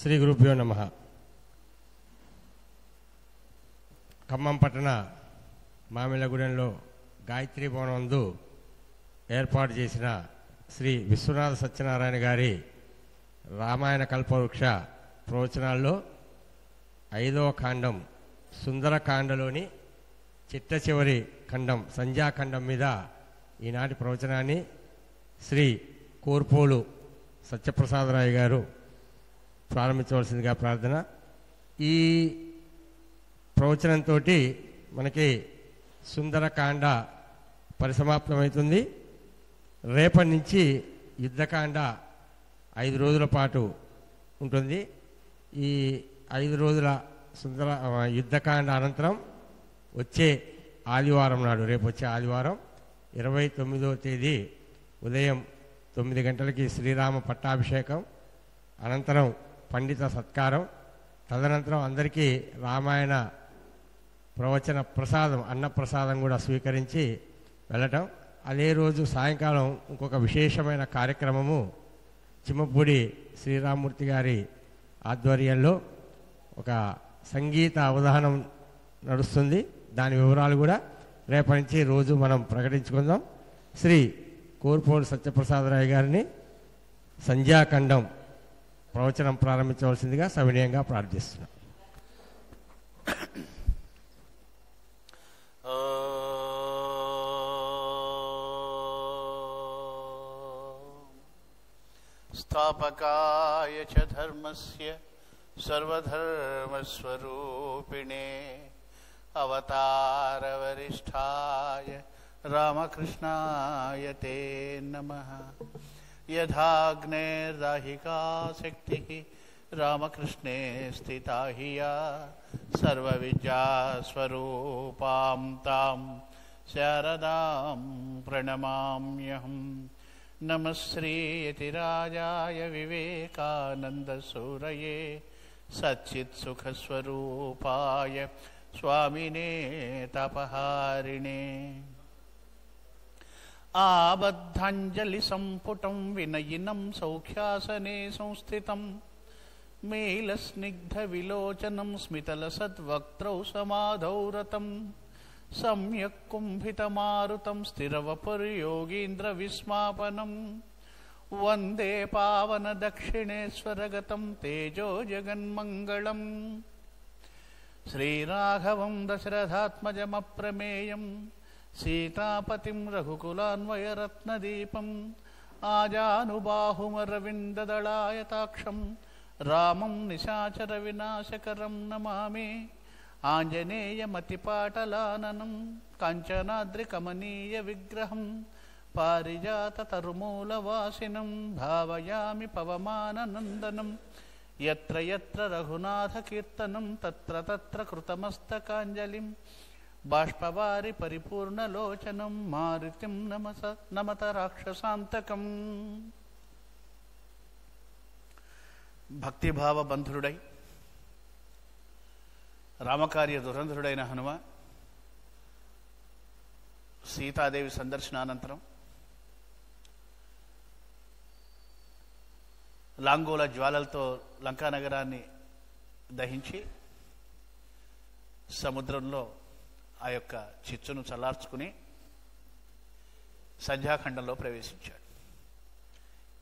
శ్రీ గురుభ్యో నమః. ఖమ్మం పట్టణ మామిళ్ళగూడెంలో గాయత్రి భవనందు ఏర్పాటు చేసిన శ్రీ విశ్వనాథ సత్యనారాయణ గారి రామాయణ కల్పవృక్ష ప్రవచనాల్లో 5వ ఖండం సుందరకాండలోని చిట్ట చివరి ఖండం సంధ్యాఖండం మీద ఈనాటి ప్రవచనాన్ని శ్రీ కోర్పోలు సత్యప్రసాదరాయ్ గారు ప్రారంభించవలసిందిగా ప్రార్థన. ఈ ప్రవచనంతో మనకి సుందరకాండ పరిసమాప్తమవుతుంది. రేపటి నుంచి యుద్ధకాండ 5 రోజుల పాటు ఉంటుంది. ఈ 5 రోజుల యుద్ధకాండ అనంతరం వచ్చే ఆదివారం నాడు, రేపు వచ్చే ఆదివారం 29వ తేదీ ఉదయం 9 గంటలకి శ్రీరామ పట్టాభిషేకం, అనంతరం పండిత సత్కారం, తదనంతరం అందరికీ రామాయణ ప్రవచన ప్రసాదం అన్నప్రసాదం కూడా స్వీకరించి వెళ్ళటం. అదే రోజు సాయంకాలం ఇంకొక విశేషమైన కార్యక్రమము చిమ్మపూడి శ్రీరామూర్తి గారి ఆధ్వర్యంలో ఒక సంగీత అవధానం నడుస్తుంది. దాని వివరాలు కూడా రేపటి నుంచి రోజు మనం ప్రకటించుకుందాం. శ్రీ కోర్పోలు సత్యప్రసాదరాయ్ గారిని సంధ్యాఖండం ప్రవచనం ప్రారంభించవలసిందిగా సవినయంగా ప్రార్థిస్తున్నాం. స్థాపకాయ చ ధర్మస్య సర్వధర్మస్వరూపిణే అవతారవరిష్ఠాయ రామకృష్ణాయ తే నమః. యథాగ్నేర్దాహికా శక్తిః రామకృష్ణే స్థితా హియా సర్వవిద్యాస్వరూపాం తాం శారదాం ప్రణమామ్యహం. నమః శ్రీయతిరాజాయ వివేకానందసూరయే సచ్చిత్సుఖస్వరూపాయ స్వామినే తపహారిణే. ఆబద్ధాంజలి సంపుటం వినయినం సౌఖ్యాసనే సంస్థితం మేలస్నిగ్ధ విలోచనం స్మితలసద్వక్త్రౌ సమాధౌ రతం సమ్యక్ కుంభితమారుతం స్థిరవపుర్యోగీంద్ర విస్మాపనం వందే పావన దక్షిణేశ్వరగతం తేజో జగన్మంగళం. శ్రీరాఘవం దశరథాత్మజమప్రమేయం సీతాపతిం రఘుకులాన్వయరత్నదీపం ఆజానుబాహుమరవిందదళాయతాక్షం రామం నిశాచర వినాశకరం నమామి. ఆంజనేయమతిపాటలాననం కాంచనాద్రికమనీయ విగ్రహం పారిజాత తరుమూలవాసినం భావయామి పవమాననందనం. యత్ర యత్ర రఘునాథ కీర్తనం తత్ర తత్ర కృతమస్తకాంజలిం బాష్పవారి పరిపూర్ణలోచనం మారుతిం నమత రాక్షసాంతకం. భక్తిభావ బంధురుడై రామకార్య దురంధరుడైన హనుమ సీతాదేవి సందర్శనానంతరం లాంగోల జ్వాలలతో లంకానగరాన్ని దహించి సముద్రంలో ఆ యొక్క చిచ్చును చల్లార్చుకుని సంధ్యాఖండంలో ప్రవేశించాడు.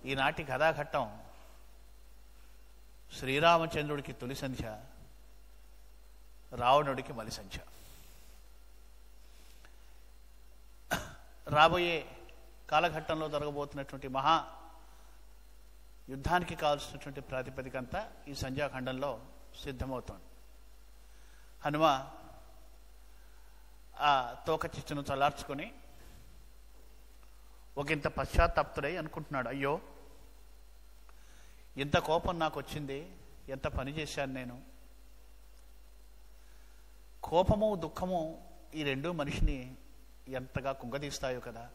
ఈనాటి కథాఘట్టం శ్రీరామచంద్రుడికి తొలి సంధ్య, రావణుడికి మలి సంధ్య. రాబోయే కాలఘట్టంలో జరగబోతున్నటువంటి మహా యుద్ధానికి కావాల్సినటువంటి ప్రాతిపదిక అంతా ఈ సంధ్యాఖండంలో సిద్ధమవుతోంది. హనుమ ఆ తోక చిచ్చును చల్లార్చుకొని ఒకంత పశ్చాత్తాప్తుడై అనుకుంటున్నాడు, అయ్యో ఎంత కోపం నాకు వచ్చింది, ఎంత పని చేశాను నేను. కోపము దుఃఖము ఈ రెండూ మనిషిని ఎంతగా కుంగదీస్తాయో కదా.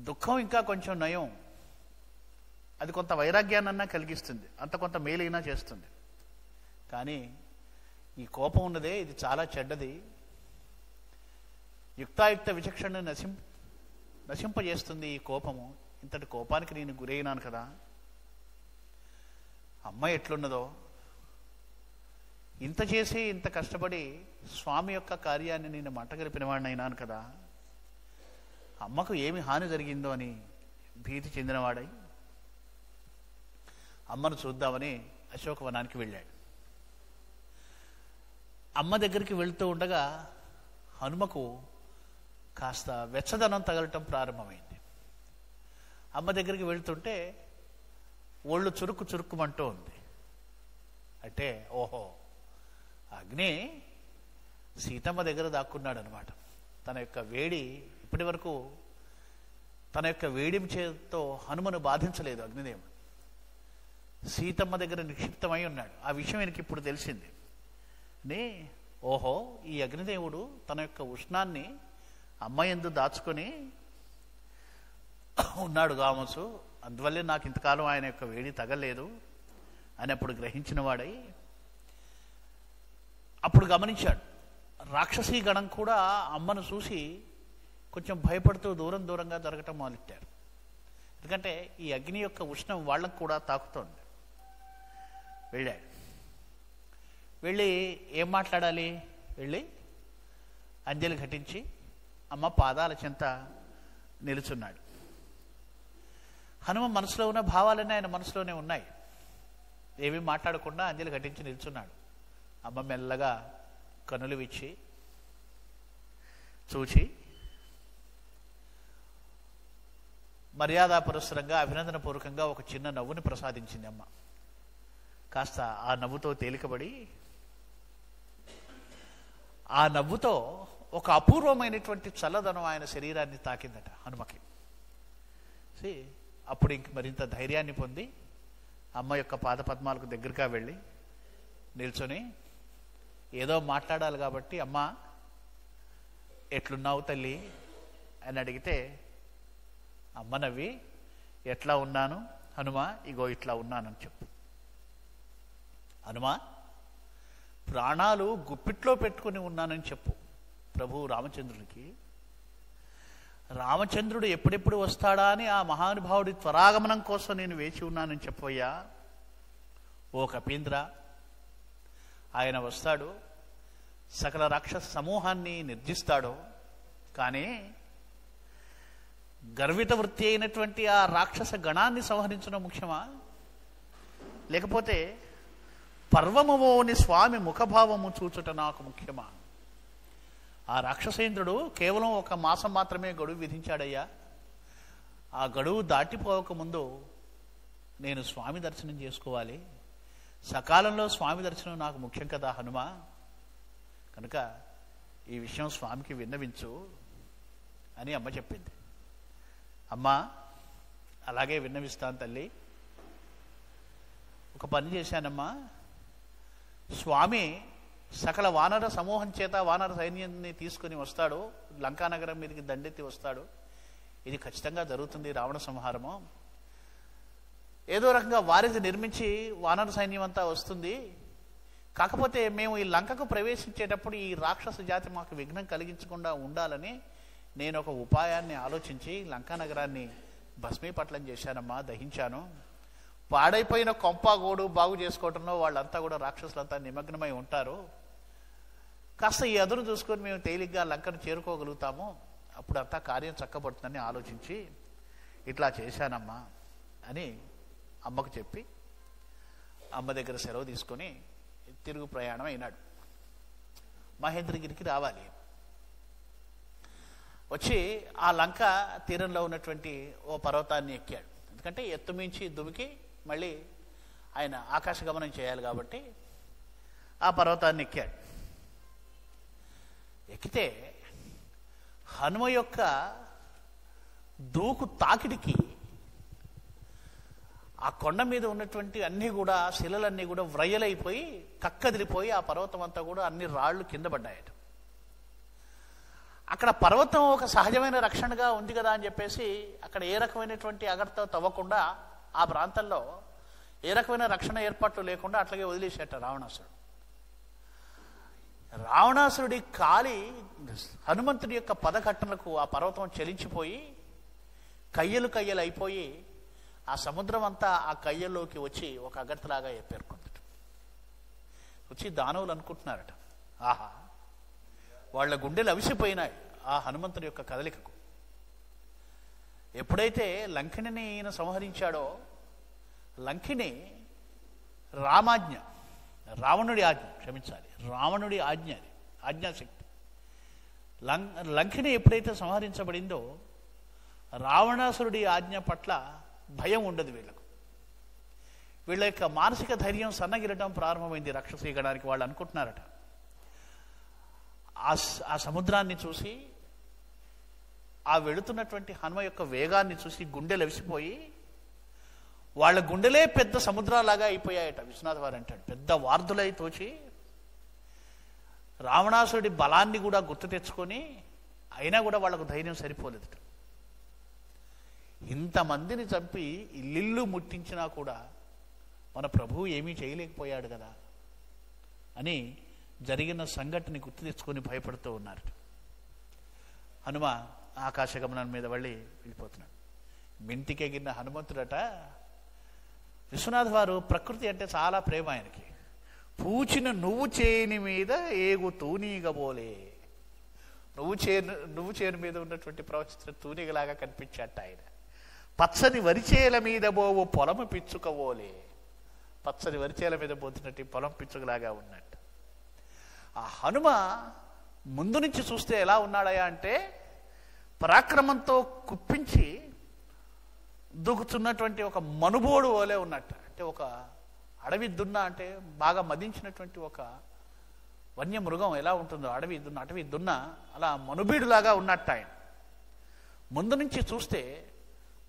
దుఃఖం ఇంకా కొంచెం నయం, అది కొంత వైరాగ్యాన్నన్నా కలిగిస్తుంది, అంత కొంత మేలైనా చేస్తుంది. కానీ ఈ కోపం ఉన్నదే ఇది చాలా చెడ్డది. యుక్తాయుక్త విచక్షణను నశింపజేస్తుంది ఈ కోపము. ఇంతటి కోపానికి నేను గురైనాను కదా. అమ్మ ఎట్లున్నదో, ఇంత చేసి ఇంత కష్టపడి స్వామి యొక్క కార్యాన్ని నేను మంటగలిపిన వాడిని అయినాను కదా, అమ్మకు ఏమి హాని జరిగిందో అని భీతి చెందినవాడై అమ్మను చూద్దామని అశోకవనానికి వెళ్ళాడు. అమ్మ దగ్గరికి వెళ్తూ ఉండగా హనుమకు కాస్త వెచ్చదనం తగలటం ప్రారంభమైంది. అమ్మ దగ్గరికి వెళ్తుంటే ఒళ్ళు చురుక్కు చురుక్కుమంటూ ఉంది. అంటే ఓహో, అగ్ని సీతమ్మ దగ్గర దాక్కున్నాడు అనమాట. తన యొక్క వేడి ఇప్పటి వరకు తన యొక్క వేడిమి చేతో హనుమను బాధించలేదు అగ్నిదేవుడు. సీతమ్మ దగ్గర నిక్షిప్తమై ఉన్నాడు. ఆ విషయం ఆయనకి ఇప్పుడు తెలిసింది. ఓహో, ఈ అగ్నిదేవుడు తన యొక్క ఉష్ణాన్ని అమ్మ యందు దాచుకొని ఉన్నాడు కావచ్చు, అందువల్లే నాకు ఇంతకాలం ఆయన యొక్క వేడి తగలేదు అని అప్పుడు గ్రహించిన వాడై అప్పుడు గమనించాడు. రాక్షసీ గణం కూడా అమ్మను చూసి కొంచెం భయపడుతూ దూరం దూరంగా జరగటం మొదలెట్టారు. ఎందుకంటే ఈ అగ్ని యొక్క ఉష్ణం వాళ్ళకు కూడా తాకుతోంది. వెళ్ళాడు. వెళ్ళి ఏం మాట్లాడాలి? వెళ్ళి అంజలి ఘటించి అమ్మ పాదాల చెంత నిలుచున్నాడు. హనుమ మనసులో ఉన్న భావాలన్నీ ఆయన మనసులోనే ఉన్నాయి. ఏమీ మాట్లాడకుండా అంజలి ఘటించి నిల్చున్నాడు. అమ్మ మెల్లగా కనులు విచ్చి చూచి మర్యాదపురస్సరంగా అభినందనపూర్వకంగా ఒక చిన్న నవ్వుని ప్రసాదించింది అమ్మ. కాస్త ఆ నవ్వుతో తేలికబడి ఆ నవ్వుతో ఒక అపూర్వమైనటువంటి చల్లదనం ఆయన శరీరాన్ని తాకిందట హనుమకి. అప్పుడు ఇంక మరింత ధైర్యాన్ని పొంది అమ్మ యొక్క పాదపద్మాలకు దగ్గరగా వెళ్ళి నిల్చొని ఏదో మాట్లాడాలి కాబట్టి, అమ్మ ఎట్లున్నావు తల్లి అని అడిగితే అమ్మ నవ్వి, ఎట్లా ఉన్నాను హనుమ, ఇగో ఇట్లా ఉన్నానని చెప్పు. హనుమ, ప్రాణాలు గుప్పిట్లో పెట్టుకుని ఉన్నానని చెప్పు ప్రభు రామచంద్రునికి. రామచంద్రుడు ఎప్పుడెప్పుడు వస్తాడా అని ఆ మహానుభావుడి త్వరాగమనం కోసం నేను వేచి ఉన్నానని చెప్పయ్యా. ఓ కపీంద్ర, ఆయన వస్తాడు, సకల రాక్షస సమూహాన్ని నిర్జిస్తాడు. కానీ గర్విత వృత్తి అయినటువంటి ఆ రాక్షస గణాన్ని సంహరించడం ముఖ్యమా, లేకపోతే పర్వమువోని స్వామి ముఖభావము చూచుట నాకు ముఖ్యమా? ఆ రాక్షసేంద్రుడు కేవలం 1 మాసం మాత్రమే గడువు విధించాడయ్యా. ఆ గడువు దాటిపోక ముందు నేను స్వామి దర్శనం చేసుకోవాలి. సకాలంలో స్వామి దర్శనం నాకు ముఖ్యం కదా హనుమ. కనుక ఈ విషయం స్వామికి విన్నవించు అని అమ్మ చెప్పింది. అమ్మ, అలాగే విన్నవిస్తాను తల్లి. ఒక పని చేశానమ్మా, స్వామి సకల వానర సమూహం చేత వానర సైన్యాన్ని తీసుకుని వస్తాడు, లంకానగరం మీదకి దండెత్తి వస్తాడు. ఇది ఖచ్చితంగా జరుగుతుంది, రావణ సంహారము. ఏదో రకంగా వారిది నిర్మించి వానర సైన్యం అంతా వస్తుంది. కాకపోతే మేము ఈ లంకకు ప్రవేశించేటప్పుడు ఈ రాక్షస జాతి మాకు విఘ్నం కలిగించకుండా ఉండాలని నేను ఒక ఉపాయాన్ని ఆలోచించి లంకానగరాన్ని భస్మీపట్లం చేశానమ్మా, దహించాను. పాడైపోయిన కొంపగోడు బాగు చేసుకోవటంలో వాళ్ళంతా కూడా రాక్షసులంతా నిమగ్నమై ఉంటారు. కాస్త ఈ ఎదురు చూసుకొని మేము తేలిగ్గా లంకను చేరుకోగలుగుతాము, అప్పుడు అంతా కార్యం చక్కబడుతుందని ఆలోచించి ఇట్లా చేశానమ్మా అని అమ్మకు చెప్పి అమ్మ దగ్గర సెలవు తీసుకొని తిరుగు ప్రయాణం అయినాడు. మహేంద్రగిరికి రావాలి. వచ్చి ఆ లంక తీరంలో ఉన్నటువంటి ఓ పర్వతాన్ని ఎక్కాడు. ఎందుకంటే ఎత్తుమించి దుమికి మళ్ళీ ఆయన ఆకాశగమనం చేయాలి కాబట్టి ఆ పర్వతాన్ని ఎక్కాడు. ఎక్కితే హనుమ యొక్క దూకు తాకిడికి ఆ కొండ మీద ఉన్నటువంటి అన్నీ కూడా శిలలన్నీ కూడా వ్రయ్యలైపోయి కక్కదిరిపోయి ఆ పర్వతం అంతా కూడా అన్ని రాళ్లు కింద పడ్డాయట. అక్కడ పర్వతం ఒక సహజమైన రక్షణగా ఉంది కదా అని చెప్పేసి అక్కడ ఏ రకమైనటువంటి అగర్త తవ్వకుండా ఆ ప్రాంతంలో ఏ రకమైన రక్షణ ఏర్పాట్లు లేకుండా అట్లాగే వదిలేసేట రావణాసురుడు. రావణాసురుడి కాలి హనుమంతుడి యొక్క పదఘట్టనలకు ఆ పర్వతం చలించిపోయి కయ్యలు కయ్యలు అయిపోయి ఆ సముద్రం అంతా ఆ కయ్యల్లోకి వచ్చి ఒక అగర్తలాగా పేర్కొందట. వచ్చి దానవులు అనుకుంటున్నారట, ఆహా వాళ్ళ గుండెలు అవిసిపోయినాయి ఆ హనుమంతుడి యొక్క కదలికకు. ఎప్పుడైతే లంకిణిని ఈయన సంహరించాడో, లంకిణి రామాజ్ఞ, రావణుడి ఆజ్ఞ, క్షమించాలి, రావణుడి ఆజ్ఞ, అది ఆజ్ఞాశక్తి. లంకిణి ఎప్పుడైతే సంహరించబడిందో రావణాసురుడి ఆజ్ఞ పట్ల భయం ఉండదు వీళ్ళకు. వీళ్ళ యొక్క మానసిక ధైర్యం సన్నగిరటం ప్రారంభమైంది రాక్షసీగడానికి. వాళ్ళు అనుకుంటున్నారట, ఆ సముద్రాన్ని చూసి, ఆ వెళుతున్నటువంటి హనుమ యొక్క వేగాన్ని చూసి గుండెలు అవిసిపోయి వాళ్ళ గుండెలే పెద్ద సముద్రాలాగా అయిపోయాయట. విశ్వనాథ వారు అంటాడు, పెద్ద వార్ధులై తోచి రావణాసురుడి బలాన్ని కూడా గుర్తు తెచ్చుకొని, అయినా కూడా వాళ్ళకు ధైర్యం సరిపోలేదు. ఇంతమందిని చంపి ఇల్లు ముట్టించినా కూడా మన ప్రభువు ఏమీ చేయలేకపోయాడు కదా అని జరిగిన సంఘటన గుర్తు తెచ్చుకొని భయపడుతూ ఉన్నారు. హనుమ ఆకాశగమనం మీద వెళ్ళిపోతున్నాడు. మింటికెగిన హనుమంతుడట, విశ్వనాథ వారు ప్రకృతి అంటే చాలా ప్రేమ ఆయనకి. పూచిన నువ్వు చేని మీద ఏగు తూనీగబోలే, నువ్వు చేను మీద ఉన్నటువంటి ప్రవచించిన తూనీగలాగా కనిపించాట ఆయన. పచ్చని వరిచేల మీద పోవు పొలము పిచ్చుకవోలే, పచ్చని వరిచేల మీద పోతున్నట్టు పొలం పిచ్చుకలాగా ఉన్నట్టు. ఆ హనుమ ముందు నుంచి చూస్తే ఎలా ఉన్నాడయా అంటే, పరాక్రమంతో కుప్పించి దూకుతున్నటువంటి ఒక మనుబోడు ఓలే ఉన్నట్టు. అంటే ఒక అడవి దున్న, అంటే బాగా మదించినటువంటి ఒక వన్యమృగం ఎలా ఉంటుందో అటవీ దున్న, అలా మనుబీడులాగా ఉన్నట్టు ఆయన. ముందు నుంచి చూస్తే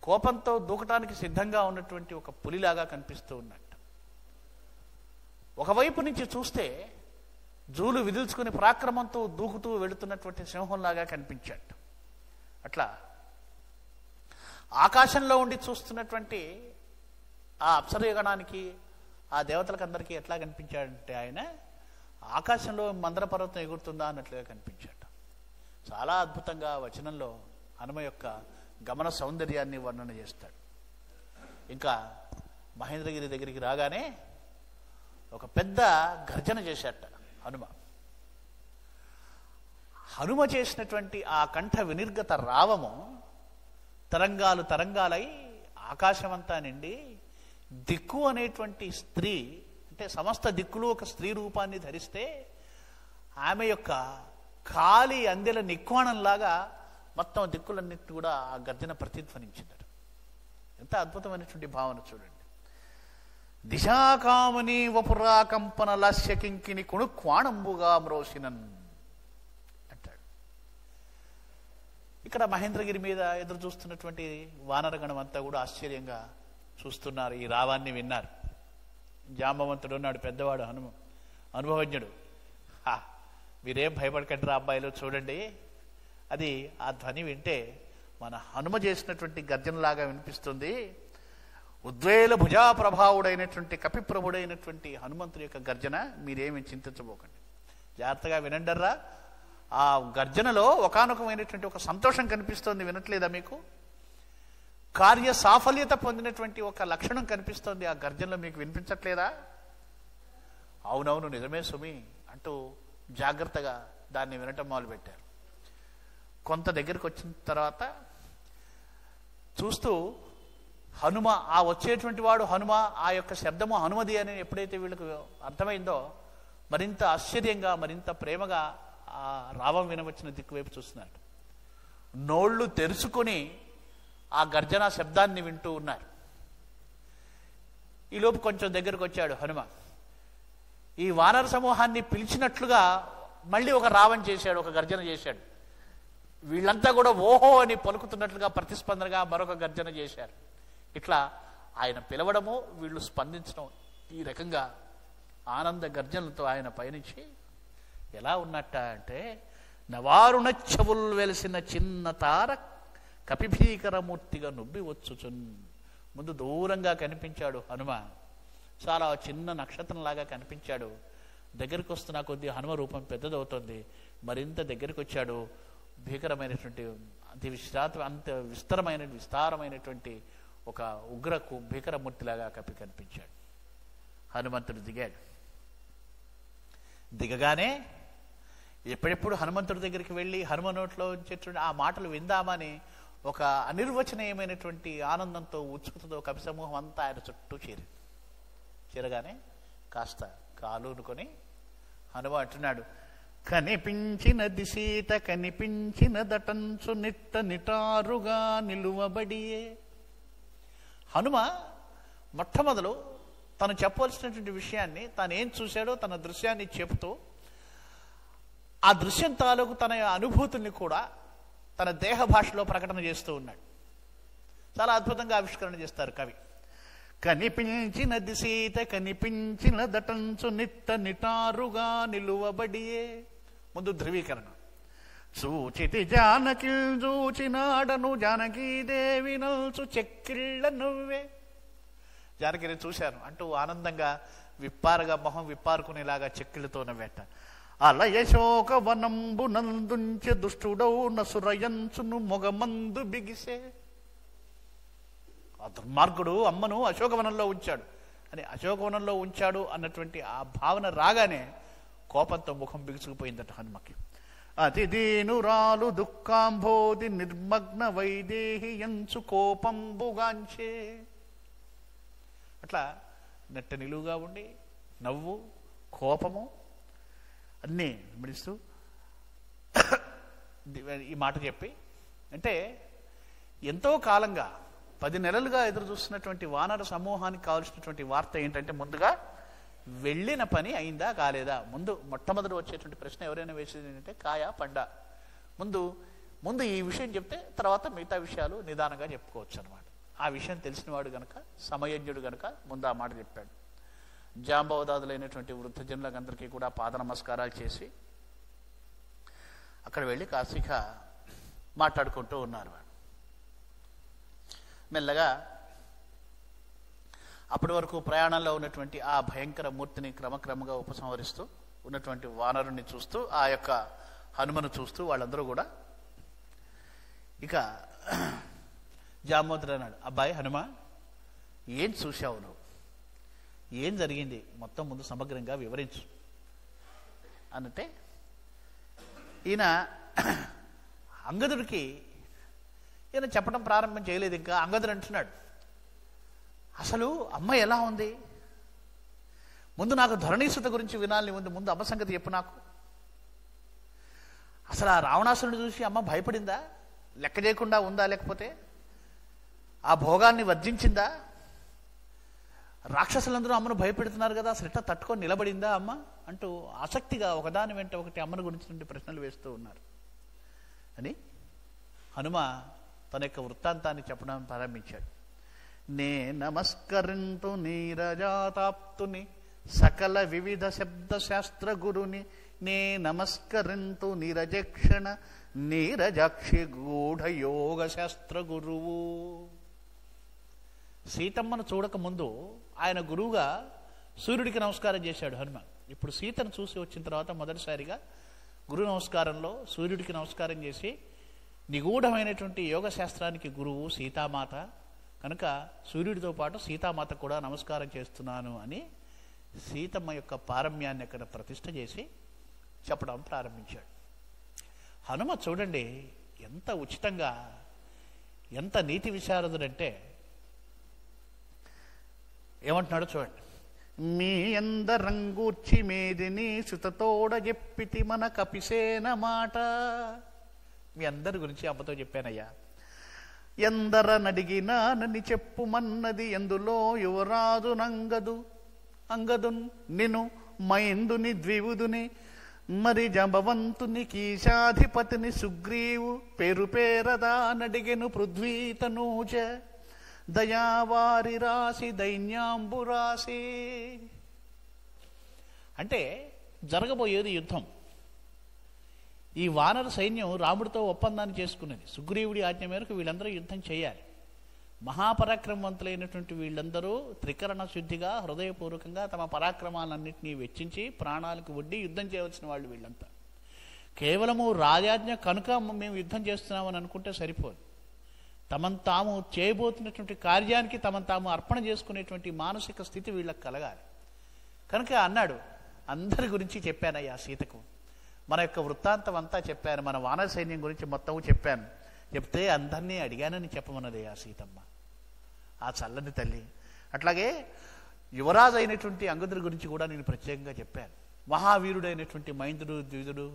కోపంతో దూకటానికి సిద్ధంగా ఉన్నటువంటి ఒక పులిలాగా కనిపిస్తూ ఉన్నట్టు. ఒకవైపు నుంచి చూస్తే జూలు విదిల్చుకుని పరాక్రమంతో దూకుతూ వెళుతున్నటువంటి సింహంలాగా కనిపించాడు. అట్లా ఆకాశంలో ఉండి చూస్తున్నటువంటి ఆ అప్సరయుగణానికి, ఆ దేవతలకు అందరికీ ఎట్లా కనిపించాడంటే ఆయన ఆకాశంలో మందర పర్వతం ఎగురుతుందా అన్నట్లుగా కనిపించాడు. చాలా అద్భుతంగా వచనంలో హనుమ యొక్క గమన సౌందర్యాన్ని వర్ణన చేస్తాడు. ఇంకా మహేంద్రగిరి దగ్గరికి రాగానే ఒక పెద్ద గర్జన చేశాట హనుమ చేసినటువంటి ఆ కంఠ వినిర్గత రావము తరంగాలై ఆకాశమంతా నిండి దిక్కు అనేటువంటి స్త్రీ, అంటే సమస్త దిక్కులు ఒక స్త్రీ రూపాన్ని ధరిస్తే ఆమె యొక్క కాలి అందెల నిక్వాణంలాగా మొత్తం దిక్కులన్నిటి కూడా ఆ గర్జన ప్రతిధ్వనించిందట. ఎంత అద్భుతమైనటువంటి భావన చూడండి. దిశాకామని వపురా కంపన లాస్య కింకిని కుణుక్వాణంబుగా మ్రోసినన్ అంటాడు. ఇక్కడ మహేంద్రగిరి మీద ఎదురు చూస్తున్నటువంటి వానరగణం అంతా కూడా ఆశ్చర్యంగా చూస్తున్నారు. ఈ రావాన్ని విన్నారు. జాంబవంతుడు ఉన్నాడు, పెద్దవాడు, అనుభవజ్ఞుడు. మీరేం భయపడకండి రా అబ్బాయిలు, చూడండి, అది ఆ ధ్వని వింటే మన హనుమ చేసినటువంటి గర్జనలాగా వినిపిస్తుంది. ఉద్వేల భుజా ప్రభావుడైనటువంటి కపిప్రభుడైనటువంటి హనుమంతుడి యొక్క గర్జన, మీరేమి చింతించబోకండి, జాగ్రత్తగా వినండర్రా. ఆ గర్జనలో ఒకానొకమైనటువంటి ఒక సంతోషం కనిపిస్తోంది, వినట్లేదా మీకు? కార్య సాఫల్యత పొందినటువంటి ఒక లక్షణం కనిపిస్తోంది ఆ గర్జనలో, మీకు వినిపించట్లేదా? అవునవును, నిజమే సుమి అంటూ జాగ్రత్తగా దాన్ని వినటం మొదలుపెట్టారు. కొంత దగ్గరికి వచ్చిన తర్వాత చూస్తూ హనుమ, ఆ వచ్చేటువంటి వాడు హనుమ, ఆ యొక్క శబ్దము హనుమది అని ఎప్పుడైతే వీళ్ళకు అర్థమైందో మరింత ఆశ్చర్యంగా, మరింత ప్రేమగా ఆ రావం వినవచ్చిన దిక్కు వైపు చూస్తున్నారు. నోళ్లు తెరుచుకొని ఆ గర్జన శబ్దాన్ని వింటూ ఉన్నారు. ఈలోపు కొంచెం దగ్గరకు వచ్చాడు హనుమ. ఈ వానర సమూహాన్ని పిలిచినట్లుగా మళ్ళీ ఒక రావం చేశాడు, ఒక గర్జన చేశాడు. వీళ్ళంతా కూడా ఓహో అని పలుకుతున్నట్లుగా ప్రతిస్పందనగా మరొక గర్జన చేశారు. ఇట్లా ఆయన పిలవడము, వీళ్ళు స్పందించడం, ఈ రకంగా ఆనంద గర్జనలతో ఆయన పయనించి ఎలా ఉన్నట్ట అంటే, నవారుణ చెవులు వెలిసిన చిన్న తార కపిభీకరమూర్తిగా నుబ్బి వచ్చుచున్. ముందు దూరంగా కనిపించాడు హనుమ, చాలా చిన్న నక్షత్రంలాగా కనిపించాడు. దగ్గరికి వస్తున్న కొద్దీ హనుమ రూపం పెద్దదవుతుంది. మరింత దగ్గరికి వచ్చాడు. భీకరమైనటువంటి అంత విస్తారమైనటువంటి ఒక భీకరమూర్తిలాగా కనిపించాడు. హనుమంతుడు దిగాడు. దిగగానే ఎప్పుడెప్పుడు హనుమంతుడి దగ్గరికి వెళ్ళి హనుమ నోట్లో వచ్చేటువంటి ఆ మాటలు విందామని ఒక అనిర్వచనీయమైనటువంటి ఆనందంతో ఉత్సుకతతో కవి సమూహం అంతా ఆయన చుట్టూ చేరగానే కాస్త కాలునుకొని హనుమ అంటున్నాడు, కనిపించినది సీత కనిపించినదటంచు నిట్ట నిటారుగా నిలువబడియే. హనుమ మొట్టమొదలు తను చెప్పవలసినటువంటి విషయాన్ని, తాను ఏం చూశాడో తన దృశ్యాన్ని చెబుతూ ఆ దృశ్యం తాలూకు తన అనుభూతుల్ని కూడా తన దేహ భాషలో ప్రకటన చేస్తూ ఉన్నాడు. చాలా అద్భుతంగా ఆవిష్కరణ చేస్తారు కవి. కనిపించినది సీత కనిపించినదటంచు నిట్ట నిటారుగా నిలువబడియే. ముందు ధృవీకరణ. చూచితి జానకి చూచినాడను జానకీదేవి నల్చు చెక్కిళ్ళ నువ్వే. జానకిని చూశాను అంటూ ఆనందంగా విప్పారగా మొహం విప్పారుకునేలాగా చెక్కిళ్ళతో నవ్వేట. అలయశోక వనంబు నందుంచె దుష్టుడౌ నసురయంచును మొగమందు బిగిసే. ఆ దుర్మార్గుడు అమ్మను అశోకవనంలో ఉంచాడు అని, అశోకవనంలో ఉంచాడు అన్నటువంటి ఆ భావన రాగానే కోపంతో ముఖం బిగుసుకుపోయిందట హనుమకి. అతి దీనురాలు దుఃఖాంబోధి నిర్మగ్న వైదేహి ఎంచు కోపంబుగాంచే. అట్లా నెట్ట నిలువుగా ఉండి నవ్వు కోపము అన్నీ మిడిస్తూ ఈ మాట చెప్పి, అంటే ఎంతో కాలంగా 10 నెలలుగా ఎదురు చూస్తున్నటువంటి వానర సమూహానికి కావాల్సినటువంటి వార్త ఏంటంటే, ముందుగా వెళ్ళిన పని అయిందా కాలేదా. మొట్టమొదటి వచ్చేటువంటి ప్రశ్న ఎవరైనా వేసేది ఏంటంటే కాయ పండ. ముందు ఈ విషయం చెప్తే తర్వాత మిగతా విషయాలు నిదానంగా చెప్పుకోవచ్చు అనమాట. ఆ విషయం తెలిసినవాడు గనక, సమయజ్ఞుడు గనక ముందు ఆ మాట చెప్పాడు. జాంబవదాదులైనటువంటి వృద్ధజనులకు అందరికీ కూడా పాద నమస్కారాలు చేసి అక్కడ వెళ్ళి కాశీగా మాట్లాడుకుంటూ ఉన్నారు. మెల్లగా అప్పటి వరకు ప్రయాణంలో ఉన్నటువంటి ఆ భయంకర మూర్తిని క్రమక్రమంగా ఉపసంహరిస్తూ ఉన్నటువంటి వానరుణ్ణి చూస్తూ, ఆ యొక్క హనుమను చూస్తూ వాళ్ళందరూ కూడా ఇక జాంబవంతుడు అన్నాడు, అబ్బాయి హనుమ, ఏం చూశావు నువ్వు, ఏం జరిగింది మొత్తం ముందు సమగ్రంగా వివరించు అనంటే, ఈయన అంగదుడికి ఈయన చెప్పడం ప్రారంభం చేయలేదు. ఇంకా అంగదుడు అంటున్నాడు, అసలు అమ్మ ఎలా ఉంది, ముందు నాకు ధరణీసుత గురించి వినాలని ఉంది, ముందు అమ్మ సంగతి చెప్పు నాకు. అసలు ఆ రావణాసురుని చూసి అమ్మ భయపడిందా, లెక్క చేయకుండా ఉందా, లేకపోతే ఆ భోగాన్ని వర్జించిందా, రాక్షసులందరూ అమ్మను భయపెడుతున్నారు కదా, అసలు ఎట్లా తట్టుకొని నిలబడిందా అమ్మ అంటూ ఆసక్తిగా ఒకదాని వెంట ఒకటి అమ్మను గురించి ప్రశ్నలు వేస్తూ ఉన్నారు అని హనుమ తన యొక్క వృత్తాంతాన్ని చెప్పడం ప్రారంభించాడు. నే నమస్కరింతు నీరజాతాప్తుని సకల వివిధ శబ్ద శాస్త్ర గురుని, నే నమస్కరింతు నీరజక్షణ నీరజాక్షి గూఢ యోగ శాస్త్ర గురువు. సీతమ్మను చూడక ముందు ఆయన గురువుగా సూర్యుడికి నమస్కారం చేశాడు హనుమ. ఇప్పుడు సీతను చూసి వచ్చిన తర్వాత మొదటిసారిగా గురు నమస్కారంలో సూర్యుడికి నమస్కారం చేసి, నిగూఢమైనటువంటి యోగ శాస్త్రానికి గురువు సీతామాత కనుక సూర్యుడితో పాటు సీతామాత కూడా నమస్కారం చేస్తున్నాను అని సీతమ్మ యొక్క పారమ్యాన్ని అక్కడ ప్రతిష్ఠ చేసి చెప్పడం ప్రారంభించాడు. హనుమ చూడండి ఎంత ఉచితంగా, ఎంత నీతి విశారదుడంటే ఏమంటున్నాడో చూడండి. మీ అందరంగూర్చి మేదిని సుతతోడ చెప్పితి మన కపిసేన మాట. మీ అందరి గురించి అమ్మతో చెప్పానయ్యా. ఎందర నడిగినా నని చెప్పుమన్నది ఎందులో యువరాజు అంగదున్ నిను మైందుని ద్వివుదుని మరి జంబవంతుని కీశాధిపతిని సుగ్రీవు పేరు పేరదా నడిగెను పృథ్వీతనూచ దయావారి రాసి దైన్యాంబు రాసి. అంటే జరగబోయేది యుద్ధం. ఈ వానర సైన్యం రాముడితో ఒప్పందాన్ని చేసుకున్నది. సుగ్రీవుడి ఆజ్ఞ మేరకు వీళ్ళందరూ యుద్ధం చేయాలి. మహాపరాక్రమవంతులైనటువంటి వీళ్ళందరూ త్రికరణ శుద్ధిగా హృదయపూర్వకంగా తమ పరాక్రమాలన్నింటినీ వెచ్చించి ప్రాణాలకు వడ్డీ యుద్ధం చేయవలసిన వాళ్ళు వీళ్ళంతా. కేవలము రాజాజ్ఞ కనుక మేము యుద్ధం చేస్తున్నామని అనుకుంటే సరిపోదు. తమను తాము చేయబోతున్నటువంటి కార్యానికి తమను తాము అర్పణ చేసుకునేటువంటి మానసిక స్థితి వీళ్ళకి కలగాలి. కనుక అన్నాడు, అందరి గురించి చెప్పానయ్యా సీతకు, మన యొక్క వృత్తాంతం అంతా చెప్పాను, మన వానర సైన్యం గురించి మొత్తం చెప్పాను. చెప్తే అందరినీ అడిగానని చెప్పమన్నదయ్యా సీతమ్మ, ఆ చల్లని తల్లి. అట్లాగే యువరాజు అయినటువంటి అంగదుడి గురించి కూడా నేను ప్రత్యేకంగా చెప్పాను. మహావీరుడైనటువంటి మైందుడు,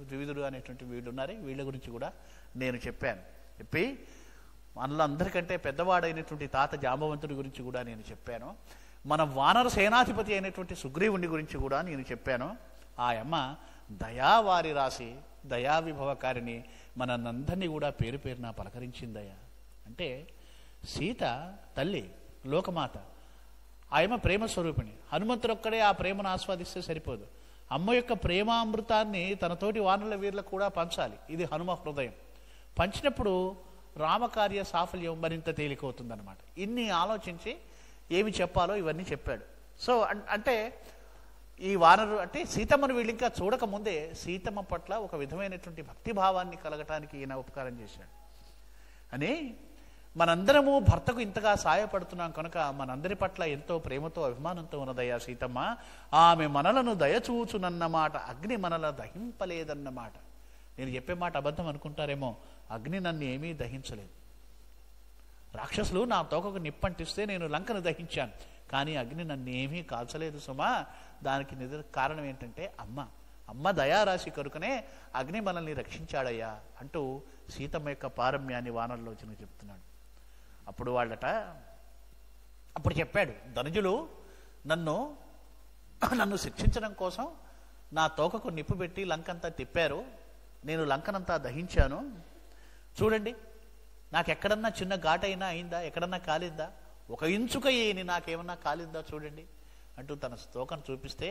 ద్వివిధుడు అనేటువంటి వీళ్ళు ఉన్నారే, వీళ్ళ గురించి కూడా నేను చెప్పాను. చెప్పి మనలో అందరికంటే పెద్దవాడైనటువంటి తాత జాంబవంతుడి గురించి కూడా నేను చెప్పాను. మన వానర సేనాధిపతి అయినటువంటి సుగ్రీవుని గురించి కూడా నేను చెప్పాను. ఆ అమ్మ దయావారి రాసి దయా విభవకారిని మనందరినీ కూడా పేరు పేరున పలకరించిందయ్యా. అంటే సీత తల్లి, లోకమాత, ఆయమ్మ ప్రేమ స్వరూపిణి. హనుమంతుడు ఒక్కడే ఆ ప్రేమను ఆస్వాదిస్తే సరిపోదు. అమ్మ యొక్క ప్రేమామృతాన్ని తనతోటి వానరుల వీరులకు కూడా పంచాలి. ఇది హనుమ హృదయం. పంచినప్పుడు రామకార్య సాఫల్యం మరింత తేలికవుతుందన్నమాట. ఇన్ని ఆలోచించి ఏమి చెప్పాలో ఇవన్నీ చెప్పాడు. సో అంటే ఈ వానరు అంటే సీతమ్మను వీళ్ళు ఇంకా చూడకముందే సీతమ్మ పట్ల ఒక విధమైనటువంటి భక్తిభావాన్ని కలగటానికి ఈయన ఉపకారం చేశాడు అని. మనందరము భర్తకు ఇంతగా సాయపడుతున్నాం కనుక మనందరి పట్ల ఎంతో ప్రేమతో అభిమానంతో ఉన్నదయ్యా సీతమ్మ. ఆమె మనలను దయచూచునన్నమాట, అగ్ని మనల దహింపలేదన్నమాట. నేను చెప్పే మాట అబద్ధం అనుకుంటారేమో, అగ్ని నన్ను ఏమీ దహించలేదు. రాక్షసులు నా తోకకు నిప్పంటిస్తే నేను లంకను దహించాను, కానీ అగ్ని నన్ను ఏమీ కాల్చలేదు సుమా. దానికి కారణం ఏంటంటే అమ్మ దయారాశి కనుకనే అగ్ని మనల్ని రక్షించాడయ్యా అంటూ సీతమ్మ యొక్క పారమ్యాన్ని వానరలోచన చెప్తున్నాడు. అప్పుడు చెప్పాడు, ధనుజులు నన్ను శిక్షించడం కోసం నా తోకకు నిప్పు పెట్టి లంకంతా తిప్పారు, నేను లంకనంతా దహించాను. చూడండి, నాకెక్కడన్నా చిన్న ఘాటైనా అయిందా, ఎక్కడన్నా కాలిందా, ఒక ఇంచుక ఏని నాకేమన్నా కాలిందా చూడండి అంటూ తన తోకను చూపిస్తే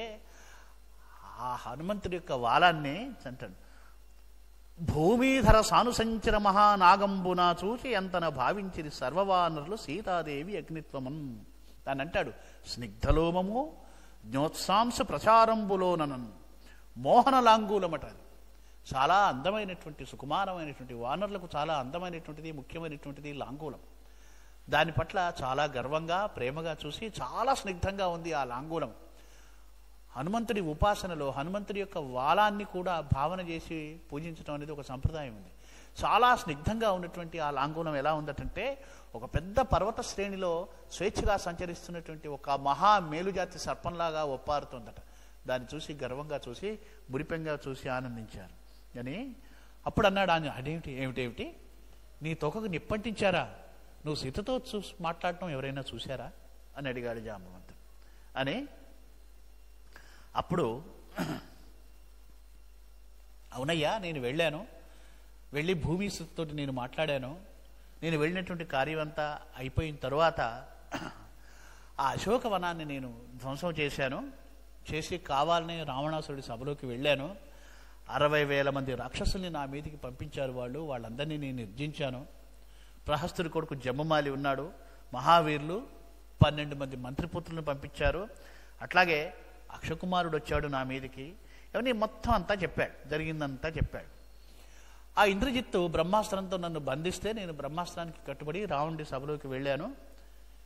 ఆ హనుమంతుడి యొక్క వాలాన్ని అంటాడు, భూమిధర సానుసంచర మహానాగంబున చూచి ఎంతన భావించిరి సర్వవానరులు సీతాదేవి అగ్నిత్వమన్. దాన్ని అంటాడు, స్నిగ్ధలోమము జ్ఞోత్సాంశ ప్రచారంబులోనన్ మోహన లాంగూలమట. చాలా అందమైనటువంటి సుకుమారమైనటువంటి వానరులకు చాలా అందమైనటువంటిది, ముఖ్యమైనటువంటిది లాంగూలం. దాని పట్ల చాలా గర్వంగా ప్రేమగా చూసి చాలా స్నిగ్ధంగా ఉంది ఆ లాంగూలం. హనుమంతుడి ఉపాసనలో హనుమంతుడి యొక్క వాలాన్ని కూడా భావన చేసి పూజించడం అనేది ఒక సంప్రదాయం ఉంది. చాలా స్నిగ్ధంగా ఉన్నటువంటి ఆ లాంగూలం ఎలా ఉందటంటే ఒక పెద్ద పర్వత శ్రేణిలో స్వేచ్ఛగా సంచరిస్తున్నటువంటి ఒక మహా మేలుజాతి సర్పంలాగా ఒప్పారుతుందట. దాన్ని చూసి గర్వంగా చూసి మురిపెంగా చూసి ఆనందించారు. అని అప్పుడు అన్నాడు ఆయన, ఏమిటి నీ తోకకు నిప్పంటించారా, నువ్వు సీతతో మాట్లాడటం ఎవరైనా చూశారా అని అడిగాడు జాంబవంతుడు. అని అప్పుడు అవునయ్యా, నేను వెళ్ళి భూమితో నేను మాట్లాడాను. నేను వెళ్ళినటువంటి కార్యం అంతా అయిపోయిన తరువాత ఆ అశోకవనాన్ని నేను ధ్వంసం చేసి కావాలని రావణాసురుడి సభలోకి వెళ్ళాను. 60,000 మంది రాక్షసుల్ని నా మీదికి పంపించారు. వాళ్ళందరినీ నేను నిర్జించాను. ప్రహస్తుడి కొడుకు జమ్మమాలి ఉన్నాడు, మహావీరులు 12 మంది మంత్రిపుత్రులను పంపించారు. అట్లాగే అక్షకుమారుడు వచ్చాడు నా మీదికి. ఇవన్నీ మొత్తం అంతా చెప్పాడు, జరిగిందంతా చెప్పాడు. ఆ ఇంద్రజిత్తు బ్రహ్మాస్త్రంతో నన్ను బంధిస్తే నేను బ్రహ్మాస్త్రానికి కట్టుబడి రావణుడి సభలోకి వెళ్ళాను.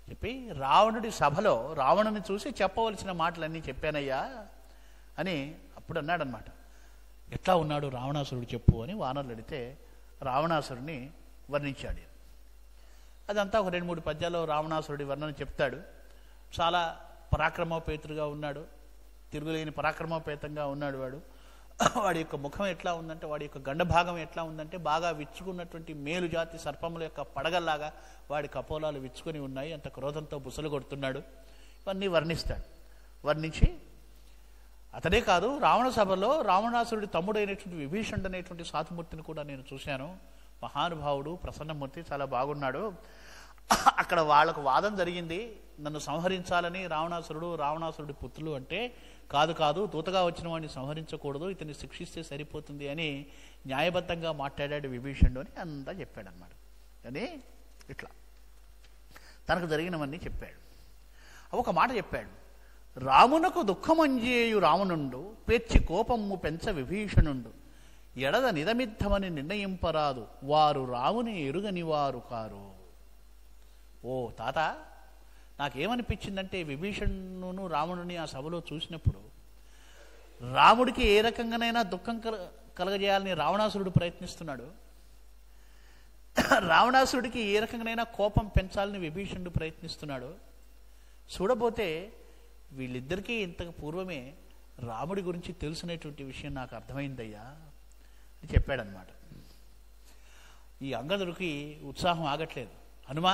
చెప్పి రావణుడి సభలో రావణుని చూసి చెప్పవలసిన మాటలన్నీ చెప్పానయ్యా అని అప్పుడు అన్నాడనమాట. ఎట్లా ఉన్నాడు రావణాసురుడు చెప్పు అని వానరులు అడిగితే రావణాసురుడిని వర్ణించాడు. అదంతా ఒక 2-3 పద్యాల్లో రావణాసురుడి వర్ణన చెప్తాడు. చాలా పరాక్రమోపేతుడుగా ఉన్నాడు, తిరుగులేని పరాక్రమోపేతంగా ఉన్నాడు. వాడి యొక్క ముఖం ఎట్లా ఉందంటే, వాడి యొక్క గండభాగం ఎట్లా ఉందంటే బాగా విచ్చుకున్నటువంటి మేలుజాతి సర్పముల యొక్క పడగల్లాగా వాడి కపోలాలు విచ్చుకొని ఉన్నాయి. అంత క్రోధంతో బుసలు కొడుతున్నాడు. ఇవన్నీ వర్ణిస్తాడు. వర్ణించి అతడే కాదు, రావణ సభలో రావణాసురుడి తమ్ముడైనటువంటి విభీషణుడు అనేటువంటి సాధుమూర్తిని కూడా నేను చూశాను. మహానుభావుడు, ప్రసన్నమూర్తి, చాలా బాగున్నాడు. అక్కడ వాళ్ళకు వాదం జరిగింది, నన్ను సంహరించాలని రావణాసురుడి పుత్రులు అంటే కాదు దూతగా వచ్చిన వాడిని సంహరించకూడదు, ఇతన్ని శిక్షిస్తే సరిపోతుంది అని న్యాయబద్ధంగా మాట్లాడాడు విభీషణుడు అని అంతా చెప్పాడనమాట. అని ఇట్లా తనకు జరిగినవన్నీ చెప్పాడు. ఒక మాట చెప్పాడు, రామునకు దుఃఖమంజేయు రావణుండు పేర్చి కోపము పెంచ విభీషణుండు ఎడద నిదమిద్దమని నిర్ణయింపరాదు వారు రాముని ఎరుగని వారు కారు. ఓ తాత, నాకేమనిపించిందంటే విభీషణును రావణుని ఆ సభలో చూసినప్పుడు రాముడికి ఏ రకంగానైనా దుఃఖం కలగజేయాలని రావణాసురుడు ప్రయత్నిస్తున్నాడు, రావణాసురుడికి ఏ రకంగానైనా కోపం పెంచాలని విభీషణుడు ప్రయత్నిస్తున్నాడు. చూడబోతే వీళ్ళిద్దరికీ ఇంతకు పూర్వమే రాముడి గురించి తెలుసునేటువంటి విషయం నాకు అర్థమైందయ్యా అని చెప్పాడనమాట. ఈ అంగదుడికి ఉత్సాహం ఆగట్లేదు. హనుమా,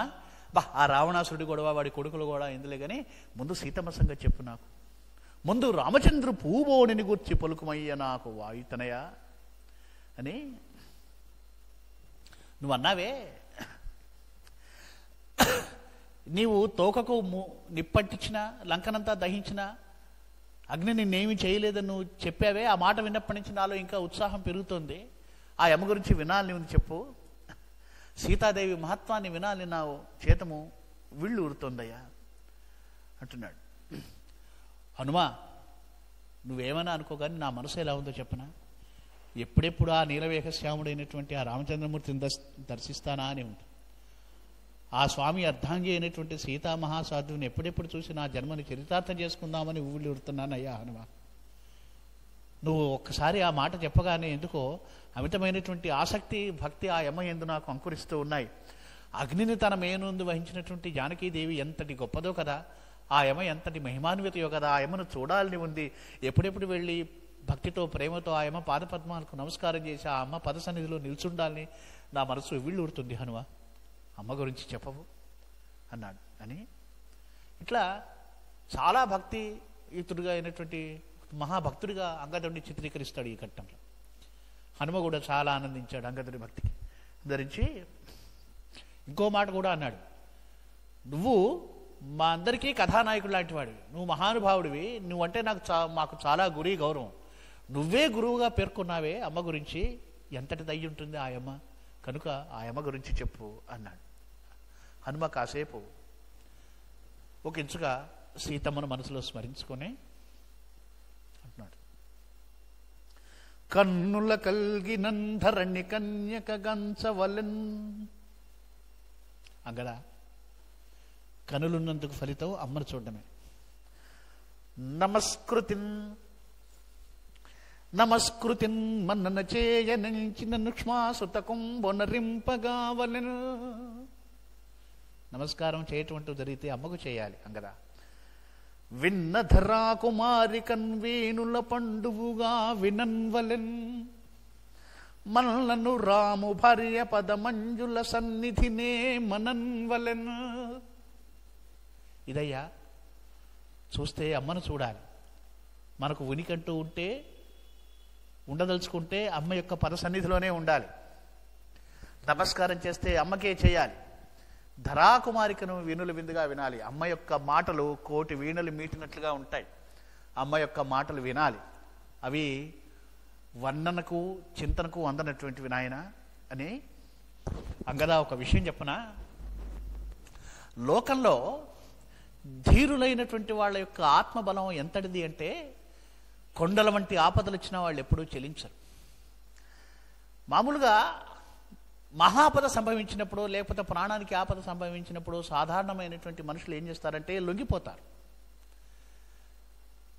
ఆ రావణాసురుడి గొడవ, వాడి కొడుకులు కూడా ఎందులే కానీ ముందు సీతమ్మ సంగతి చెప్పు నాకు. ముందు రామచంద్రు పూబోడిని గుర్చి పలుకుమయ్య నాకు వాయుతనయ అని నువ్వు అన్నావే. నీవు తోకకు నిప్పంటించిన, లంకనంతా దహించిన, అగ్ని నిన్నేమి చేయలేదని నువ్వు చెప్పావే. ఆ మాట విన్నప్పటి నుంచి నాలో ఇంకా ఉత్సాహం పెరుగుతోంది. ఆ యమ గురించి వినాలని ఉంది, చెప్పు. సీతాదేవి మహత్వాన్ని వినాలి, నా చేతము విళ్ళు ఊరుతోందయ్యా అంటున్నాడు. హనుమా, నువ్వేమైనా అనుకోగాని నా మనసు ఎలా ఉందో చెప్పనా? ఎప్పుడెప్పుడు ఆ నీలవేఘశ్యాముడైనటువంటి ఆ రామచంద్రమూర్తిని దర్శిస్తానా అని ఉంది. ఆ స్వామి అర్ధాంగి అయినటువంటి సీతామహాసాధువుని ఎప్పుడెప్పుడు చూసి నా జన్మని చరితార్థం చేసుకుందామని ఊళ్ళు ఉడుతున్నానయ్యా హనుమా. నువ్వు ఒక్కసారి ఆ మాట చెప్పగానే ఎందుకో అమితమైనటువంటి ఆసక్తి, భక్తి ఆ యమ యందు నాకు అంకురిస్తూ ఉన్నాయి. అగ్నిని తన మేనుందు వహించినటువంటి జానకీదేవి ఎంతటి గొప్పదో కదా, ఆ యమ ఎంతటి మహిమాన్వితయో కదా. ఆ యమను చూడాలని ఉంది. ఎప్పుడెప్పుడు వెళ్ళి భక్తితో, ప్రేమతో ఆ యమ పాదపద్మాలకు నమస్కారం చేసి ఆ అమ్మ పద సన్నిధిలో నిల్చుండాలని నా మనసు విళ్ళూరుతుంది. హనుమ, అమ్మ గురించి చెప్పవు అన్నాడు. అని ఇట్లా చాలా భక్తియుతుడిగా అయినటువంటి మహాభక్తుడిగా అంగదుడిని చిత్రీకరిస్తాడు ఈ ఘట్టంలో. హనుమ కూడా చాలా ఆనందించాడు అంగదుడి భక్తికి. ధరించి ఇంకో మాట కూడా అన్నాడు, నువ్వు మా అందరికీ కథానాయకుడు లాంటి వాడివి, నువ్వు మహానుభావుడివి, నువ్వంటే మాకు చాలా గురి గౌరవం. నువ్వే గురువుగా పేర్కొన్నావే అమ్మ గురించి, ఎంతటి దయ్యి ఉంటుంది ఆ యమ్మ, కనుక ఆ యమ్మ గురించి చెప్పు అన్నాడు. హనుమ కాసేపు ఒక ఇంచుగా సీతమ్మను మనసులో స్మరించుకొని అంటున్నాడు, కన్నుల కల్గినంధరణి కన్యక గంచవలెన్. అంగదా, కనులున్నందుకు ఫలితం అమ్మను చూడడమే. నమస్కృతిన్ మన్నన చేయనంచిన నుక్ష్మాసుతకం బొనరింపగావలెను. నమస్కారం చేయటం జరిగితే అమ్మకు చేయాలి అంగదా. విన్న ధరా కుమారి కన్వేణుల పండువుగా వినన్వలెన్. మల్లను రాము భార్య పదమంజుల సన్నిధినే మనన్వలెన్. ఇదయ్యా, చూస్తే అమ్మను చూడాలి. మనకు ఉనికంటూ ఉంటే, ఉండదలుచుకుంటే అమ్మ యొక్క పద సన్నిధిలోనే ఉండాలి. నమస్కారం చేస్తే అమ్మకే చేయాలి. ధరాకుమారికను వీణుల విందుగా వినాలి. అమ్మ యొక్క మాటలు కోటి వీణులు మీటినట్లుగా ఉంటాయి. అమ్మ యొక్క మాటలు వినాలి. అవి వర్ణనకు, చింతనకు అందనటువంటివి నాయన అని. అంగదా, ఒక విషయం చెప్పనా? లోకంలో ధీరులైనటువంటి వాళ్ళ యొక్క ఆత్మబలం ఎంతటిది అంటే, కొండల వంటి ఆపదలు వచ్చిన వాళ్ళు ఎప్పుడూ చెలించరు. మామూలుగా మహాపద సంభవించినప్పుడు, లేకపోతే ప్రాణానికి ఆపద సంభవించినప్పుడు సాధారణమైనటువంటి మనుషులు ఏం చేస్తారంటే లొంగిపోతారు.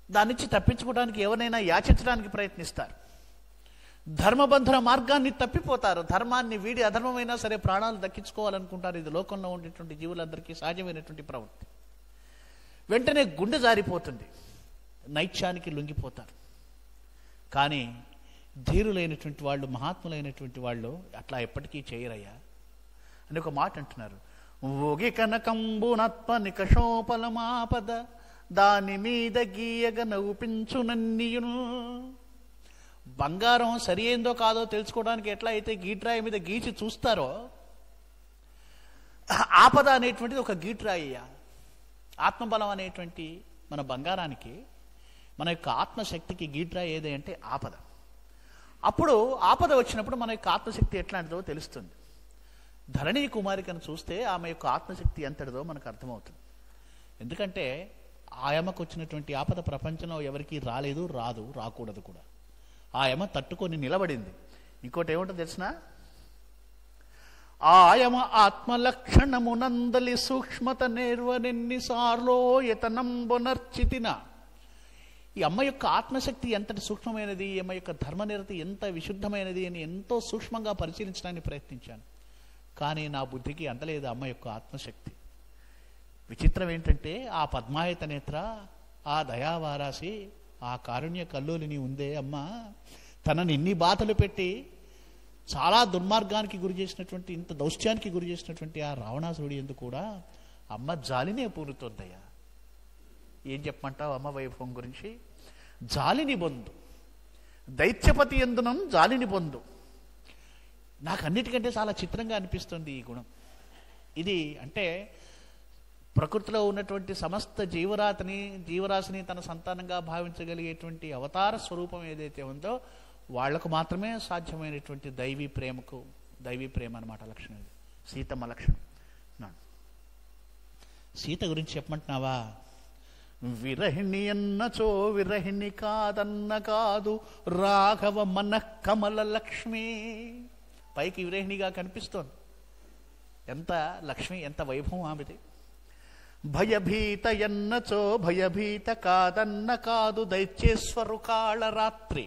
దాని నుంచి తప్పించుకోవడానికి ఎవరైనా యాచించడానికి ప్రయత్నిస్తారు. ధర్మబంధుల మార్గాన్ని తప్పిపోతారు. ధర్మాన్ని వీడి అధర్మమైనా సరే ప్రాణాలు దక్కించుకోవాలనుకుంటారు. ఇది లోకంలో ఉండేటువంటి జీవులందరికీ సహజమైనటువంటి ప్రవృత్తి. వెంటనే గుండె జారిపోతుంది, నైత్యానికి లొంగిపోతారు. కానీ ధీరులైనటువంటి వాళ్ళు, మహాత్ములైనటువంటి వాళ్ళు అట్లా ఎప్పటికీ చేయరయ్యా అని ఒక మాట అంటున్నారు. ఓగి కనకంబునత్వ నికషోపలమాపద దాని మీద గీయగ నవ్వుపించునన్నియును. బంగారం సరి ఏందో కాదో తెలుసుకోవడానికి ఎట్లా అయితే గీట్రాయి మీద గీచి చూస్తారో, ఆపద అనేటువంటిది ఒక గీట్రాయి. ఆత్మబలం అనేటువంటి మన బంగారానికి, మన యొక్క ఆత్మశక్తికి గీట్రాయి ఏది అంటే ఆపద. అప్పుడు ఆపద వచ్చినప్పుడు మన యొక్క ఆత్మశక్తి ఎట్లాంటిదో తెలుస్తుంది. ధరణి కుమారికను చూస్తే ఆమె యొక్క ఆత్మశక్తి ఎంతటిదో మనకు అర్థమవుతుంది. ఎందుకంటే ఆయమ్మకు వచ్చినటువంటి ఆపద ప్రపంచంలో ఎవరికీ రాలేదు, రాదు, రాకూడదు కూడా. ఆయమ్మ తట్టుకొని నిలబడింది. ఇంకోటి ఏముంటుంది తెలిసిన, ఆయమ ఆత్మలక్షణమునందలి సూక్ష్మత నేర్వనెన్నిసార్లో యతనంబునర్చితిన. ఈ అమ్మ యొక్క ఆత్మశక్తి ఎంతటి సూక్ష్మమైనది, ఈ అమ్మ యొక్క ధర్మనిరతి ఎంత విశుద్ధమైనది అని ఎంతో సూక్ష్మంగా పరిశీలించడానికి ప్రయత్నించాను. కానీ నా బుద్ధికి అందలేదు అమ్మ యొక్క ఆత్మశక్తి. విచిత్రం ఏంటంటే ఆ పద్మాయత నేత్ర, ఆ దయావారాసి, ఆ కారుణ్య కల్లోలిని ఉందే అమ్మ, తనని ఇన్ని బాధలు పెట్టి చాలా దుర్మార్గానికి గురి చేసినటువంటి, ఇంత దౌష్ట్యానికి గురి చేసినటువంటి ఆ రావణాసురుడి ఎందుకు కూడా అమ్మ జాలినే పూనుతోందయ్యా. ఏం చెప్పమంటావు అమ్మ వైభవం గురించి? జాలిని బొందు, దైత్యపతి ఎందునం జాలిని బొందు. నాకు అన్నిటికంటే చాలా చిత్రంగా అనిపిస్తుంది ఈ గుణం. ఇది అంటే ప్రకృతిలో ఉన్నటువంటి సమస్త జీవరాశిని తన సంతానంగా భావించగలిగేటువంటి అవతార స్వరూపం ఏదైతే ఉందో వాళ్లకు మాత్రమే సాధ్యమైనటువంటి దైవీ ప్రేమ అన్నమాట లక్షణం. ఇది సీతమ్మ లక్షణం. సీత గురించి చెప్పమంటున్నావా? విరహిణి అన్నచో విరహిణి కాదన్న కాదు రాఘవ మన కమల లక్ష్మి. పైకి విరహిణిగా కనిపిస్తోంది. ఎంత లక్ష్మి, ఎంత వైభవం ఆమెది. భయభీత ఎన్నచో భయభీత కాదన్న కాదు దైత్యేశ్వరు కాళరాత్రి.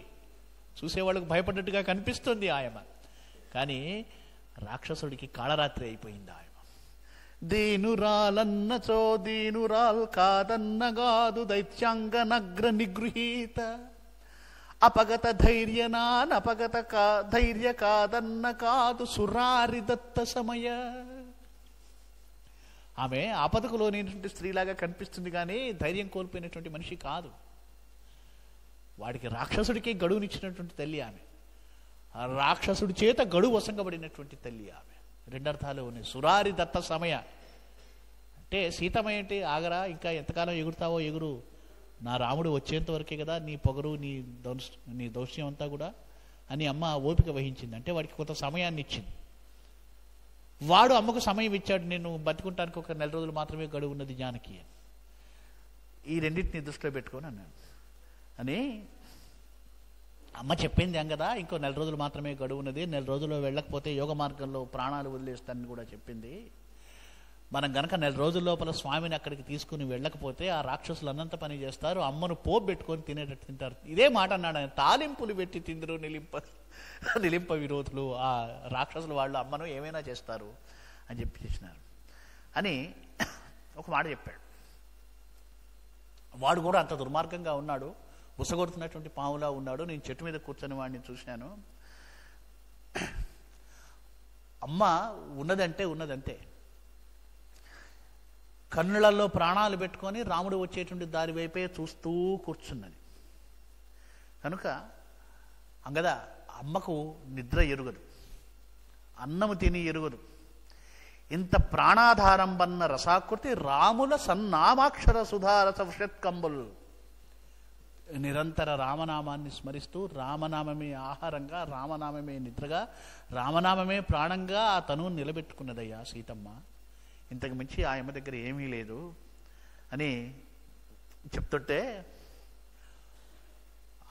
చూసేవాళ్ళకు భయపడ్డట్టుగా కనిపిస్తుంది ఆయమ, కానీ రాక్షసుడికి కాళరాత్రి అయిపోయింది ఆయమ. దీనురాలన్నచో దీనురాల్ కాదన్నగాదు దైత్యాంగనగ్ర నిగృహీత. అపగత ధైర్యనానపగత ధైర్య కాదన్న కాదు సురారి దత్త సమయ. ఆమె ఆపదకు లోనైనటువంటి స్త్రీలాగా కనిపిస్తుంది, కానీ ధైర్యం కోల్పోయినటువంటి మనిషి కాదు. వాడికి రాక్షసుడికి గడువునిచ్చినటువంటి తల్లి ఆమె. ఆ రాక్షసుడి చేత గడువు వసంగబడినటువంటి తల్లి ఆమె. రెండర్థాలు ఉన్నాయి. సురారి దత్త సమయ అంటే సీతమ్మ ఏంటి, ఆగరా, ఇంకా ఎంతకాలం ఎగురుతావో ఎగురు, నా రాముడు వచ్చేంత వరకే కదా నీ పొగరు, నీ దౌష్యం అంతా కూడా అని అమ్మ ఓపిక వహించింది. అంటే వాడికి కొంత సమయాన్ని ఇచ్చింది. వాడు అమ్మకు సమయం ఇచ్చాడు, నేను బతుకుంటానికి ఒక 4 రోజులు మాత్రమే గడువు ఉన్నది జానకి అని. ఈ రెండింటిని దృష్టిలో పెట్టుకొని అన్నాను అని అమ్మ చెప్పింది కదా, ఇంకో 4 రోజులు మాత్రమే గడువు ఉన్నది, 4 రోజుల్లో వెళ్ళకపోతే యోగ మార్గంలో ప్రాణాలు వదిలేస్తానని కూడా చెప్పింది. మనం గనక 4 రోజుల లోపల స్వామిని అక్కడికి తీసుకుని వెళ్ళకపోతే ఆ రాక్షసులు అన్నంత పని చేస్తారు, అమ్మను పోపు పెట్టుకొని తినేటట్టు తింటారు. ఇదే మాట అన్నాడు ఆయన. తాలింపులు పెట్టి తిందరు నిలింప విరోధులు. ఆ రాక్షసులు వాళ్ళు అమ్మను ఏమైనా చేస్తారు అని చెప్పి చేసినారు అని ఒక మాట చెప్పాడు. వాడు కూడా అంత దుర్మార్గంగా ఉన్నాడు, ఉసగొడుతున్నటువంటి పాములా ఉన్నాడు. నేను చెట్టు మీద కూర్చొని వాడిని చూశాను. అమ్మ ఉన్నదంటే ఉన్నదంతే. కన్నులలో ప్రాణాలు పెట్టుకొని రాముడు వచ్చేటువంటి దారి వైపే చూస్తూ కూర్చున్నది. కనుక అంగద అమ్మకు నిద్ర ఎరుగదు, అన్నము తిని ఎరుగదు. ఇంత ప్రాణాధారం బన్న రసాకృతి రాముల సన్నామాక్షర సుధారస వృషత్కంబుల్. నిరంతర రామనామాన్ని స్మరిస్తూ రామనామమే ఆహారంగా, రామనామమే నిద్రగా, రామనామమే ప్రాణంగా ఆ తను నిలబెట్టుకున్నదయ్యా సీతమ్మ. ఇంతకు మించి ఆయమ్మ దగ్గర ఏమీ లేదు అని చెప్తుంటే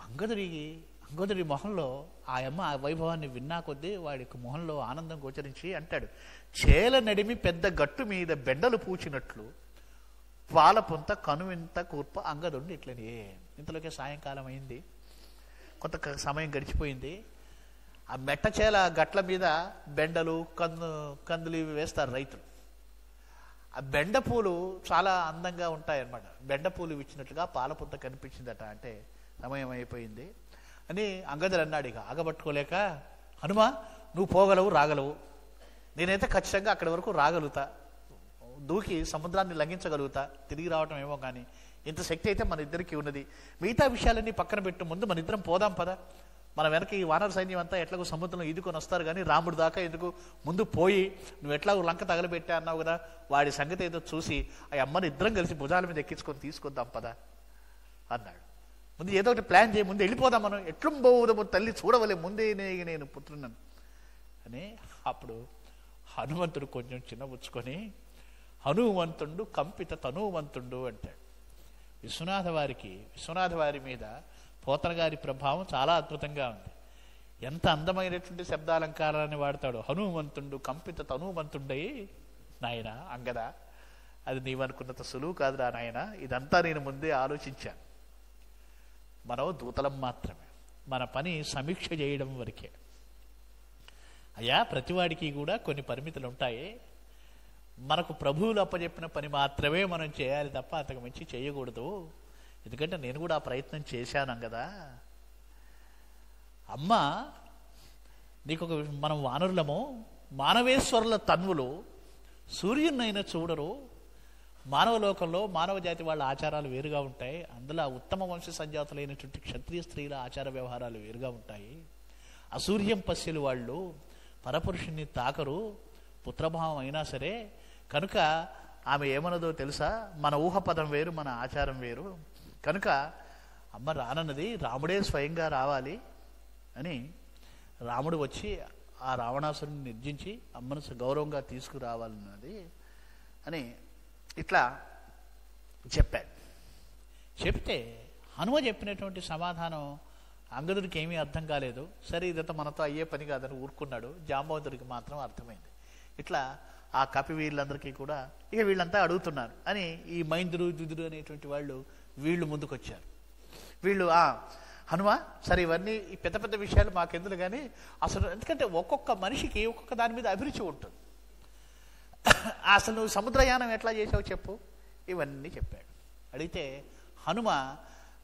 అంగదుడి మొహంలో ఆయమ్మ ఆ వైభవాన్ని విన్నా కొద్దీ వాడి మొహంలో ఆనందం గోచరించి అంటాడు, చేల నడిమి పెద్ద గట్టు మీద బెండలు పూచినట్లు పాలపుంత కనువింత కూర్ప అంగదుండి ఇట్లనే. ఇంతలోకే సాయంకాలం అయింది, కొంత సమయం గడిచిపోయింది. ఆ మెట్టచేల గట్ల మీద బెండలు కందులు ఇవి వేస్తారు రైతులు. ఆ బెండ పూలు చాలా అందంగా ఉంటాయి అన్నమాట. బెండ పూలు ఇచ్చినట్లుగా పాలపుంత కనిపించిందట. అంటే సమయం అయిపోయింది అని అంగదుడు అన్నాడు. ఇక ఆగబట్టుకోలేక, హనుమా నువ్వు పోగలవు, రాగలవు, నేనైతే ఖచ్చితంగా అక్కడి వరకు రాగలుగుతా, దూకి సముద్రాన్ని లంఘించగలుగుతా, తిరిగి రావటం ఏమో కానీ ఇంత శక్తి అయితే మన ఇద్దరికి ఉన్నది. మిగతా విషయాలన్నీ పక్కన పెట్టు, ముందు మన ఇద్దరం పోదాం పద. మన వెనక ఈ వానర సైన్యం అంతా ఎట్లాగో సముద్రంలో ఈదుకొని వస్తారు, కానీ రాముడు దాకా ఎందుకు, ముందు పోయి నువ్వు ఎట్లాగో లంక తగలబెట్టా అన్నావు కదా, వాడి సంగతి ఏదో చూసి ఆ అమ్మని ఇద్దరం కలిసి భుజాల మీద ఎక్కించుకొని తీసుకొద్దాం పద అన్నాడు. ముందు ఏదో ఒకటి ప్లాన్ చేయి, ముందు వెళ్ళిపోదాం మనం, ఎట్లు పోదాము తల్లి చూడవలే, ముందే నేను పుత్రున్నాను అని. అప్పుడు హనుమంతుడు కొంచెం చిన్నబుచ్చుకొని, హనుమంతుడు కంపిత తనువంతుడు అంటాడు. విశ్వనాథ వారి మీద పోతన గారి ప్రభావం చాలా అద్భుతంగా ఉంది. ఎంత అందమైనటువంటి శబ్దాలంకారాన్ని వాడతాడు. హనుమంతుడు కంపిత తనుమంతుండై, నాయన అంగద అది నీవనుకున్నంత సులువు కాదురా నాయన, ఇదంతా నేను ముందే ఆలోచించాను. మనం దూతలం మాత్రమే, మన పని సమీక్ష చేయడం వరకే. అయ్యా, ప్రతివాడికి కూడా కొన్ని పరిమితులు ఉంటాయి. మనకు ప్రభువులు అప్పచెప్పిన పని మాత్రమే మనం చేయాలి తప్ప అంతకు మించి చేయకూడదు. ఎందుకంటే నేను కూడా ఆ ప్రయత్నం చేశాను కదా. అమ్మ నీకు మనం వానరులము, మానవేశ్వరుల తన్వులు సూర్యునైనా చూడరు. మానవ లోకంలో మానవ జాతి వాళ్ళ ఆచారాలు వేరుగా ఉంటాయి. అందులో ఉత్తమ వంశ సంజాతులైనటువంటి క్షత్రియ స్త్రీల ఆచార వ్యవహారాలు వేరుగా ఉంటాయి. అసూర్యం పశ్యలు వాళ్ళు పరపురుషుణ్ణి తాకరు, పుత్రభావం అయినా సరే. కనుక ఆమె ఏమన్నదో తెలుసా, మన ఊహపదం వేరు, మన ఆచారం వేరు. కనుక అమ్మ రానన్నది, రాముడే స్వయంగా రావాలి అని రాముడు వచ్చి ఆ రావణాసురుని నిర్జించి అమ్మను గౌరవంగా తీసుకురావాలన్నది అని ఇట్లా చెప్పాడు. చెప్తే హనుమ చెప్పినటువంటి సమాధానం అంగదుడికి ఏమీ అర్థం కాలేదు. సరే ఇదంతా మనతో అయ్యే పని కాదని ఊరుకున్నాడు. జాంబవంతుడికి మాత్రం అర్థమైంది. ఇట్లా ఆ కపి వీళ్ళందరికీ కూడా ఇక వీళ్ళంతా అడుగుతున్నారు అని ఈ మైందుడు దుదుడు అనేటువంటి వాళ్ళు వీళ్ళు ముందుకొచ్చారు. వీళ్ళు హనుమ సరే ఇవన్నీ ఈ పెద్ద పెద్ద విషయాలు మాకెందుకు కానీ అసలు, ఎందుకంటే ఒక్కొక్క మనిషికి ఒక్కొక్క దాని మీద అభిరుచి ఉంటుంది. అసలు నువ్వు సముద్రయానం ఎట్లా చేసావు చెప్పు, ఇవన్నీ చెప్పాడు. అడిగితే హనుమ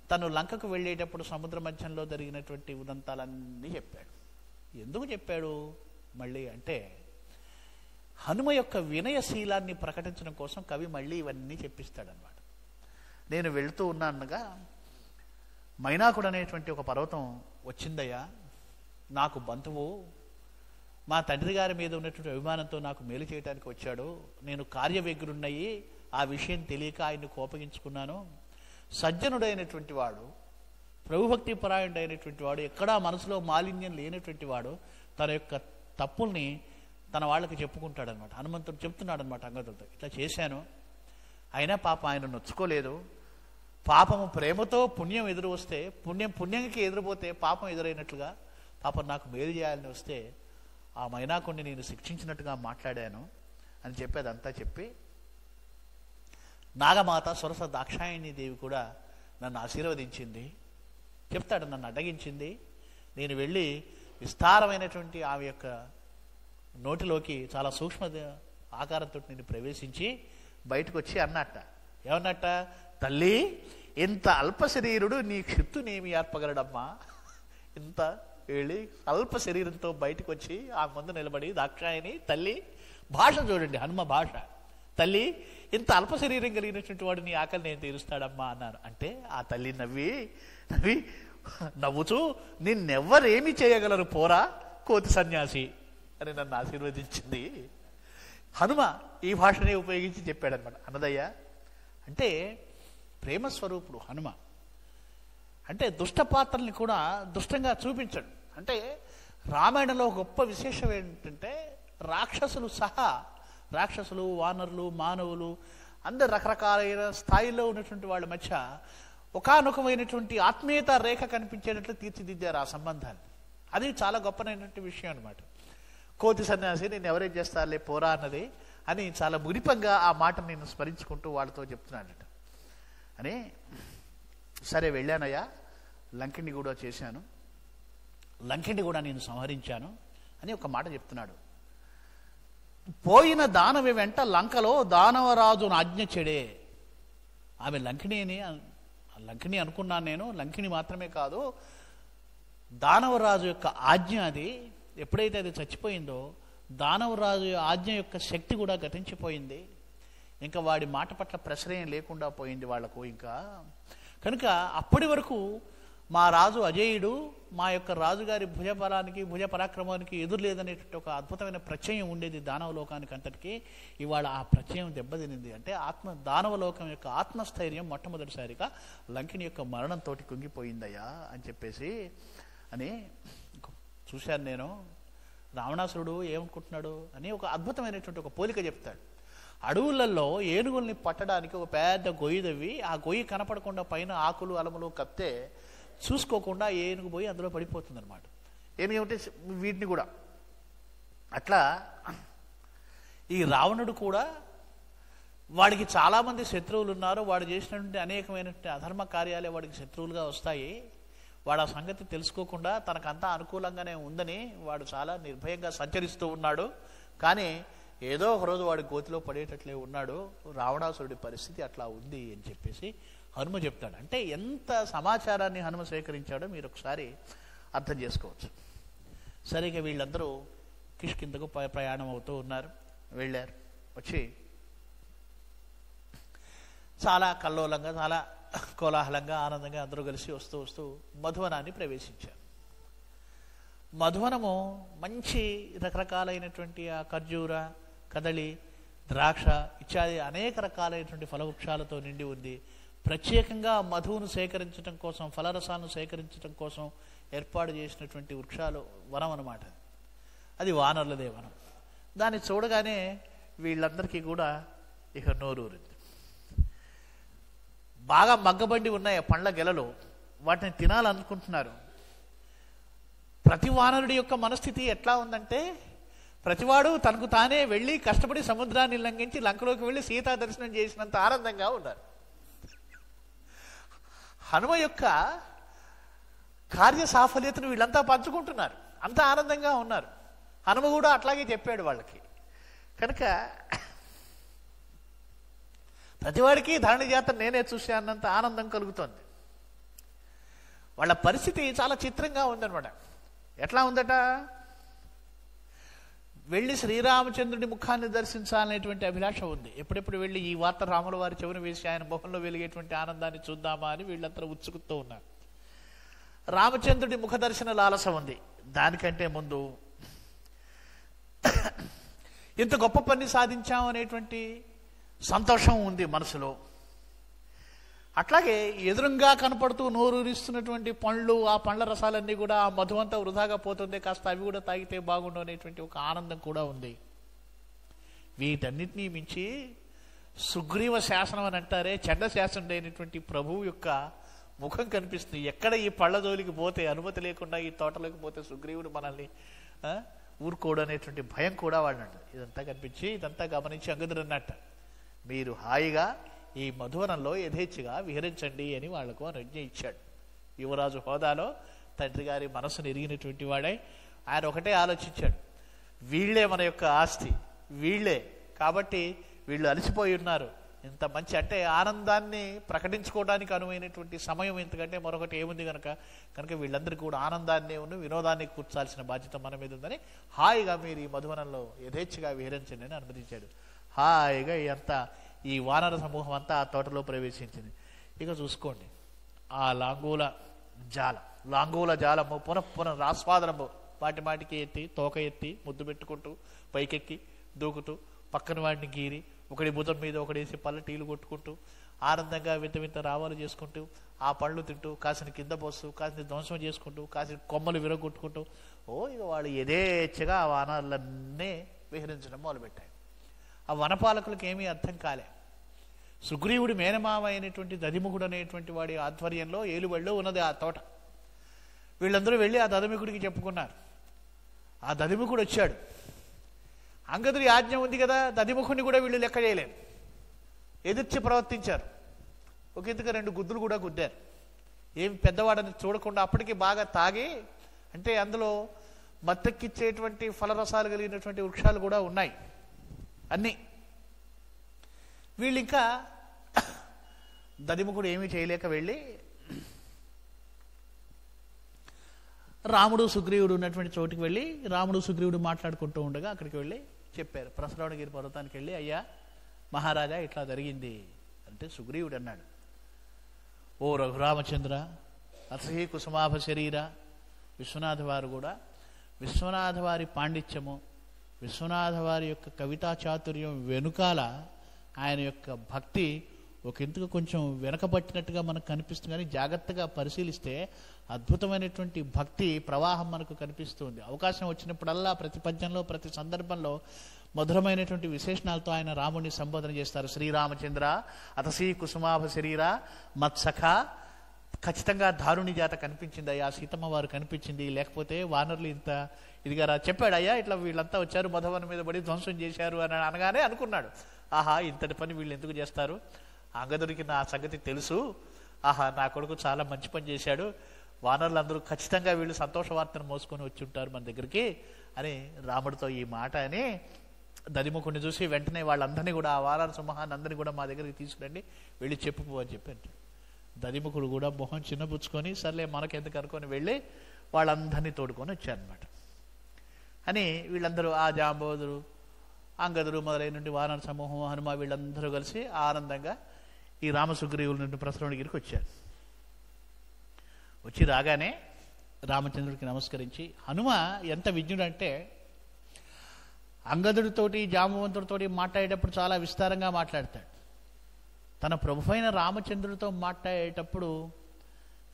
తను లంకకు వెళ్ళేటప్పుడు సముద్ర మధ్యంలో జరిగినటువంటి ఉదంతాలన్నీ చెప్పాడు. ఎందుకు చెప్పాడు మళ్ళీ అంటే, హనుమ యొక్క వినయశీలాన్ని ప్రకటించడం కోసం కవి మళ్ళీ ఇవన్నీ చెప్పిస్తాడనమాట. నేను వెళుతూ ఉన్నానుగా మైనాకుడు అనేటువంటి ఒక పర్వతం వచ్చిందయ్యా, నాకు బంధువు, మా తండ్రి గారి మీద ఉన్నటువంటి అభిమానంతో నాకు మేలు చేయడానికి వచ్చాడు. నేను కార్యవ్యగ్రున్నయి, ఆ విషయం తెలియక ఆయన్ని కోపగించుకున్నాను. సజ్జనుడైనటువంటి వాడు, ప్రభుభక్తి పరాయణుడైనటువంటి వాడు, ఎక్కడా మనసులో మాలిన్యం లేనటువంటి వాడు తన యొక్క తప్పుల్ని తన వాళ్ళకి చెప్పుకుంటాడనమాట. హనుమంతుడు చెప్తున్నాడు అనమాట అంగదుడితో, ఇట్లా చేశాను, అయినా పాపం ఆయన నొచ్చుకోలేదు. పాపము ప్రేమతో పుణ్యం ఎదురు వస్తే, పుణ్యంకి ఎదురుపోతే పాపం ఎదురైనట్లుగా పాపం నాకు మేలు చేయాలని వస్తే ఆ మైనాకుడిని నేను శిక్షించినట్టుగా మాట్లాడాను అని చెప్పేదంతా చెప్పి, నాగమాత సొరస దాక్షాయణి దేవి కూడా నన్ను ఆశీర్వదించింది, చెప్తాడు, నన్ను అడ్డగించింది. నేను వెళ్ళి విస్తారమైనటువంటి ఆమె యొక్క నోటిలోకి చాలా సూక్ష్మ ఆకారంతో నేను ప్రవేశించి బయటకు వచ్చి అన్నట్ట, ఏమన్నట్ట, తల్లి ఇంత అల్ప శరీరుడు నీ క్షిత్తునేమి ఏర్పగలడమ్మా. ఇంత వెళ్ళి అల్ప శరీరంతో బయటకు వచ్చి ఆ ముందు నిలబడి దాక్షాయని తల్లి, భాష చూడండి హనుమ భాష, తల్లి ఇంత అల్ప శరీరం కలిగినటువంటి వాడు నీ ఆకలి నేను తీరుస్తాడమ్మా అన్నారు. అంటే ఆ తల్లి నవ్వుతూ నిన్నెవ్వరేమి చేయగలరు పోరా కోతి సన్యాసి అని నన్ను ఆశీర్వదించింది. హనుమ ఈ భాషనే ఉపయోగించి చెప్పాడనమాట. అన్నదయ్య అంటే ప్రేమస్వరూపుడు హనుమ. అంటే దుష్ట పాత్రల్ని కూడా దుష్టంగా చూపించడు. అంటే రామాయణంలో గొప్ప విశేషం ఏంటంటే, రాక్షసులు వానరులు మానవులు అందరు రకరకాలైన స్థాయిలో ఉన్నటువంటి వాళ్ళ మధ్య ఒకానొకమైనటువంటి ఆత్మీయత రేఖ కనిపించేటట్లు తీర్చిదిద్దారు ఆ సంబంధాన్ని. అది చాలా గొప్పనైనటువంటి విషయం అనమాట. కోతి సన్యాసి నేను ఎవరేం చేస్తారులే పోరా అన్నది అని చాలా మురిపంగా ఆ మాటను నేను స్మరించుకుంటూ వాళ్ళతో చెప్తున్నానట. అని సరే వెళ్ళానయ్యా, లంకిని కూడా చేశాను, లంకిని కూడా నేను సంహరించాను అని ఒక మాట చెప్తున్నాడు. పోయిన దానవి వెంట లంకలో దానవరాజు ఆజ్ఞ చెడే. ఆమె లంకిని అనుకున్నాను నేను, లంకిని మాత్రమే కాదు, దానవరాజు యొక్క ఆజ్ఞ అది. ఎప్పుడైతే అది చచ్చిపోయిందో దానవరాజు ఆజ్ఞ యొక్క శక్తి కూడా గతించిపోయింది. ఇంకా వాడి మాట పట్ల ప్రశ్రయం లేకుండా పోయింది వాళ్లకు. ఇంకా కనుక అప్పటి వరకు మా రాజు అజేయుడు, మా యొక్క రాజుగారి భుజబలానికి భుజ పరాక్రమానికి ఎదురు లేదనేటువంటి ఒక అద్భుతమైన ప్రత్యయం ఉండేది దానవలోకానికి అంతటికీ. ఇవాళ ఆ ప్రత్యయం దెబ్బతినింది. అంటే దానవలోకం యొక్క ఆత్మస్థైర్యం మొట్టమొదటిసారిగా లంకిని యొక్క మరణంతో కుంగిపోయిందయ్యా అని చెప్పేసి అని చూశాను నేను. రావణాసురుడు ఏమనుకుంటున్నాడు అని ఒక అద్భుతమైనటువంటి ఒక పోలిక చెప్తాడు. అడవులలో ఏనుగుల్ని పట్టడానికి ఒక పెద్ద గొయ్యి తవ్వి, ఆ గొయ్యి కనపడకుండా పైన ఆకులు అలములు కప్తే చూసుకోకుండా ఏనుగు పోయి అందులో పడిపోతుంది అనమాట. ఏమిటి వీటిని కూడా. అట్లా ఈ రావణుడు కూడా వాడికి చాలామంది శత్రువులు ఉన్నారు. వాడు చేసినటువంటి అనేకమైనటువంటి అధర్మ కార్యాలే వాడికి శత్రువులుగా వస్తాయి. వాడు ఆ సంగతి తెలుసుకోకుండా తనకంతా అనుకూలంగానే ఉందని వాడు చాలా నిర్భయంగా సంచరిస్తూ ఉన్నాడు. కానీ ఏదో ఒకరోజు వాడి గోతిలో పడేటట్లే ఉన్నాడు. రావణాసురుడి పరిస్థితి అట్లా ఉంది అని చెప్పేసి హనుమ చెప్తాడు. అంటే ఎంత సమాచారాన్ని హనుమ సేకరించాడో మీరు ఒకసారి అర్థం చేసుకోవచ్చు. సరిగా వీళ్ళందరూ కిష్కిందకు ప్రయాణం అవుతూ ఉన్నారు. వెళ్ళారు. వచ్చి చాలా కల్లోలంగా, చాలా కోలాహలంగా, ఆనందంగా అందరూ కలిసి వస్తూ వస్తూ మధువనాన్ని ప్రవేశించారు. మధువనము మంచి రకరకాలైనటువంటి ఆ ఖర్జూర, కదళి, ద్రాక్ష ఇత్యాది అనేక రకాలైనటువంటి ఫలవృక్షాలతో నిండి ఉంది. ప్రత్యేకంగా మధువును సేకరించడం కోసం, ఫలరసాలను సేకరించడం కోసం ఏర్పాటు చేసినటువంటి వృక్షాలు వనం అన్నమాట. అది వానరులదే వనం. దాన్ని చూడగానే వీళ్ళందరికీ కూడా ఇక నోరూరింది. బాగా మగ్గబండి ఉన్నాయి పండ్ల గెలలు, వాటిని తినాలనుకుంటున్నారు. ప్రతి వానరుడి యొక్క మనస్థితి ఎట్లా ఉందంటే, ప్రతివాడు తనకు తానే వెళ్ళి కష్టపడి సముద్రాన్ని లంఘించి లంకలోకి వెళ్ళి సీతా దర్శనం చేసినంత ఆనందంగా ఉన్నారు. హనుమ యొక్క కార్య సాఫల్యతను వీళ్ళంతా పంచుకుంటున్నారు. అంత ఆనందంగా ఉన్నారు. హనుమ కూడా అట్లాగే చెప్పాడు వాళ్ళకి. కనుక ప్రతివాడికి ధరణి జాతర నేనే చూశానంత ఆనందం కలుగుతుంది. వాళ్ళ పరిస్థితి చాలా చిత్రంగా ఉందన్నమాట. ఎట్లా ఉందట, వెళ్ళి శ్రీరామచంద్రుడి ముఖాన్ని దర్శించాలనేటువంటి అభిలాష ఉంది. ఎప్పుడెప్పుడు వెళ్ళి ఈ వార్త రాముల వారి చెవును వేసి ఆయన మొహంలో వెలిగేటువంటి ఆనందాన్ని చూద్దామా అని వీళ్ళంతా ఉత్సుకుతూ ఉన్నారు. రామచంద్రుడి ముఖ దర్శన లాలస ఉంది. దానికంటే ముందు ఇంత గొప్ప పని సాధించాం అనేటువంటి సంతోషం ఉంది మనసులో. అట్లాగే ఎదురుగా కనపడుతూ నోరూరిస్తున్నటువంటి పండ్లు, ఆ పండ్ల రసాలన్నీ కూడా ఆ మధువంతా వృధాగా పోతుంది, కాస్త అవి కూడా తాగితే బాగుండు అనేటువంటి ఒక ఆనందం కూడా ఉంది. వీటన్నిటినీ మించి సుగ్రీవ శాసనం అని అంటారే, చెడ్డ శాసనం అయినటువంటి ప్రభువు యొక్క ముఖం కనిపిస్తుంది. ఎక్కడ ఈ పళ్ళ జోలికి పోతే, అనుమతి లేకుండా ఈ తోటలోకి పోతే సుగ్రీవుడు మనల్ని ఊరుకోడు అనేటువంటి భయం కూడా వాడినట్టు. ఇదంతా కనిపించి, ఇదంతా గమనించి అంగదుడు అన్నట్ట, మీరు హాయిగా ఈ మధువనంలో యథేచ్ఛగా విహరించండి అని వాళ్లకు అనుజ్ఞ ఇచ్చాడు. యువరాజు హోదాలో తండ్రి గారి మనసును ఎరిగినటువంటి వాడై ఆయన ఒకటే ఆలోచించాడు, వీళ్లే మన యొక్క ఆస్తి, వీళ్లే కాబట్టి వీళ్ళు అలసిపోయి ఉన్నారు. ఇంత మంచి అంటే ఆనందాన్ని ప్రకటించుకోవడానికి అనువైనటువంటి సమయం ఎందుకంటే మరొకటి ఏముంది కనుక వీళ్ళందరికీ కూడా ఆనందాన్ని వినోదాన్ని కూర్చాల్సిన బాధ్యత మన మీద ఉందని హాయిగా మీరు ఈ మధువనంలో యథేచ్ఛగా విహరించండి అని అనుమతించాడు. హాయిగా అంతా ఈ వానర సమూహం అంతా ఆ తోటలో ప్రవేశించింది. ఇక చూసుకోండి, ఆ లాంగూల జాలము పునః ఆస్వాదనము మాటికి ఎత్తి, తోక ఎత్తి, ముద్దు పెట్టుకుంటూ, పైకెక్కి దూకుతూ, పక్కన వాడిని గీరి, ఒకడి భుజం మీద ఒకడేసి పల్లటీలు కొట్టుకుంటూ, ఆనందంగా వింత రావాలు చేసుకుంటూ, ఆ పళ్ళు తింటూ, కాసిన కింద పోస్తూ, కాసిన ధ్వంసం చేసుకుంటూ, కాసిన కొమ్మలు విరగొట్టుకుంటూ, ఇక వాళ్ళు యథేచ్ఛగా ఆ వానరులన్నీ విహరించడం మొదలుపెట్టాయి. ఆ వనపాలకులకు ఏమీ అర్థం కాలే. సుగ్రీవుడి మేనమామ అయినటువంటి దధిముఖుడు అనేటువంటి వాడి ఆధ్వర్యంలో ఏలుబడిలో ఉన్నది ఆ తోట. వీళ్ళందరూ వెళ్ళి ఆ దధిముఖుడికి చెప్పుకున్నారు. ఆ దధిముఖుడు వచ్చాడు. అంగదుడి ఆజ్ఞ ఉంది కదా, దధిముఖుడిని కూడా వీళ్ళు లెక్క చేయలేరు, ఎదిర్చి ప్రవర్తించారు. ఒక ఇంతగా 2 గుద్దులు కూడా గుద్దారు. ఏం పెద్దవాడని చూడకుండా అప్పటికి బాగా తాగి, అంటే అందులో మత్తెక్కిచ్చేటువంటి ఫలరసాలు కలిగినటువంటి వృక్షాలు కూడా ఉన్నాయి అన్నీ. వీళ్ళు ఇంకా దధిముఖుడు ఏమీ చేయలేక వెళ్ళి రాముడు సుగ్రీవుడు ఉన్నటువంటి చోటుకి వెళ్ళి, రాముడు సుగ్రీవుడు మాట్లాడుకుంటూ ఉండగా అక్కడికి వెళ్ళి చెప్పారు. ప్రసరవణగిరి పర్వతానికి వెళ్ళి, అయ్యా మహారాజా ఇట్లా జరిగింది అంటే సుగ్రీవుడు అన్నాడు, ఓ రఘురామచంద్ర అసహీ కుసుమాభ శరీర, విశ్వనాథ వారు కూడా విశ్వనాథ వారి పాండిత్యము, విశ్వనాథ వారి యొక్క కవితా చాతుర్యం వెనుకాల ఆయన యొక్క భక్తి ఒకంతకు కొంచెం వెనకబట్టినట్టుగా మనకు కనిపిస్తుంది. కానీ జాగ్రత్తగా పరిశీలిస్తే అద్భుతమైనటువంటి భక్తి ప్రవాహం మనకు కనిపిస్తుంది. అవకాశం వచ్చినప్పుడల్లా ప్రతి పద్యంలో, ప్రతి సందర్భంలో మధురమైనటువంటి విశేషణాలతో ఆయన రాముడిని సంబోధన చేస్తారు. శ్రీరామచంద్ర అతసీ కుసుమాభ శరీర మత్సఖ ఖచ్చితంగా దారుణి జాత కనిపించింది అయ్యా, సీతమ్మ వారు కనిపించింది, లేకపోతే వానరులు ఇంత ఇదిగా చెప్పాడు అయ్యా, ఇట్లా వీళ్ళంతా వచ్చారు మధువనం మీద పడి ధ్వంసం చేశారు అని అనగానే అనుకున్నాడు, ఆహా ఇంతటి పని వీళ్ళు ఎందుకు చేస్తారు, అంగదుడికి నా సంగతి తెలుసు, ఆహా నా కొడుకు చాలా మంచి పని చేశాడు, వానరులందరూ ఖచ్చితంగా వీళ్ళు సంతోష వార్తను మోసుకొని వచ్చి ఉంటారు మన దగ్గరికి అని రాముడితో ఈ మాట అని దదిముఖుడిని చూసి వెంటనే వాళ్ళందరినీ కూడా ఆ వానర సమూహాన్ని అందరినీ కూడా మా దగ్గరికి తీసుకురండి, వెళ్ళి చెప్పుకో అని చెప్పారు. దదిముఖుడు కూడా మొహం చిన్నపుచ్చుకొని సర్లే మనకెందుకు అనుకొని వెళ్ళి వాళ్ళందరినీ తోడుకొని వచ్చారనమాట. అని వీళ్ళందరూ ఆ జాంబోదురు అంగదుడు మొదలైన వానర సమూహం హనుమ వీళ్ళందరూ కలిసి ఆనందంగా ఈ రామసుగ్రీవుల నుండి ప్రసరణగిరికి వచ్చారు. వచ్చి రాగానే రామచంద్రుడికి నమస్కరించి, హనుమ ఎంత విజ్ఞుడంటే అంగదుడితోటి జాంబవంతుడితోటి మాట్లాడేటప్పుడు చాలా విస్తారంగా మాట్లాడతాడు. తన ప్రభువైన రామచంద్రుడితో మాట్లాడేటప్పుడు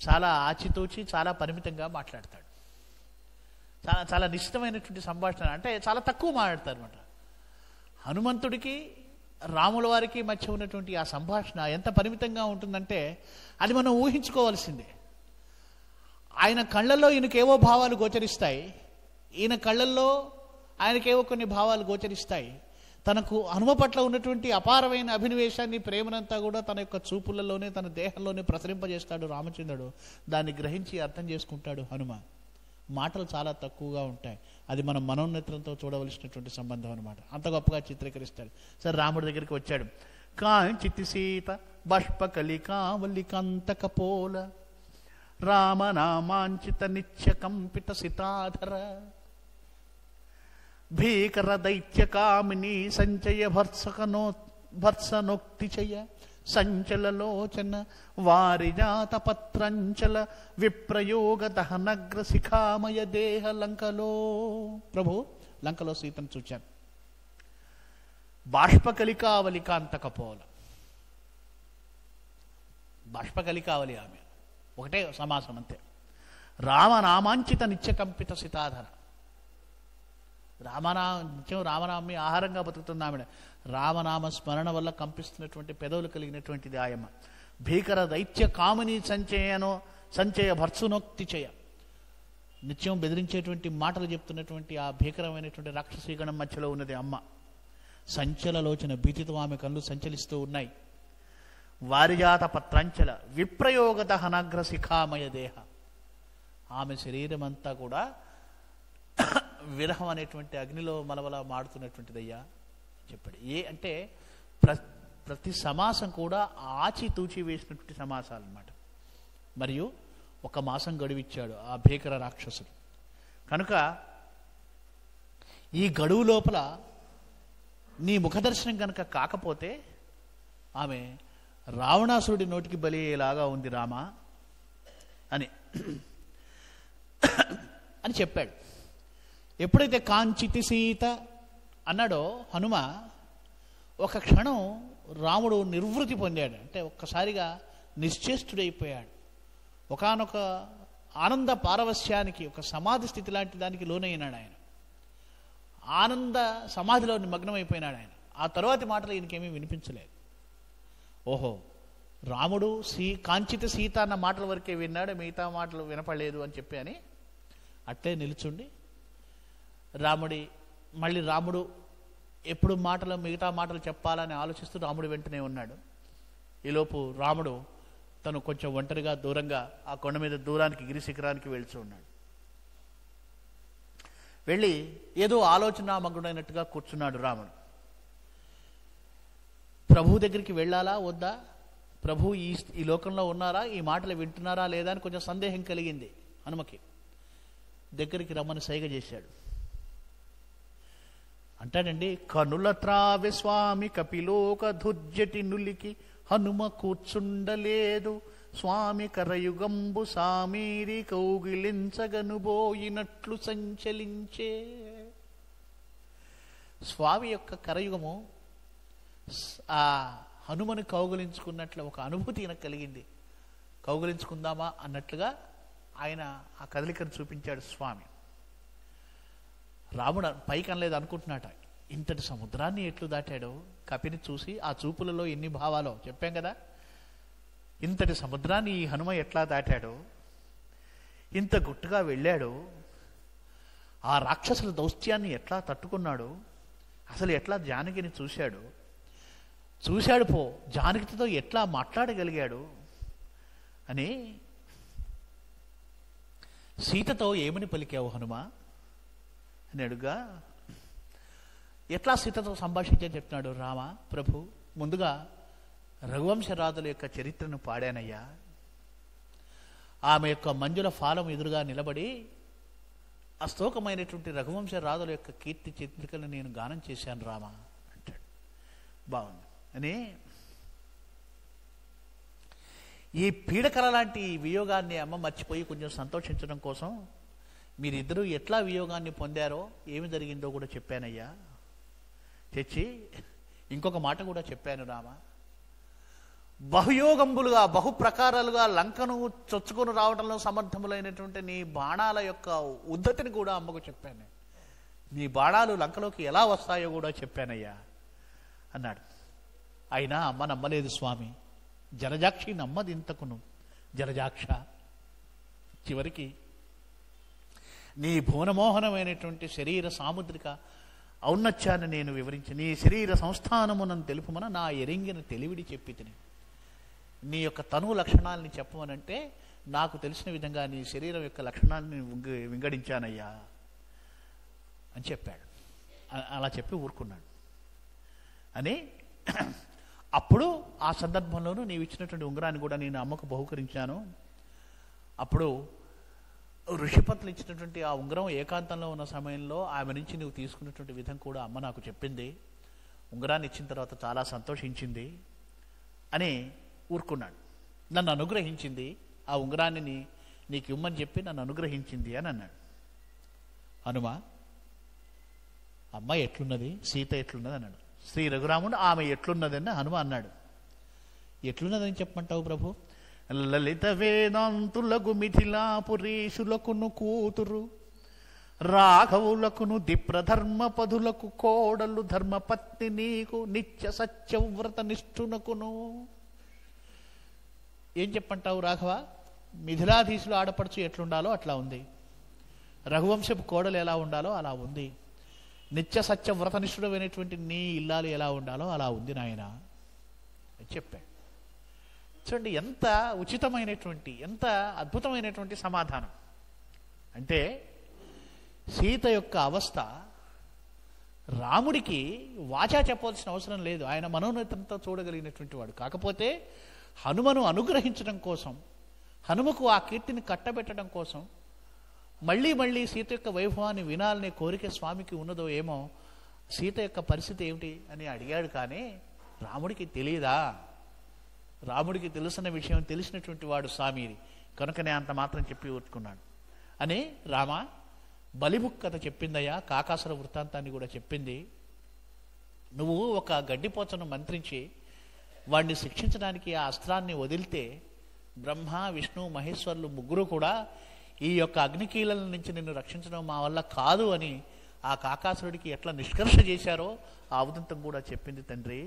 చాలా ఆచితూచి చాలా పరిమితంగా మాట్లాడతాడు. చాలా చాలా నిశ్చితమైనటువంటి సంభాషణ, అంటే చాలా తక్కువ మాట్లాడతారు అనమాట. హనుమంతుడికి రాముల వారికి మధ్య ఉన్నటువంటి ఆ సంభాషణ ఎంత పరిమితంగా ఉంటుందంటే అది మనం ఊహించుకోవాల్సిందే. ఆయన కళ్ళల్లో ఈయనకేవో భావాలు గోచరిస్తాయి, ఈయన కళ్ళల్లో ఆయనకేవో కొన్ని భావాలు గోచరిస్తాయి. తనకు హనుమ పట్ల ఉన్నటువంటి అపారమైన అభినవేశాన్ని ప్రేమనంతా కూడా తన యొక్క చూపులలోనే తన దేహంలోనే ప్రసరింపజేస్తాడు రామచంద్రుడు. దాన్ని గ్రహించి అర్థం చేసుకుంటాడు హనుమ. మాటలు చాలా తక్కువగా ఉంటాయి, అది మనం మనోన్నతంతో చూడవలసినటువంటి సంబంధం అనమాట. అంత గొప్పగా చిత్రీకరిస్తాడు. సరే రాముడి దగ్గరికి వచ్చాడు. కాంచితి సీత బాష్పకలికావల్లికంతకపోల రామనామాంచిత నిత్య కంపిత సితాధర భీకర దైత్య కామిని సంచయ భర్సనోక్తిచయ సంచలలోచన వారిజాత పత్రంచల విప్రయోగ దహనగ్ర శిఖామయ దేహ లంకలో. ప్రభు లంకలో సీతను చూచాను. బాష్పకలికావలికాంతకపోల, బాష్పకలికావలి ఆమె ఒకటే సమాసం అంతే. రామనామాంచిత నిత్యకంపిత సితాధర, నిత్యం రామనామని ఆహారంగా బతుకుతుంది ఆమె. రామనామ స్మరణ వల్ల కంపిస్తున్నటువంటి పెదవులు కలిగినటువంటిది ఆయమ్మ. భీకర దైత్య కామిని సంచయ భర్సునోక్తి చేయ, నిత్యం బెదిరించేటువంటి మాటలు చెప్తున్నటువంటి ఆ భీకరమైనటువంటి రాక్షసీగణం మధ్యలో ఉన్నది అమ్మ. సంచలలోచన, భీతితో ఆమె కళ్ళు సంచలిస్తూ ఉన్నాయి. వారిజాత పత్రంచల విప్రయోగ దహనగ్ర శిఖామయ దేహ, ఆమె శరీరం అంతా కూడా విరహం అనేటువంటి అగ్నిలో మలవల మాడుతున్నటువంటిదయ్యా చెప్పాడు. అంటే ప్రతి సమాసం కూడా ఆచితూచి వేసినటువంటి సమాసాలు అన్నమాట. మరియు ఒక మాసం గడువిచ్చాడు ఆ భీకర రాక్షసుడు. కనుక ఈ గడువు లోపల నీ ముఖదర్శనం కనుక కాకపోతే ఆమె రావణాసురుడి నోటికి బలిలాగా ఉంది రామా అని చెప్పాడు. ఎప్పుడైతే కాంచితి సీత అన్నాడో హనుమ, ఒక క్షణం రాముడు నిర్వృతి పొందాడు. అంటే ఒక్కసారిగా నిశ్చేష్టుడైపోయాడు. ఒకానొక ఆనంద పారవస్యానికి, ఒక సమాధి స్థితి లాంటి దానికి లోనైనాడు ఆయన. ఆనంద సమాధిలో నిమగ్నమైపోయినాడు ఆయన. ఆ తరువాతి మాటలు ఈయనకేమీ వినిపించలేదు. ఓహో, రాముడు కాంచిత సీత అన్న మాటల వరకే విన్నాడు, మిగతా మాటలు వినపడలేదు అని చెప్పి అని అట్లే నిలుచుండి మళ్ళీ రాముడు ఎప్పుడు మిగతా మాటలు చెప్పాలని ఆలోచిస్తూ రాముడు వెంటనే ఉన్నాడు. ఈలోపు రాముడు తను కొంచెం ఒంటరిగా దూరంగా ఆ కొండ మీద దూరానికి గిరి శిఖరానికి వెళ్తూ ఉన్నాడు. వెళ్ళి ఏదో ఆలోచనామగ్నుడైనట్టుగా కూర్చున్నాడు రాముడు. ప్రభు దగ్గరికి వెళ్ళాలా వద్దా, ప్రభు ఈ లోకంలో ఉన్నారా, ఈ మాటలు వింటున్నారా లేదా అని కొంచెం సందేహం కలిగింది హనుమకి. దగ్గరికి రమ్మని సైగ చేశాడు. అంటాడండి, కనుల త్రావె స్వామి కపిలోక ధుర్జటి నులికి హనుమ కూర్చుండలేదు, స్వామి కరయుగంబు సామీరి కౌగిలించగనుబోయినట్లు సంచలించే. స్వామి యొక్క కరయుగము ఆ హనుమని కౌగిలించుకున్నట్లు ఒక అనుభూతి నాకు కలిగింది. కౌగిలించుకుందామా అన్నట్లుగా ఆయన ఆ కదలికను చూపించాడు స్వామి. రాముడు పైకి అనలేదు అనుకుంటున్నాట. ఇంతటి సముద్రాన్ని ఎట్లు దాటాడో కపిని చూసి ఆ చూపులలో ఎన్ని భావాలో చెప్పాం కదా. ఇంతటి సముద్రాన్ని ఈ హనుమ ఎట్లా దాటాడు, ఇంత గుట్టుగా వెళ్ళాడు, ఆ రాక్షసుల దౌత్యాన్ని ఎట్లా తట్టుకున్నాడు, అసలు ఎట్లా జానకిని చూశాడు పో జానకితో ఎట్లా మాట్లాడగలిగాడు అని సీతతో ఏమని పలికావు హనుమ అని అడుగా, ఎట్లా సీతతో సంభాషించని చెప్తున్నాడు. రామ ప్రభు, ముందుగా రఘువంశరాజుల యొక్క చరిత్రను పాడానయ్యా. ఆమె యొక్క మంజుల ఫాలం ఎదురుగా నిలబడి అస్తోకమైనటువంటి రఘువంశరాజుల యొక్క కీర్తి చరిత్రను నేను గానం చేశాను రామ అంటాడు. బాగుంది అని ఈ పీడకల లాంటి వియోగాన్ని అమ్మ మర్చిపోయి కొంచెం సంతోషించడం కోసం మీరిద్దరూ ఎట్లా వియోగాన్ని పొందారో ఏమి జరిగిందో కూడా చెప్పానయ్యా. తెచ్చి ఇంకొక మాట కూడా చెప్పాను రామ. బహుయోగంబులుగా బహుప్రకారాలుగా లంకను చొచ్చుకొని రావడంలో సమర్థములైనటువంటి నీ బాణాల యొక్క ఉద్ధతిని కూడా అమ్మకు చెప్పాను. నీ బాణాలు లంకలోకి ఎలా వస్తాయో కూడా చెప్పానయ్యా అన్నాడు. అయినా అమ్మ నమ్మలేదు స్వామి. జలజాక్షి నమ్మది ఇంతకును. జలజాక్ష చివరికి నీ భువనమోహనమైనటువంటి శరీర సాముద్రిక ఔన్నత్యాన్ని నేను వివరించి నీ శరీర సంస్థానమునను తెలుపుమన నా ఎరింగిన తెలివిడి చెప్పి తిని, నీ యొక్క తనువు లక్షణాలని చెప్పమనంటే నాకు తెలిసిన విధంగా నీ శరీరం యొక్క లక్షణాన్ని వింగడించానయ్యా అని చెప్పాడు. అలా చెప్పి ఊరుకున్నాడు. అని అప్పుడు ఆ సందర్భంలోనూ నీవు ఇచ్చినటువంటి ఉంగరాన్ని కూడా నేను అమ్మకు బహుకరించాను. అప్పుడు ఋషిపత్నులు ఇచ్చినటువంటి ఆ ఉంగరం ఏకాంతంలో ఉన్న సమయంలో ఆమె నుంచి నువ్వు తీసుకున్నటువంటి విధం కూడా అమ్మ నాకు చెప్పింది. ఉంగరాన్ని ఇచ్చిన తర్వాత చాలా సంతోషించింది అని ఊరుకున్నాడు. నన్ను అనుగ్రహించింది, ఆ ఉంగరాన్ని నీకు ఇమ్మని చెప్పి నన్ను అనుగ్రహించింది అని అన్నాడు. హనుమ అమ్మ ఎట్లున్నది, సీత ఎట్లున్నది అన్నాడు. శ్రీ రఘురాముడు ఆమె ఎట్లున్నదని హనుమ అన్నాడు. ఎట్లున్నదని చెప్పమంటావు ప్రభు? లలిత వేదాంతులకు మిథిలాపురీషులకును కూతురు, రాఘవులకును దిప్రధర్మ పదులకు కోడలు, ధర్మపత్ని నీకు నిత్య సత్యవ్రత నిష్ఠునకును. ఏం చెప్పంటావు రాఘవ? మిథిలాధీశులు ఆడపడుచు ఎట్లుండాలో అట్లా ఉంది, రఘువంశపు కోడలు ఎలా ఉండాలో అలా ఉంది, నిత్య సత్య వ్రతనిష్ఠుడమైనటువంటి నీ ఇల్లాలు ఎలా ఉండాలో అలా ఉంది నాయన చెప్పాడు. చూడండి ఎంత ఉచితమైనటువంటి, ఎంత అద్భుతమైనటువంటి సమాధానం. అంటే సీత యొక్క అవస్థ రాముడికి వాచా చెప్పవలసిన అవసరం లేదు, ఆయన మనోనేతంతో చూడగలిగినటువంటి వాడు. కాకపోతే హనుమను అనుగ్రహించడం కోసం, హనుమకు ఆ కీర్తిని కట్టబెట్టడం కోసం, మళ్ళీ మళ్ళీ సీత యొక్క వైభవాన్ని వినాలనే కోరిక స్వామికి ఉన్నదో ఏమో, సీత యొక్క పరిస్థితి ఏమిటి అని అడిగాడు. కానీ రాముడికి తెలియదా? రాముడికి తెలుసున్న విషయం తెలిసినటువంటి వాడు స్వామి, కనుకనే అంత మాత్రం చెప్పి ఊరుకున్నాడు. అని రామ బలిబుక్ కథ చెప్పిందయ్యా, కాకాసుర వృత్తాంతాన్ని కూడా చెప్పింది. నువ్వు ఒక గడ్డిపోచను మంత్రించి వాడిని శిక్షించడానికి ఆ అస్త్రాన్ని వదిలితే బ్రహ్మ విష్ణు మహేశ్వరులు ముగ్గురు కూడా ఈ యొక్క అగ్నికీలల నుంచి నిన్ను రక్షించడం మా వల్ల కాదు అని ఆ కాకాసురుడికి ఎట్లా నిష్కర్ష చేశారో ఆ అవదంతం కూడా చెప్పింది తండ్రి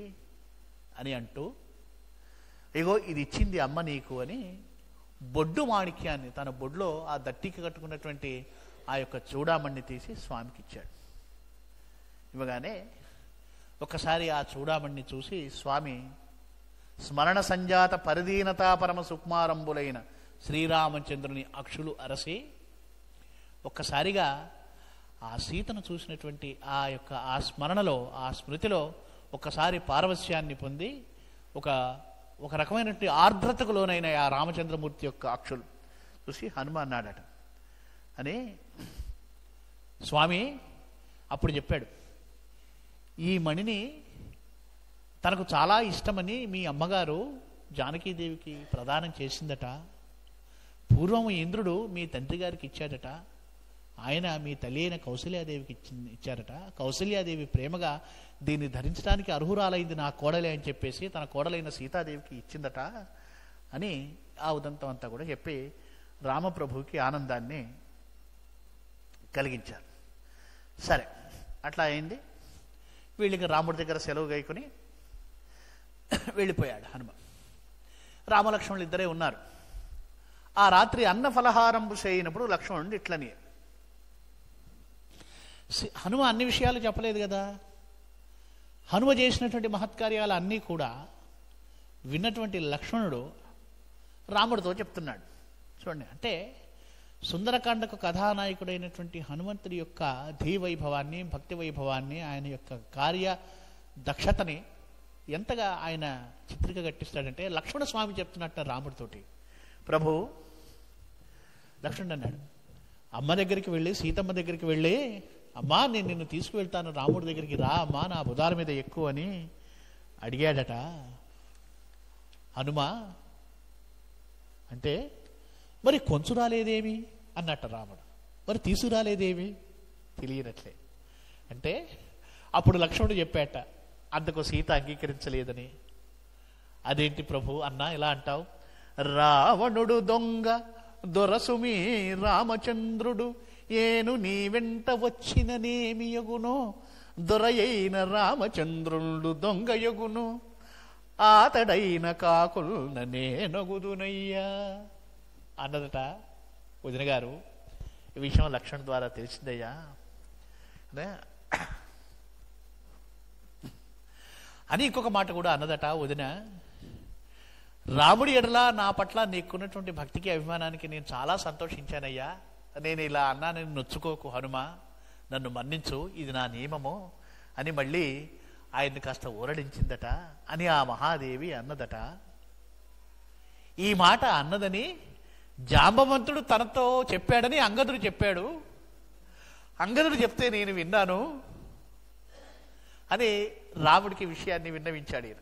అని అంటూ, ఇగో ఇది ఇచ్చింది అమ్మ నీకు అని బొడ్డు మాణిక్యాన్ని, తన బొడ్లో ఆ దట్టికి కట్టుకున్నటువంటి ఆ యొక్క చూడామణ్ణి తీసి స్వామికి ఇచ్చాడు. ఇవ్వగానే ఒక్కసారి ఆ చూడామణ్ణి చూసి స్వామి స్మరణ సంజాత పరిదీనతా పరమ సుకుమారంబులైన శ్రీరామచంద్రుని అక్షులు అరసి ఒక్కసారిగా ఆ సీతను చూసినటువంటి ఆ యొక్క ఆ స్మరణలో, ఆ స్మృతిలో ఒక్కసారి పారవస్యాన్ని పొంది ఒక రకమైనటువంటి ఆర్ద్రతకు లోనైన ఆ రామచంద్రమూర్తి యొక్క అక్షులు చూసి హనుమ అన్నాడట. అని స్వామి అప్పుడు చెప్పాడు, ఈ మణిని తనకు చాలా ఇష్టమని మీ అమ్మగారు జానకీదేవికి ప్రదానం చేసిందట. పూర్వము ఇంద్రుడు మీ తండ్రి గారికి ఇచ్చాడట, ఆయన మీ తల్లి అయిన కౌసల్యాదేవికి ఇచ్చారట. కౌసల్యాదేవి ప్రేమగా దీన్ని ధరించడానికి అర్హురాలైంది నా కోడలే అని చెప్పేసి తన కోడలైన సీతాదేవికి ఇచ్చిందట అని ఆ ఉదంతం అంతా కూడా చెప్పి రామప్రభువుకి ఆనందాన్ని కలిగించారు. సరే అట్లా అయింది. వీళ్ళకి రాముడి దగ్గర సెలవు గైకొని వెళ్ళిపోయాడు హనుమ. రామలక్ష్మణులు ఇద్దరే ఉన్నారు. ఆ రాత్రి అన్న ఫలహారంబు చేయనప్పుడు లక్ష్మణుడు ఇట్లని, హనుమ అన్ని విషయాలు చెప్పలేదు కదా. హనుమ చేసినటువంటి మహత్కార్యాలు అన్నీ కూడా విన్నటువంటి లక్ష్మణుడు రాముడితో చెప్తున్నాడు. చూడండి, అంటే సుందరకాండకు కథానాయకుడైనటువంటి హనుమంతుడి యొక్క ధీవైభవాన్ని, భక్తి వైభవాన్ని, ఆయన యొక్క కార్య దక్షతని ఎంతగా ఆయన చిత్రిక గట్టిస్తాడంటే లక్ష్మణ స్వామి చెప్తున్నట్ట రాముడితోటి. ప్రభు, లక్ష్మణుడు అన్నాడు, అమ్మ దగ్గరికి వెళ్ళి, సీతమ్మ దగ్గరికి వెళ్ళి, అమ్మా నేను నిన్ను తీసుకువెళ్తాను రాముడి దగ్గరికి, రా అమ్మా నా భుజాల మీద ఎక్కువ అని అడిగాడట హనుమ. అంటే మరి కొంచెం రాలేదేమి అన్నట్ట రాముడు. మరి తీసుకురాలేదేమి తెలియనట్లే. అంటే అప్పుడు లక్ష్మణుడు చెప్పాట, అందుకు సీత అంగీకరించలేదని. అదేంటి ప్రభు అన్నా ఇలా అంటావు? రావణుడు దొంగ దొరసుమి రామచంద్రుడు ఏను నీ వెంట వచ్చిననేమియగునో, దొరయైన రామచంద్రుడు దొంగయగును, ఆతడైన కాకుల్న నేనగుదునయ్యా అన్నదట వదిన గారు. ఈ విషయం లక్ష్మణ్ ద్వారా తెలిసిందయ్యా. అని ఇంకొక మాట కూడా అన్నదట వదిన, రాముడి ఎడల నా పట్ల నీకున్నటువంటి భక్తికి అభిమానానికి నేను చాలా సంతోషించానయ్యా. నేను ఇలా అన్నా, నేను నొచ్చుకోకు హనుమ, నన్ను మన్నించు, ఇది నా నియమము అని మళ్ళీ ఆయన్ని కాస్త ఊరడించిందట అని ఆ మహాదేవి అన్నదట. ఈ మాట అన్నదని జాంబవంతుడు తనతో చెప్పాడని అంగదుడు చెప్పాడు. అంగదుడు చెప్తే నేను విన్నాను అని రాముడికి విషయాన్ని విన్నవించాడు ఈయన.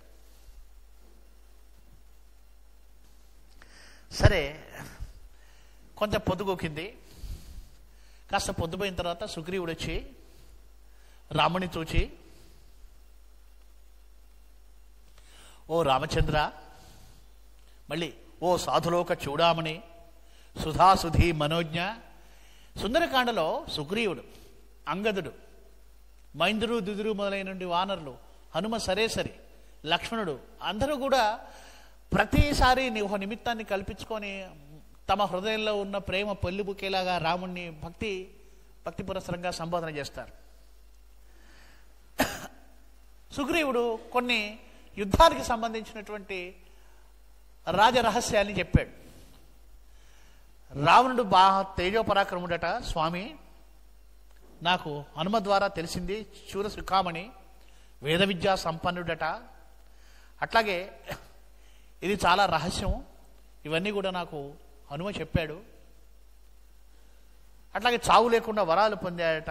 సరే, కొంచెం పొద్దుగోకింది. కాస్త పొద్దుపోయిన తర్వాత సుగ్రీవుడు వచ్చి రాముని చూచి, ఓ రామచంద్ర, మళ్ళీ ఓ సాధులోక చూడామణి, సుధాసుధి మనోజ్ఞ. సుందరకాండలో సుగ్రీవుడు, అంగదుడు, మైందురు దుదురు మొదలైన వానరులు, హనుమ సరే సరి, లక్ష్మణుడు అందరూ కూడా ప్రతిసారి ఒక నిమిత్తాన్ని కల్పించుకొని తమ హృదయంలో ఉన్న ప్రేమ పొల్లిబుకేలాగా రాముణ్ణి భక్తి పురస్సరంగా సంబోధన చేస్తారు. సుగ్రీవుడు కొన్ని యుద్ధానికి సంబంధించినటువంటి రాజరహస్యాన్ని చెప్పాడు. రావణుడు బాగా తేజోపరాక్రముడట. స్వామి, నాకు హనుమ ద్వారా తెలిసింది, శూరసుఖామణి, వేద విద్యా సంపన్నుడట. అట్లాగే ఇది చాలా రహస్యం, ఇవన్నీ కూడా నాకు హనుమ చెప్పాడు. అట్లాగే చావు లేకుండా వరాలు పొందాడట.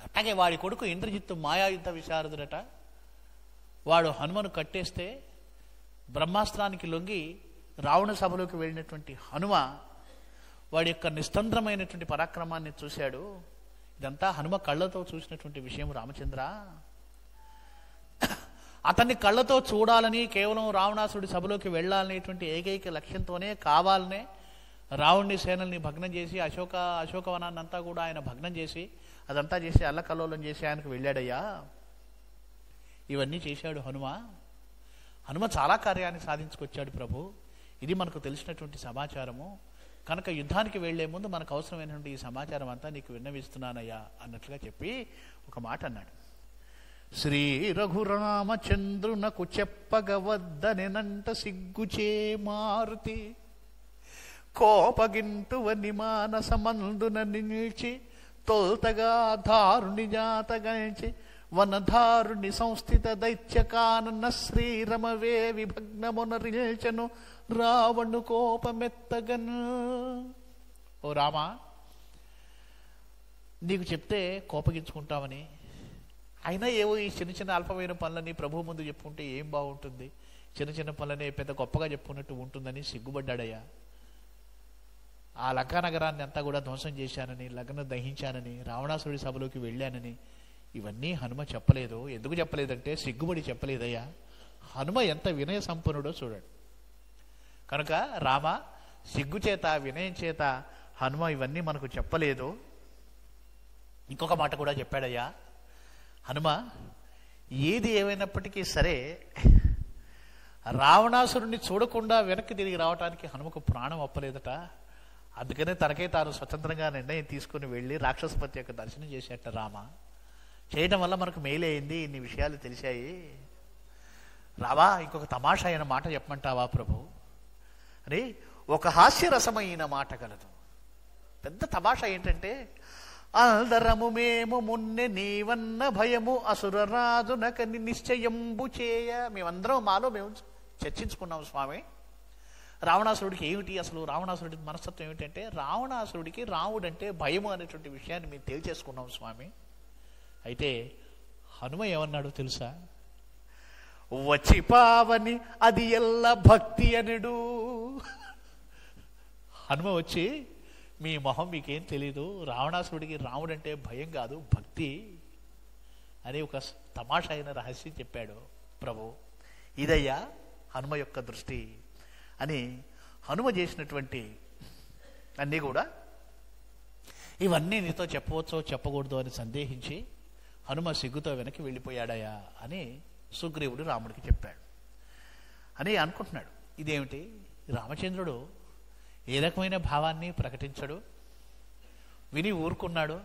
అట్లాగే వాడి కొడుకు ఇంద్రజిత్తు మాయాయుద్ధ విశారదుడట. వాడు హనుమను కట్టేస్తే బ్రహ్మాస్త్రానికి లొంగి రావణ సభలోకి వెళ్ళినటువంటి హనుమ వాడి యొక్క నిస్తంద్రమైనటువంటి పరాక్రమాన్ని చూశాడు. ఇదంతా హనుమ కళ్ళతో చూసినటువంటి విషయం రామచంద్ర. అతన్ని కళ్ళతో చూడాలని, కేవలం రావణాసుడి సభలోకి వెళ్ళాలనేటువంటి ఏకైక లక్ష్యంతోనే కావాలనే రావణుని సేనల్ని భగ్నం చేసి అశోకవనాన్ని అంతా కూడా ఆయన భగ్నం చేసి అదంతా చేసి అల్లకల్లోలం చేసి ఆయనకు వెళ్ళాడయ్యా. ఇవన్నీ చేశాడు హనుమ చాలా కార్యాన్ని సాధించుకొచ్చాడు ప్రభు. ఇది మనకు తెలిసినటువంటి సమాచారము. కనుక యుద్ధానికి వెళ్లే ముందు మనకు అవసరమైనటువంటి ఈ సమాచారం అంతా నీకు విన్నవిస్తున్నానయ్యా అన్నట్లుగా చెప్పి ఒక మాట అన్నాడు. శ్రీ రఘురామచంద్రునకు చెప్పగవద్దనెనంట సిగ్గుచే మారుతి, కోపగింటువని మానసమందున నిలిచి, తొల్తగా ధారుని జాతగంచి, వనధారుని సంస్థిత దైత్యకానన శ్రీరమవే విభగ్నమునరిల్చెను రావణు కోపమెత్తగను. ఓ రామా, నీకు చెప్తే కోపగించుకుంటామని, అయినా ఏవో ఈ చిన్న చిన్న అల్పమైన పనులని ప్రభు ముందు చెప్పుకుంటే ఏం బాగుంటుంది, చిన్న చిన్న పనులనే పెద్ద గొప్పగా చెప్పుకున్నట్టు ఉంటుందని సిగ్గుపడ్డాడయ్యా. ఆ లంకానగరాన్ని అంతా కూడా ధ్వంసం చేశానని, లగ్నం దహించానని, రావణాసుడి సభలోకి వెళ్ళానని ఇవన్నీ హనుమ చెప్పలేదు. ఎందుకు చెప్పలేదంటే సిగ్గుపడి చెప్పలేదయ్యా. హనుమ ఎంత వినయ సంపన్నుడో చూడండి. కనుక రామ, సిగ్గు చేత వినయం చేత హనుమ ఇవన్నీ మనకు చెప్పలేదు. ఇంకొక మాట కూడా చెప్పాడయ్యా. హనుమ, ఏది ఏమైనప్పటికీ సరే రావణాసురుణ్ణి చూడకుండా వెనక్కి తిరిగి రావడానికి హనుమకు ప్రాణం అప్పలేదట. అందుకనే తనకే తాను స్వతంత్రంగా నిర్ణయం తీసుకుని వెళ్ళి రాక్షసపతి యొక్క దర్శనం చేసేట రామ. చేయడం వల్ల మనకు మేలే అయింది, ఇన్ని విషయాలు తెలిసాయి. రావా, ఇంకొక తమాషా అయిన మాట చెప్పమంటావా ప్రభు అని ఒక హాస్యరసమైన మాట కలదు. పెద్ద తమాషా ఏంటంటే, అల్దరము మేము మున్నె నీవన్న భయము అసురరాజునకని నిశ్చయంబు చేయ. మేమందరం మాలో మేము చర్చించుకున్నాం స్వామి, రావణాసురుడికి ఏమిటి అసలు, రావణాసురుడి మనస్తత్వం ఏమిటంటే, రావణాసురుడికి రాముడంటే భయము అనేటువంటి విషయాన్ని మేము తేల్చేసుకున్నాం స్వామి. అయితే హనుమ ఏమన్నాడు తెలుసా? వచ్చి పావని అది ఎల్ల భక్తి అనడు. హనుమ వచ్చి, మీ మొహం మీకేం తెలీదు, రావణాసురుడికి రాముడంటే భయం కాదు భక్తి అని ఒక తమాషా అయిన రహస్యం చెప్పాడు ప్రభు. ఇదయ్యా హనుమ యొక్క దృష్టి అని హనుమ చేసినటువంటి అన్నీ కూడా, ఇవన్నీ నీతో చెప్పవచ్చో చెప్పకూడదు అని సందేహించి హనుమ సిగ్గుతో వెనక్కి వెళ్ళిపోయాడయా అని సుగ్రీవుడు రాముడికి చెప్పాడు అని అనుకుంటున్నాడు. ఇదేమిటి, రామచంద్రుడు ఏ రకమైన భావాన్ని ప్రకటించడు, విని ఊరుకున్నాడు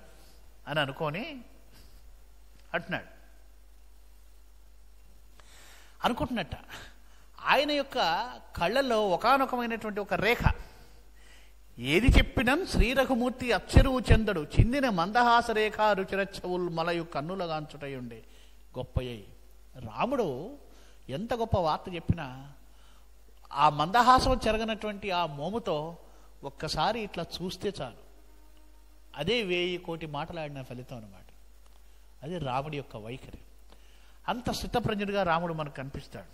అని అనుకొని అనుకుంటున్నట్ట. ఆయన యొక్క కళ్ళల్లో ఒకానొకమైనటువంటి ఒక రేఖ, ఏది చెప్పినం శ్రీ రఘుమూర్తి అక్షరువు చెందడు, చిందిన మందహాస రేఖ రుచిరచ్చవుల్ మలయు కన్నులగాంచుటయుండే గొప్పయ్యి. రాముడు ఎంత గొప్ప వార్త చెప్పినా ఆ మందహాసం చెరగనటువంటి ఆ మోముతో ఒక్కసారి ఇట్లా చూస్తే చాలు, అదే 1000 కోటి మాటలాడిన ఫలితం అన్నమాట. అది రాముడి యొక్క వైఖరి. అంత స్థితప్రజ్ఞుడిగా రాముడు మనకు కనిపిస్తాడు.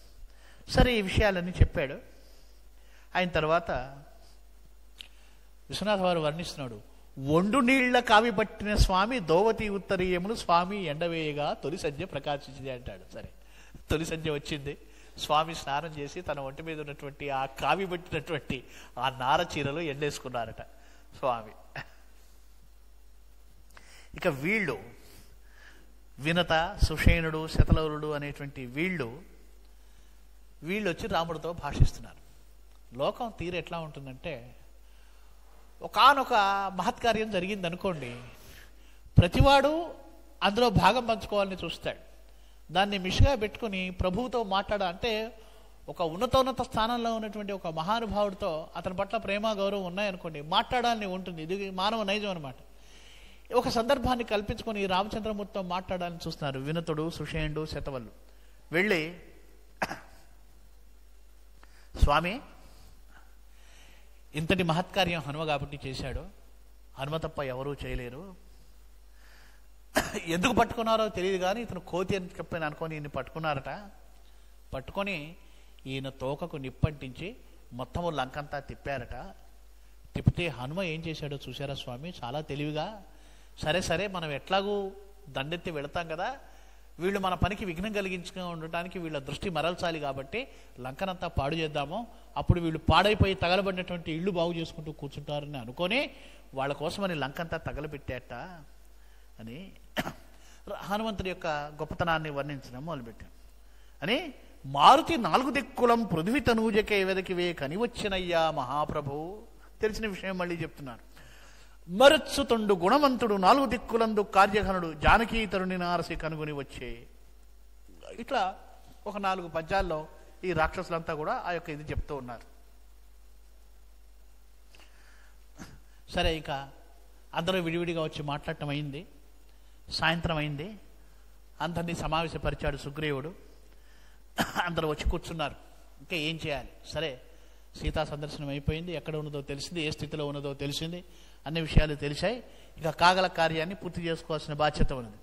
సరే, ఈ విషయాలన్నీ చెప్పాడు. ఆయన తర్వాత విశ్వనాథ వారు వర్ణిస్తున్నాడు, ఒండు నీళ్ల కావి పట్టిన స్వామి దోవతి ఉత్తరీయములు స్వామి ఎండవేయగా తొలి సంధ్య ప్రకాశించింది అంటాడు. సరే, తొలి సంధ్య వచ్చింది. స్వామి స్నానం చేసి తన ఒంటి మీద ఉన్నటువంటి ఆ కావి పట్టినటువంటి ఆ నార చీరలు ఎండేసుకున్నారట స్వామి. ఇక వీళ్ళు వినత, సుషేణుడు, శతలవులుడు అనేటువంటి వీళ్ళు వచ్చి రాముడితో భాషిస్తున్నారు. లోకం తీరు ఎట్లా ఉంటుందంటే, ఒకానొక మహత్కార్యం జరిగింది అనుకోండి, ప్రతివాడు అందులో భాగం పంచుకోవాలని చూస్తాడు. దాన్ని మిషగా పెట్టుకుని ప్రభువుతో అంటే ఒక ఉన్నతోన్నత స్థానంలో ఉన్నటువంటి ఒక మహానుభావుడితో అతని పట్ల ప్రేమ గౌరవం ఉన్నాయనుకోండి, మాట్లాడాలని ఉంటుంది. ఇది మానవ నైజం అనమాట. ఒక సందర్భాన్ని కల్పించుకొని రామచంద్రమూర్తితో మాట్లాడాలని చూస్తున్నారు వినతుడు, సుషేణుడు, శతవల్లు. వెళ్ళి, స్వామి, ఇంతటి మహత్కార్యం హనుమ కాబట్టి చేశాడు, హనుమ తప్ప ఎవరూ చేయలేరు. ఎందుకు పట్టుకున్నారో తెలియదు కానీ ఇతను కోతి అని చెప్పాను అనుకొని ఈయన పట్టుకున్నారట. పట్టుకొని ఈయన తోకకు నిప్పంటించి మొత్తము లంకంతా తిప్పారట. తిప్పితే హనుమ ఏం చేశాడో చూశారా స్వామి, చాలా తెలివిగా, సరే మనం ఎట్లాగూ దండెత్తి వెళతాం కదా, వీళ్ళు మన పనికి విఘ్నం కలిగించుకుని ఉండటానికి వీళ్ళ దృష్టి మరల్చాలి కాబట్టి లంకనంతా పాడు చేద్దాము, అప్పుడు వీళ్ళు పాడైపోయి తగలబడినటువంటి ఇళ్ళు బాగు చేసుకుంటూ కూర్చుంటారని అనుకొని వాళ్ళ కోసమని లంకంతా తగలబెట్టాట అని హనుమంతుడి యొక్క గొప్పతనాన్ని వర్ణించడం మొదలుపెట్టాం. అని మారుతి 4 దిక్కులం పృథ్వీ తనూజకే వెదకివే కనివచ్చినయ్యా మహాప్రభు. తెలిసిన విషయం మళ్ళీ చెప్తున్నారు. మరుత్సుతుండు గుణవంతుడు 4 దిక్కులందు కార్యఘనుడు జానకీ తరుణి నారసి కనుగొని వచ్చే. ఇట్లా ఒక 4 పద్యాల్లో ఈ రాక్షసులంతా కూడా ఆ యొక్క ఇది చెప్తూ ఉన్నారు. సరే, ఇక అందరూ విడివిడిగా వచ్చి మాట్లాడటం అయింది. సాయంత్రం అయింది. అందరినీ సమావేశపరిచాడు సుగ్రీవుడు. అందరూ వచ్చి కూర్చున్నారు. ఇంకా ఏం చేయాలి? సరే, సీతా సందర్శనం అయిపోయింది, ఎక్కడ ఉన్నదో తెలిసింది, ఏ స్థితిలో ఉన్నదో తెలిసింది, అన్ని విషయాలు తెలిసాయి. ఇక కాగల కార్యాన్ని పూర్తి చేసుకోవాల్సిన బాధ్యత ఉన్నది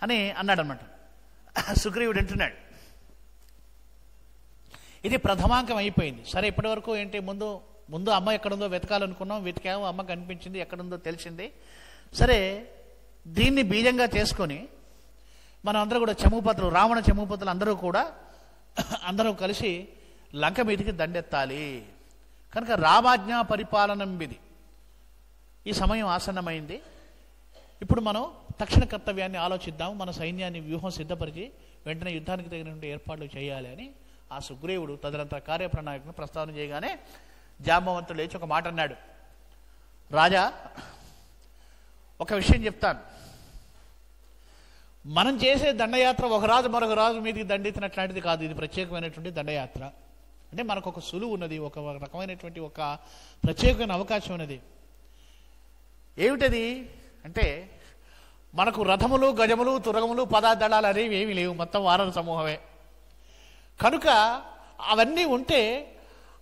అని అన్నాడు అనమాట. సుగ్రీవుడు అంటున్నాడు, ఇది ప్రథమాంకం అయిపోయింది. సరే, ఇప్పటి వరకు ఏంటి, ముందు అమ్మ ఎక్కడుందో వెతకాలనుకున్నాం, వెతికాము, అమ్మ కనిపించింది, ఎక్కడుందో తెలిసింది. సరే, దీన్ని బీజంగా చేసుకొని మనం అందరూ కూడా చమూపతులు, రావణ చమూపతులు అందరూ కలిసి లంక మీదికి దండెత్తాలి. కనుక రామాజ్ఞా పరిపాలనం విధి ఈ సమయం ఆసన్నమైంది. ఇప్పుడు మనం తక్షణ కర్తవ్యాన్ని ఆలోచిద్దాం. మన సైన్యాన్ని వ్యూహం సిద్ధపరిచి వెంటనే యుద్ధానికి తగినటువంటి ఏర్పాట్లు చేయాలి అని ఆ సుగ్రీవుడు తదనంతర కార్యప్రణాళికను ప్రస్తావన చేయగానే జాంబవంతుడు లేచి ఒక మాట అన్నాడు. రాజా, ఒక విషయం చెప్తాను. మనం చేసే దండయాత్ర ఒక రాజు మరొక రాజు మీదకి దండెత్తినట్లాంటిది కాదు. ఇది ప్రత్యేకమైనటువంటి దండయాత్ర. అంటే మనకు ఒక సులువు ఉన్నది, ఒక రకమైనటువంటి ఒక ప్రత్యేకమైన అవకాశం ఉన్నది. ఏమిటది అంటే, మనకు రథములు, గజములు, తురగములు, పదాదళాలు అనేవి ఏమీ లేవు. మొత్తం వానర సమూహమే. కనుక అవన్నీ ఉంటే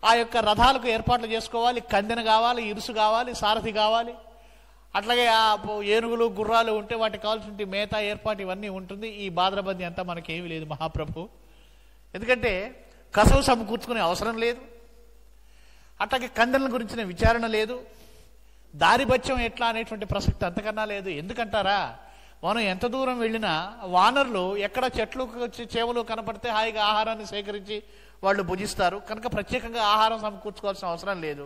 ఆ యొక్క రథాలకు ఏర్పాట్లు చేసుకోవాలి. కందెన కావాలి, ఇరుసు కావాలి, సారథి కావాలి. అట్లాగే ఆ ఏనుగులు, గుర్రాలు ఉంటే వాటికి కావాల్సిన మేత ఏర్పాటు ఇవన్నీ ఉంటుంది. ఈ బాద్రబంది అంతా మనకేమీ లేదు మహాప్రభు. ఎందుకంటే కసవు సమకూర్చుకునే అవసరం లేదు. అట్లాగే కందెనల గురించిన విచారణ లేదు. దారి బత్యం ఎట్లా అనేటువంటి ప్రసక్తి అంతకన్నా లేదు. ఎందుకంటారా, మనం ఎంత దూరం వెళ్ళినా వానరులు ఎక్కడ చెట్లు చేవలు కనపడితే హాయిగా ఆహారాన్ని సేకరించి వాళ్ళు భుజిస్తారు. కనుక ప్రత్యేకంగా ఆహారం సమకూర్చుకోవాల్సిన అవసరం లేదు.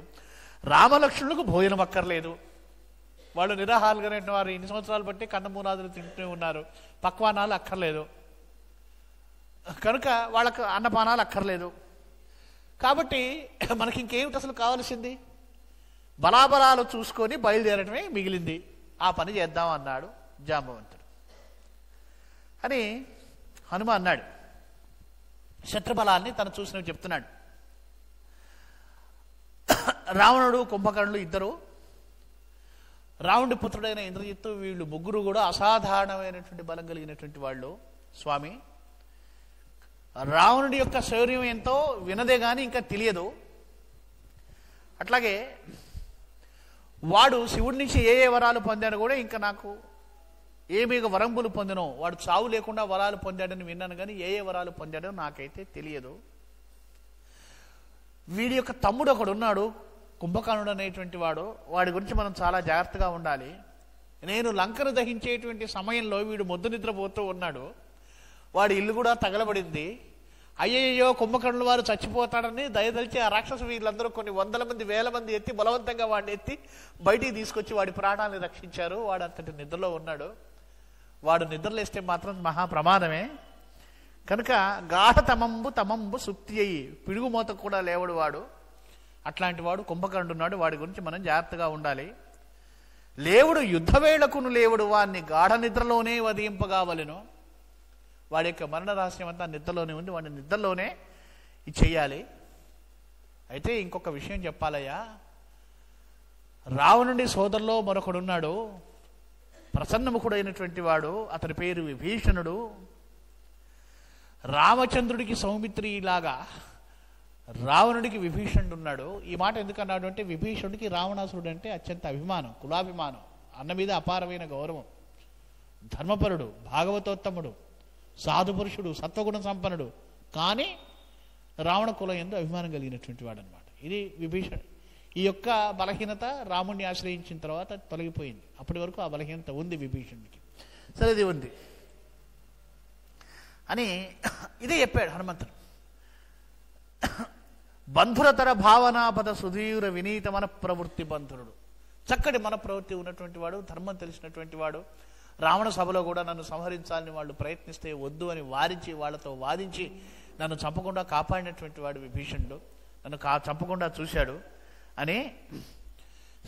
రామలక్ష్మణులకు భోజనం అక్కర్లేదు. వాళ్ళు నిరాహారులుగానే వారు ఇన్ని సంవత్సరాలు బట్టి కందమూలాదులు తింటూ ఉన్నారు. పక్వానాలు అక్కర్లేదు. కనుక వాళ్ళకు అన్నపానాలు అక్కర్లేదు. కాబట్టి మనకి ఇంకేమిటి అసలు కావాల్సింది? బలాబలాలు చూసుకొని బయలుదేరటమే మిగిలింది. ఆ పని చేద్దాం అన్నాడు జాంబవంతుడు. అని హనుమ అన్నాడు. శత్రుబలాన్ని తను చూసినవి చెప్తున్నాడు. రావణుడు, కుంభకర్ణులు ఇద్దరు, రావణుడి పుత్రుడైన ఇంద్రజిత్తు, వీళ్ళు ముగ్గురు కూడా అసాధారణమైనటువంటి బలం కలిగినటువంటి వాళ్ళు. స్వామి, రావణుడి యొక్క శౌర్యం ఎంతో వినదే గాని ఇంకా తెలియదు. అట్లాగే వాడు శివుడి నుంచి ఏ ఏ వరాలు పొందాడో కూడా ఇంకా నాకు ఏమీ వరంబులు పొందినో, వాడు చావు లేకుండా వరాలు పొందాడని విన్నాను కానీ ఏ ఏ వరాలు పొందాడో నాకైతే తెలియదు. వీడి యొక్క తమ్ముడు ఒకడు ఉన్నాడు, కుంభకర్ణుడు అనేటువంటి వాడు. వాడి గురించి మనం చాలా జాగ్రత్తగా ఉండాలి. నేను లంకను దహించేటువంటి సమయంలో వీడు మొద్దు నిద్రపోతూ ఉన్నాడు. వాడి ఇల్లు కూడా తగలబడింది. అయ్యయ్యో కుంభకర్ణుల వారు చచ్చిపోతాడని దయదలిచి ఆ రాక్షసు వీళ్ళందరూ కొన్ని వందల మంది, వేల మంది ఎత్తి బలవంతంగా వాడిని ఎత్తి బయటికి తీసుకొచ్చి వాడి ప్రాణాలను రక్షించారు. వాడు అంతటి నిద్రలో ఉన్నాడు. వాడు నిద్రలేస్తే మాత్రం మహా ప్రమాదమే. కనుక గాఢ తమంబు సుక్తి అయ్యి పిడుగుమోత కూడా లేవడు వాడు. అట్లాంటి వాడు కుంభకర్ణుడు ఉన్నాడు. వాడి గురించి మనం జాగ్రత్తగా ఉండాలి. లేవుడు యుద్ధవేళకును లేవుడు వాడిని గాఢ నిద్రలోనే వధింపగావలెను. వాడి యొక్క మరణ రహస్యం అంతా నిద్రలోనే ఉంది. వాడిని నిద్రలోనే ఇది చెయ్యాలి. అయితే ఇంకొక విషయం చెప్పాలయ్యా. రావణుడి సోదరులో మరొకడున్నాడు, ప్రసన్నముఖుడైనటువంటి వాడు. అతని పేరు విభీషణుడు. రామచంద్రుడికి సౌమిత్రి లాగా రావణుడికి విభీషణుడు ఉన్నాడు. ఈ మాట ఎందుకన్నాడు అంటే, విభీషణుడికి రావణాసురుడు అంటే అత్యంత అభిమానం, కులాభిమానం, అన్న మీద అపారమైన గౌరవం. ధర్మపరుడు, భాగవతోత్తముడు, సాధుపురుషుడు, సత్వగుణ సంపన్నుడు. కానీ రావణ కులం ఎందు అభిమానం కలిగినటువంటి వాడు అనమాట. ఇది విభీషణుడు. ఈ యొక్క బలహీనత రాముడిని ఆశ్రయించిన తర్వాత తొలగిపోయింది. అప్పటి వరకు ఆ బలహీనత ఉంది విభీషణుడికి. సరే, ఇది ఉంది అని ఇదే చెప్పాడు హనుమంతుడు. బంధురతర భావనాపద సుధీర వినీత మన ప్రవృత్తి బంధురుడు. చక్కటి మన ప్రవృత్తి ఉన్నటువంటి వాడు, ధర్మం తెలిసినటువంటి వాడు. రావణ సభలో కూడా నన్ను సంహరించాలని వాళ్ళు ప్రయత్నిస్తే వద్దు అని వారించి వాళ్ళతో వాదించి నన్ను చంపకుండా కాపాడినటువంటి వాడు విభీషణుడు. నన్ను చంపకుండా చూశాడు అని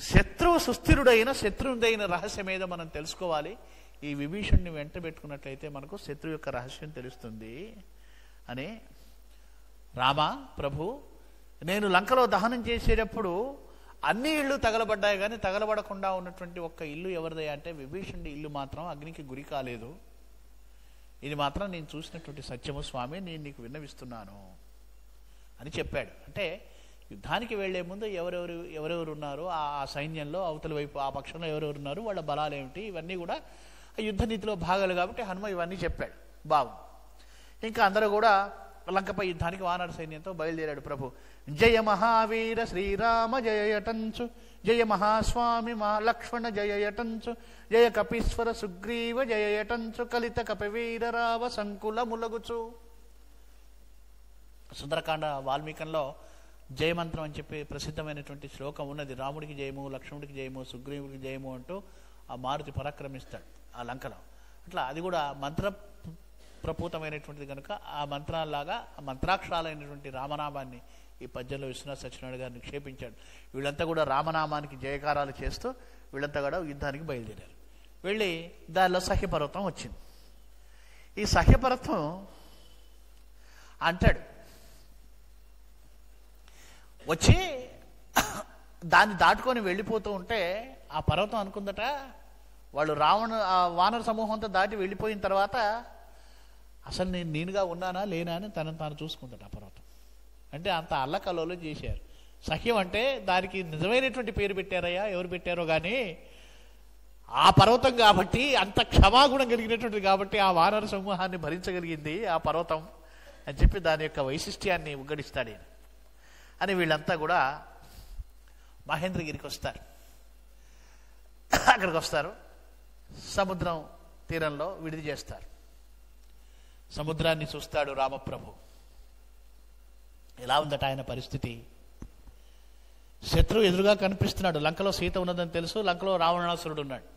శత్రువు సుస్థిరుడైన శత్రువుదైన రహస్యం ఏదో మనం తెలుసుకోవాలి. ఈ విభీషణుని వెంట పెట్టుకున్నట్లయితే మనకు శత్రువు యొక్క రహస్యం తెలుస్తుంది అని. రామ ప్రభు, నేను లంకలో దహనం చేసేటప్పుడు అన్ని ఇళ్ళు తగలబడ్డాయి, కానీ తగలబడకుండా ఉన్నటువంటి ఒక్క ఇల్లు ఎవరిదయ్యా అంటే విభీషణుడి ఇల్లు మాత్రం అగ్నికి గురి కాలేదు. ఇది మాత్రం నేను చూసినటువంటి సత్యము స్వామి, నేను నీకు విన్నవిస్తున్నాను అని చెప్పాడు. అంటే యుద్ధానికి వెళ్లే ముందు ఎవరెవరు ఉన్నారో ఆ సైన్యంలో అవతల వైపు ఆ పక్షంలో ఎవరెవరు ఉన్నారు, వాళ్ళ బలాలు ఏమిటి, ఇవన్నీ కూడా యుద్ధ నీతిలో భాగాలు. కాబట్టి హనుమ ఇవన్నీ చెప్పాడు. బాగు ఇంకా అందరూ కూడా లంకపై యుద్ధానికి వానర సైన్యంతో బయలుదేరాడు. ప్రభు జయ మహావీర శ్రీరామ జయయటంచు, జయ మహాస్వామి మా లక్ష్మణ జయయటంచు, జయ కపీశ్వర సుగ్రీవ జయయటంచు, కలిత కపివీర రావ సంకుల ములగుచు. సుందరకాండ వాల్మీకంలో జయమంత్రం అని చెప్పి ప్రసిద్ధమైనటువంటి శ్లోకం ఉన్నది. రాముడికి జయము, లక్ష్మణుడికి జయము, సుగ్రీవుడికి జయము అంటూ ఆ మారుతి పరాక్రమిస్తాడు ఆ లంకలో. అట్లా అది కూడా మంత్ర ప్రపూతమైనటువంటిది కనుక ఆ మంత్రాల్లాగా ఆ మంత్రాక్షరాలైనటువంటి రామనామాన్ని ఈ పద్యంలో విశ్వనాథ సత్యనారాయణ గారు నిక్షేపించాడు. వీళ్ళంతా కూడా రామనామానికి జయకారాలు చేస్తూ వీళ్ళంతా కూడా యుద్ధానికి బయలుదేరారు. వెళ్ళి దానిలో సహ్యపర్వతం వచ్చింది. ఈ సహ్యపర్వతం అంటాడు వచ్చి దాన్ని దాటుకొని వెళ్ళిపోతూ ఉంటే ఆ పర్వతం అనుకుందట వాళ్ళు ఆ వానర సమూహంతో దాటి వెళ్ళిపోయిన తర్వాత అసలు నేను నేనుగా ఉన్నానా లేనా అని తనను తాను చూసుకుందట ఆ పర్వతం. అంటే అంత అల్లకల్లోలం చేశారు. సహ్యం అంటే దానికి నిజమైనటువంటి పేరు పెట్టారయ్యా, ఎవరు పెట్టారో కానీ ఆ పర్వతం కాబట్టి, అంత క్షమాగుణం కలిగినటువంటిది కాబట్టి ఆ వానర సమూహాన్ని భరించగలిగింది ఆ పర్వతం అని చెప్పి దాని యొక్క వైశిష్ట్యాన్ని ఉగ్గడిస్తాడు అని వీళ్ళంతా కూడా మహేంద్రగిరికి వస్తారు. అక్కడికి వస్తారు, సముద్రం తీరంలో విడిది చేస్తారు. సముద్రాన్ని చూస్తాడు రామప్రభు. ఎలా ఉందట ఆయన పరిస్థితి? శత్రువు ఎదురుగా కనిపిస్తున్నాడు. లంకలో సీత ఉన్నదని తెలుసు, లంకలో రావణాసురుడు ఉన్నాడు.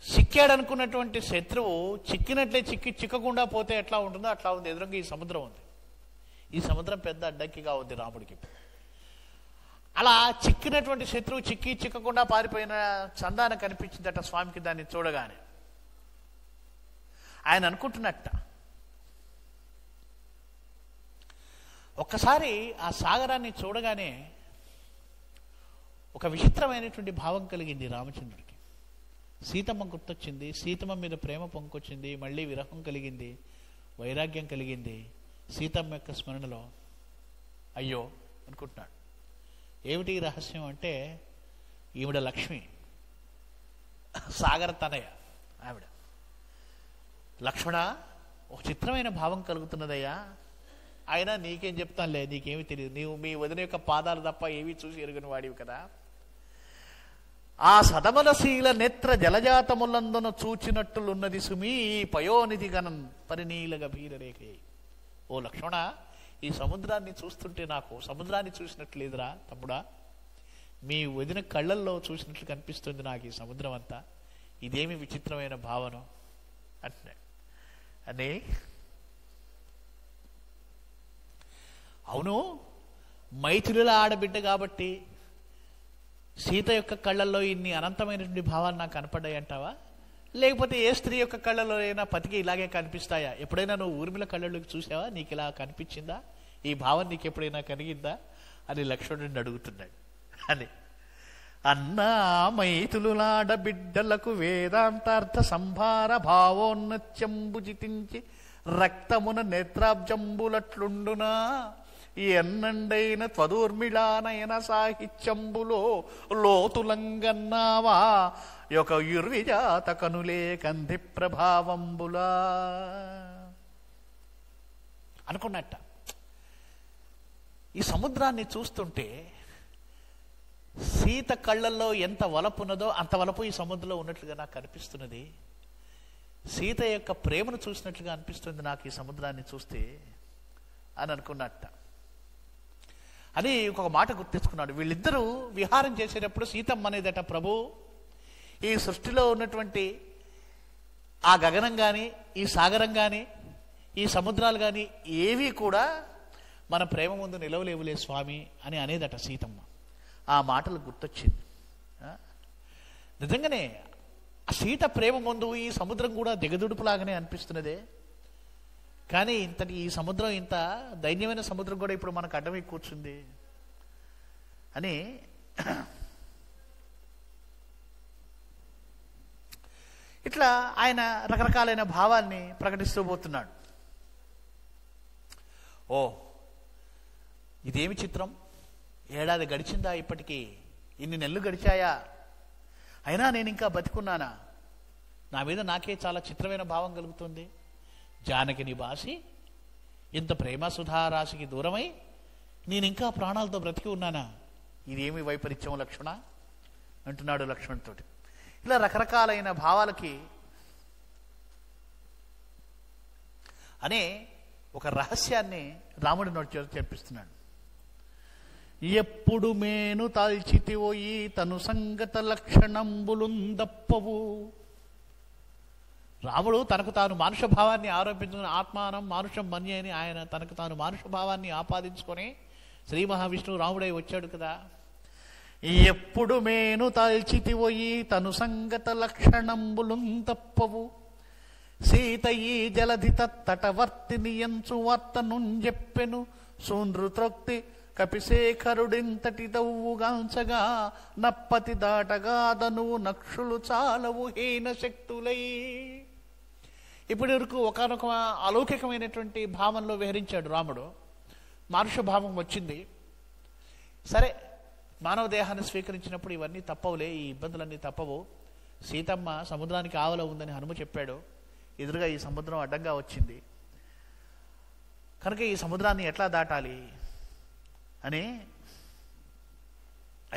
చిక్కాడనుకున్నటువంటి శత్రువు చిక్కినట్లే చిక్కకుండా పోతే ఎట్లా ఉంటుందో అట్లా ఉంది. ఎదురుగా ఈ సముద్రం ఉంది. ఈ సముద్రం పెద్ద అడ్డంకిగా ఉంది రాముడికి. అలా చిక్కినటువంటి శత్రువు చిక్కకుండా పారిపోయిన చందాన కనిపించిందట స్వామికి. దాన్ని చూడగానే ఆయన అనుకుంటున్నట్ట, ఒక్కసారి ఆ సాగరాన్ని చూడగానే ఒక విచిత్రమైనటువంటి భావం కలిగింది రామచంద్రుడికి. సీతమ్మ గుర్తొచ్చింది, సీతమ్మ మీద ప్రేమ పొంకొచ్చింది, మళ్ళీ విరహం కలిగింది, వైరాగ్యం కలిగింది. సీతమ్మ యొక్క స్మరణలో అయ్యో అనుకుంటున్నాడు. ఏమిటి రహస్యం అంటే ఈవిడ లక్ష్మి, సాగర తనయ ఆవిడ. లక్ష్మణ, ఒక చిత్రమైన భావం కలుగుతున్నదయ్యా. అయినా నీకేం చెప్తానులే, నీకేమీ తెలియదు. నీవు మీ వదిన యొక్క పాదాలు తప్ప ఏమీ చూసి ఎరుగని వాడివి కదా. ఆ సదమలశీల నేత్ర జలజాతములందున చూచినట్టులున్నది సుమీ ఈ పయోనిధి గణం పరినీల గభీర రేఖే. ఓ లక్ష్మణ, ఈ సముద్రాన్ని చూస్తుంటే నాకు సముద్రాన్ని చూసినట్లేదురా తమ్ముడా, మీ వదిన కళ్ళల్లో చూసినట్లు కనిపిస్తుంది నాకు ఈ సముద్రం అంతా. ఇదేమి విచిత్రమైన భావన అంటున్నాడు. అని అవును, మైథిలుల ఆడబిడ్డ కాబట్టి సీత యొక్క కళ్ళల్లో ఇన్ని అనంతమైనటువంటి భావాలు నాకు కనపడ్డాయి అంటావా? లేకపోతే ఏ స్త్రీ యొక్క కళ్ళలో అయినా పతికి ఇలాగే కనిపిస్తాయా? ఎప్పుడైనా నువ్వు ఊర్మిళ కళ్ళలోకి చూసావా? నీకు ఇలా కనిపించిందా? ఈ భావం నీకు ఎప్పుడైనా కలిగిందా అని లక్ష్మణుడిని అడుగుతున్నాడు. అని అన్నా మైథిలులాడబిడ్డలకు వేదాంతార్థ సంభార భావోన్నత్యంబు జితించి రక్తమున నేత్రాబ్జంబులట్లుండునా ఎన్నండైన త్వదూర్మిళానయన సాహిత్యంబులో లోతులంగన్నావా యొక్క యుర్విజాత కనులే కంధి ప్రభావంబులా అనుకున్నట్ట. ఈ సముద్రాన్ని చూస్తుంటే సీత కళ్ళల్లో ఎంత వలపున్నదో అంత వలపు ఈ సముద్రంలో ఉన్నట్లుగా నాకు అనిపిస్తున్నది. సీత యొక్క ప్రేమను చూసినట్లుగా అనిపిస్తుంది నాకు ఈ సముద్రాన్ని చూస్తే అని అనుకున్నట్ట. అని ఒక మాట గుర్తించుకున్నాడు. వీళ్ళిద్దరూ విహారం చేసేటప్పుడు సీతమ్మ అనేదట, ప్రభు, ఈ సృష్టిలో ఉన్నటువంటి ఆ గగనం కానీ, ఈ సాగరం కానీ, ఈ సముద్రాలు కానీ ఏవి కూడా మన ప్రేమ ముందు నిలవలేవులే స్వామి అని అనేదట సీతమ్మ. ఆ మాటలు గుర్తొచ్చింది. నిజంగానే ఆ సీత ప్రేమ ముందు ఈ సముద్రం కూడా దిగదుడుపులాగానే అనిపిస్తున్నదే. కానీ ఈ సముద్రం, ఇంత దైన్యమైన సముద్రం కూడా ఇప్పుడు మనకు అడ్డమై కూర్చుంది అని ఇట్లా ఆయన రకరకాలైన భావాల్ని ప్రకటిస్తూ పోతున్నాడు. ఓ, ఇదేమి చిత్రం! ఏడాది గడిచిందా? ఇప్పటికీ ఇన్ని నెలలు గడిచాయా? అయినా నేను ఇంకా బతికున్నానా? నా మీద నాకే చాలా చిత్రమైన భావం కలుగుతుంది. జానకిని బాసి ఇంత ప్రేమ సుధారాశికి దూరమై నేను ఇంకా ప్రాణాలతో బ్రతికి ఉన్నానా? ఇదేమి వైపరీత్యం లక్ష్మణ అంటున్నాడు లక్ష్మణుడితోటి. ఇలా రకరకాలైన భావాలకి అనే ఒక రహస్యాన్ని రాముడి నోటి చెప్పిస్తున్నాడు. ఎప్పుడు మేను తాల్చితివోయి తను సంగత లక్షణంబులుందప్పవు రాముడు తనకు తాను మానుష భావాన్ని ఆరోపించుకుని ఆత్మానం మానుషం మన్య అని ఆయన తనకు తాను మానుష భావాన్ని ఆపాదించుకొని శ్రీ మహావిష్ణువు రాముడై వచ్చాడు కదా. ఎప్పుడు మేను తల్చితివోయి తను సంగత లక్షణంబులు తప్పవు సీతయీ జలధి తటవర్తిని ఎంచు వార్తను చెప్పెను సూనృత్రొక్తి కపిశేఖరుడింతటి దవ్వుగాంచగా నప్పతి దాటగాదను నక్షులు చాలవు హీన శక్తులై. ఇప్పటి వరకు ఒకనొక అలౌకికమైనటువంటి భావంలో విహరించాడు రాముడు. మానుష భావం వచ్చింది. సరే, మానవ దేహాన్ని స్వీకరించినప్పుడు ఇవన్నీ తప్పవులే, ఈ ఇబ్బందులన్నీ తప్పవు. సీతమ్మ సముద్రానికి ఆవల ఉందని హనుమ చెప్పాడు. ఎదురుగా ఈ సముద్రం అడ్డంగా వచ్చింది కనుక ఈ సముద్రాన్ని ఎట్లా దాటాలి అని,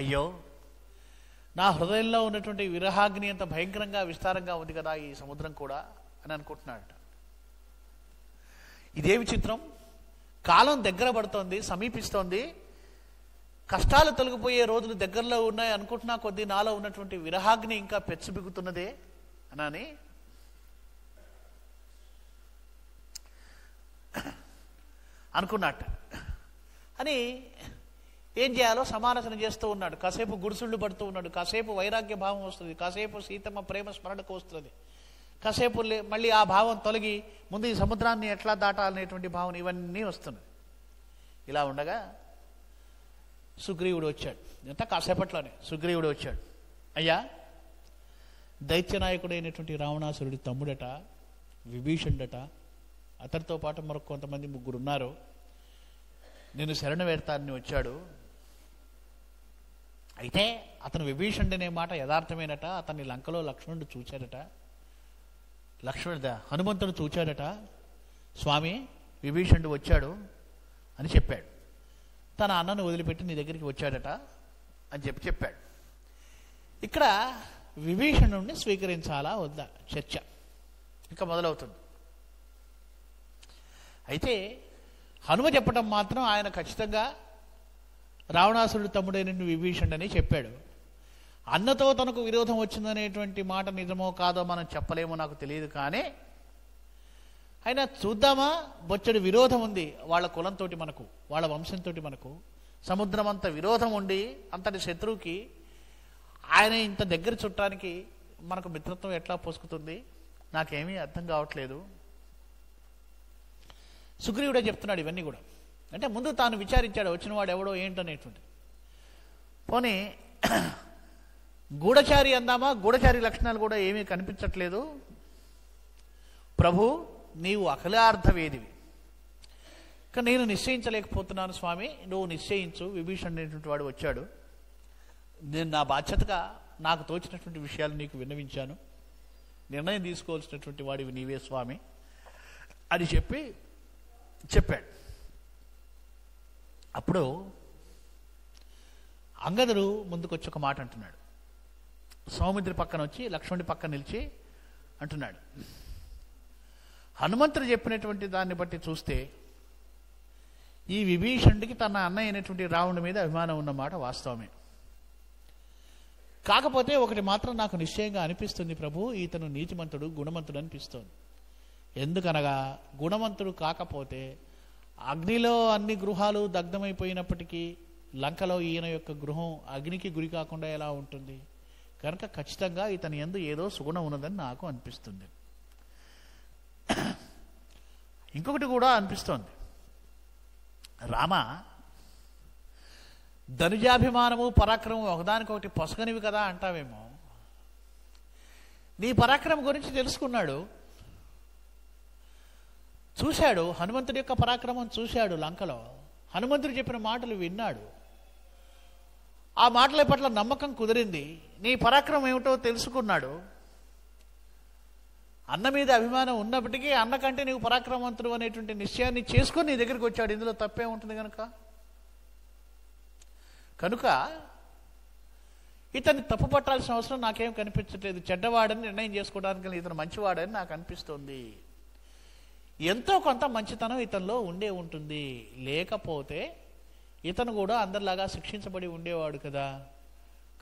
అయ్యో నా హృదయంలో ఉన్నటువంటి విరహాగ్ని అంత భయంకరంగా విస్తారంగా ఉంది కదా ఈ సముద్రం కూడా అని అనుకుంటున్నాడట. ఇదే విచిత్రం, కాలం దగ్గర పడుతోంది, సమీపిస్తోంది, కష్టాలు తొలగిపోయే రోజులు దగ్గరలో ఉన్నాయి అనుకుంటున్నా కొద్దీ నాలో ఉన్నటువంటి విరహాగ్ని ఇంకా పెచ్చుబిగుతున్నదే అని అనుకున్నట్ట. అని ఏం చేయాలో సమాలోచన చేస్తూ ఉన్నాడు. కాసేపు గుడిసుళ్ళు పడుతూ ఉన్నాడు, కాసేపు వైరాగ్య భావం వస్తుంది, కాసేపు సీతమ్మ ప్రేమ స్మరణకు వస్తుంది, కాసేపు మళ్ళీ ఆ భావం తొలగి ముందు ఈ సముద్రాన్ని ఎట్లా దాటాలనేటువంటి భావన ఇవన్నీ వస్తున్నాయి. ఇలా ఉండగా సుగ్రీవుడు వచ్చాడు. ఎంత కాసేపట్లోనే సుగ్రీవుడు వచ్చాడు. అయ్యా, దైత్యనాయకుడైనటువంటి రావణాసురుడి తమ్ముడట విభీషణుడట, అతనితో పాటు మరొక కొంతమంది ముగ్గురు ఉన్నారు, నేను శరణు వేడతానని వచ్చాడు. అయితే అతను విభీషణుడు అనే మాట యథార్థమేనట. అతన్ని లంకలో లక్ష్మణుడు చూచాడట, హనుమంతుడు చూచాడట. స్వామి, విభీషణుడు వచ్చాడు అని చెప్పాడు. తన అన్నను వదిలిపెట్టి నీ దగ్గరికి వచ్చాడట అని చెప్పాడు. ఇక్కడ విభీషణుడిని స్వీకరించాలా వద్దా చర్చ ఇక మొదలవుతుంది. అయితే హనుమ చెప్పడం మాత్రం ఆయన ఖచ్చితంగా రావణాసురుడి తమ్ముడైన విభీషణుడని చెప్పాడు. అన్నతో తనకు విరోధం వచ్చిందనేటువంటి మాట నిజమో కాదో మనం చెప్పలేమో నాకు తెలియదు. కానీ అయినా చూద్దామా, బొచ్చడి విరోధం ఉంది వాళ్ళ కులంతో మనకు, వాళ్ళ వంశంతో మనకు. సముద్రం అంత విరోధం ఉండి అంతటి శత్రువుకి ఆయన ఇంత దగ్గర చుట్టానికి మనకు మిత్రత్వం ఎట్లా పోసుకుతుంది, నాకేమీ అర్థం కావట్లేదు. సుగ్రీవుడే చెప్తున్నాడు ఇవన్నీ కూడా. అంటే ముందు తాను విచారించాడు వచ్చిన వాడు ఎవడో ఏంటనేటువంటి. పోనీ గూఢచారి అందామా, గూఢచారి లక్షణాలు కూడా ఏమీ కనిపించట్లేదు. ప్రభు, నీవు అఖిలార్థవేదివి, కానీ నేను నిశ్చయించలేకపోతున్నాను స్వామి, నువ్వు నిశ్చయించు. విభీషణుడు అనేటువంటి వాడు వచ్చాడు, నేను నా బాధ్యతగా నాకు తోచినటువంటి విషయాలు నీకు విన్నవించాను, నిర్ణయం తీసుకోవాల్సినటువంటి వాడివి నీవే స్వామి అని చెప్పాడు. అప్పుడు అంగదుడు ముందుకొచ్చి ఒక మాట అంటున్నాడు. సౌమిత్రి పక్కన వచ్చి లక్ష్మణుడి పక్కన నిలిచి అంటున్నాడు, హనుమంతుడు చెప్పినటువంటి దాన్ని బట్టి చూస్తే ఈ విభీషణుడికి తన అన్నయ్య అయినటువంటి రావణుడి మీద అభిమానం ఉన్నమాట వాస్తవమే. కాకపోతే ఒకటి మాత్రం నాకు నిశ్చయంగా అనిపిస్తుంది ప్రభు, ఇతను నీతిమంతుడు, గుణవంతుడు అనిపిస్తోంది. ఎందుకనగా గుణవంతుడు కాకపోతే అగ్నిలో అన్ని గృహాలు దగ్ధమైపోయినప్పటికీ లంకలో ఈయన యొక్క గృహం అగ్నికి గురి కాకుండా ఎలా ఉంటుంది? కనుక ఖచ్చితంగా ఇతని యందు ఏదో సుగుణం ఉన్నదని నాకు అనిపిస్తుంది. ఇంకొకటి కూడా అనిపిస్తోంది, రామ, ధనుజాభిమానము పరాక్రమం ఒకదానికొకటి పొసగనివి కదా అంటావేమో. నీ పరాక్రమం గురించి తెలుసుకున్నాడు, చూశాడు, హనుమంతుడి యొక్క పరాక్రమం చూశాడు లంకలో. హనుమంతుడు చెప్పిన మాటలు విన్నాడు, ఆ మాటల పట్ల నమ్మకం కుదిరింది. నీ పరాక్రమం ఏమిటో తెలుసుకున్నాడు. అన్న మీద అభిమానం ఉన్నప్పటికీ అన్న కంటే నీవు పరాక్రమవంతుడు అనేటువంటి నిశ్చయాన్ని చేసుకొని నీ దగ్గరికి వచ్చాడు. ఇందులో తప్పే ఉంటుంది కనుక ఇతన్ని తప్పు పట్టాల్సిన అవసరం నాకేం కనిపించట్లేదు. చెడ్డవాడని నిర్ణయం చేసుకోవడానికి ఇతను మంచివాడని నాకు అనిపిస్తుంది. ఎంతో కొంత మంచితనం ఇతనిలో ఉండే ఉంటుంది, లేకపోతే ఇతను కూడా అందరిలాగా శిక్షించబడి ఉండేవాడు కదా.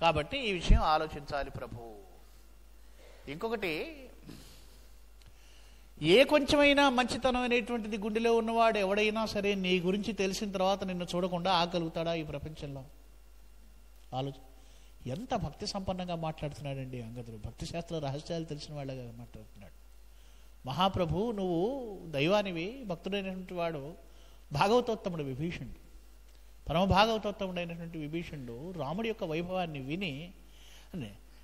కాబట్టి ఈ విషయం ఆలోచించాలి ప్రభు. ఇంకొకటి, ఏ కొంచెమైనా మంచితనం అనేటువంటిది గుండెలో ఉన్నవాడు ఎవడైనా సరే నీ గురించి తెలిసిన తర్వాత నిన్ను చూడకుండా ఆగలుగుతాడా ఈ ప్రపంచంలో? ఎంత భక్తి సంపన్నంగా మాట్లాడుతున్నాడండి అంగదుడు. భక్తి శాస్త్ర రహస్యాలు తెలిసిన వాళ్ళగా మాట్లాడుతున్నాడు. మహాప్రభు, నువ్వు దైవానివి, భక్తుడైనటువంటి వాడు, భాగవతోత్తముడు విభీషణుడు, పరమ భాగవతోత్తముడైనటువంటి విభీషణుడు రాముడి యొక్క వైభవాన్ని విని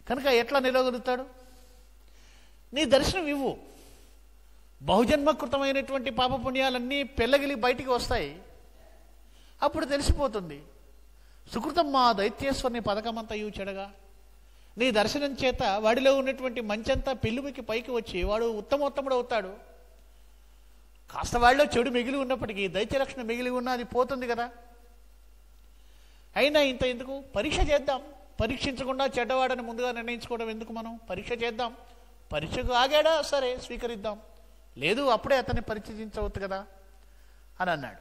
కనుక ఎట్లా నిలవగలుగుతాడు? నీ దర్శనం ఇవ్వు, బహుజన్మకృతమైనటువంటి పాపపుణ్యాలన్నీ పెళ్ళగిలి బయటికి వస్తాయి. అప్పుడు తెలిసిపోతుంది. సుకృతం మా దైత్యేశ్వరుని పథకమంతా ఇవి చెడగా, నీ దర్శనం చేత వాడిలో ఉన్నటువంటి మంచంతా పెళ్ళుమికి పైకి వచ్చి వాడు ఉత్తమోత్తముడు అవుతాడు. కాస్త వాడిలో చెడు మిగిలి ఉన్నప్పటికీ దైత్య లక్షణం మిగిలి ఉన్న అది పోతుంది కదా. అయినా ఇంత ఎందుకు? పరీక్ష చేద్దాం. పరీక్షించకుండా చెడ్డవాడని ముందుగా నిర్ణయించుకోవడం ఎందుకు? మనం పరీక్ష చేద్దాం. పరీక్షకు ఆగాడా సరే స్వీకరిద్దాం, లేదు అప్పుడే అతన్ని పరిచయించవచ్చు కదా అని అన్నాడు.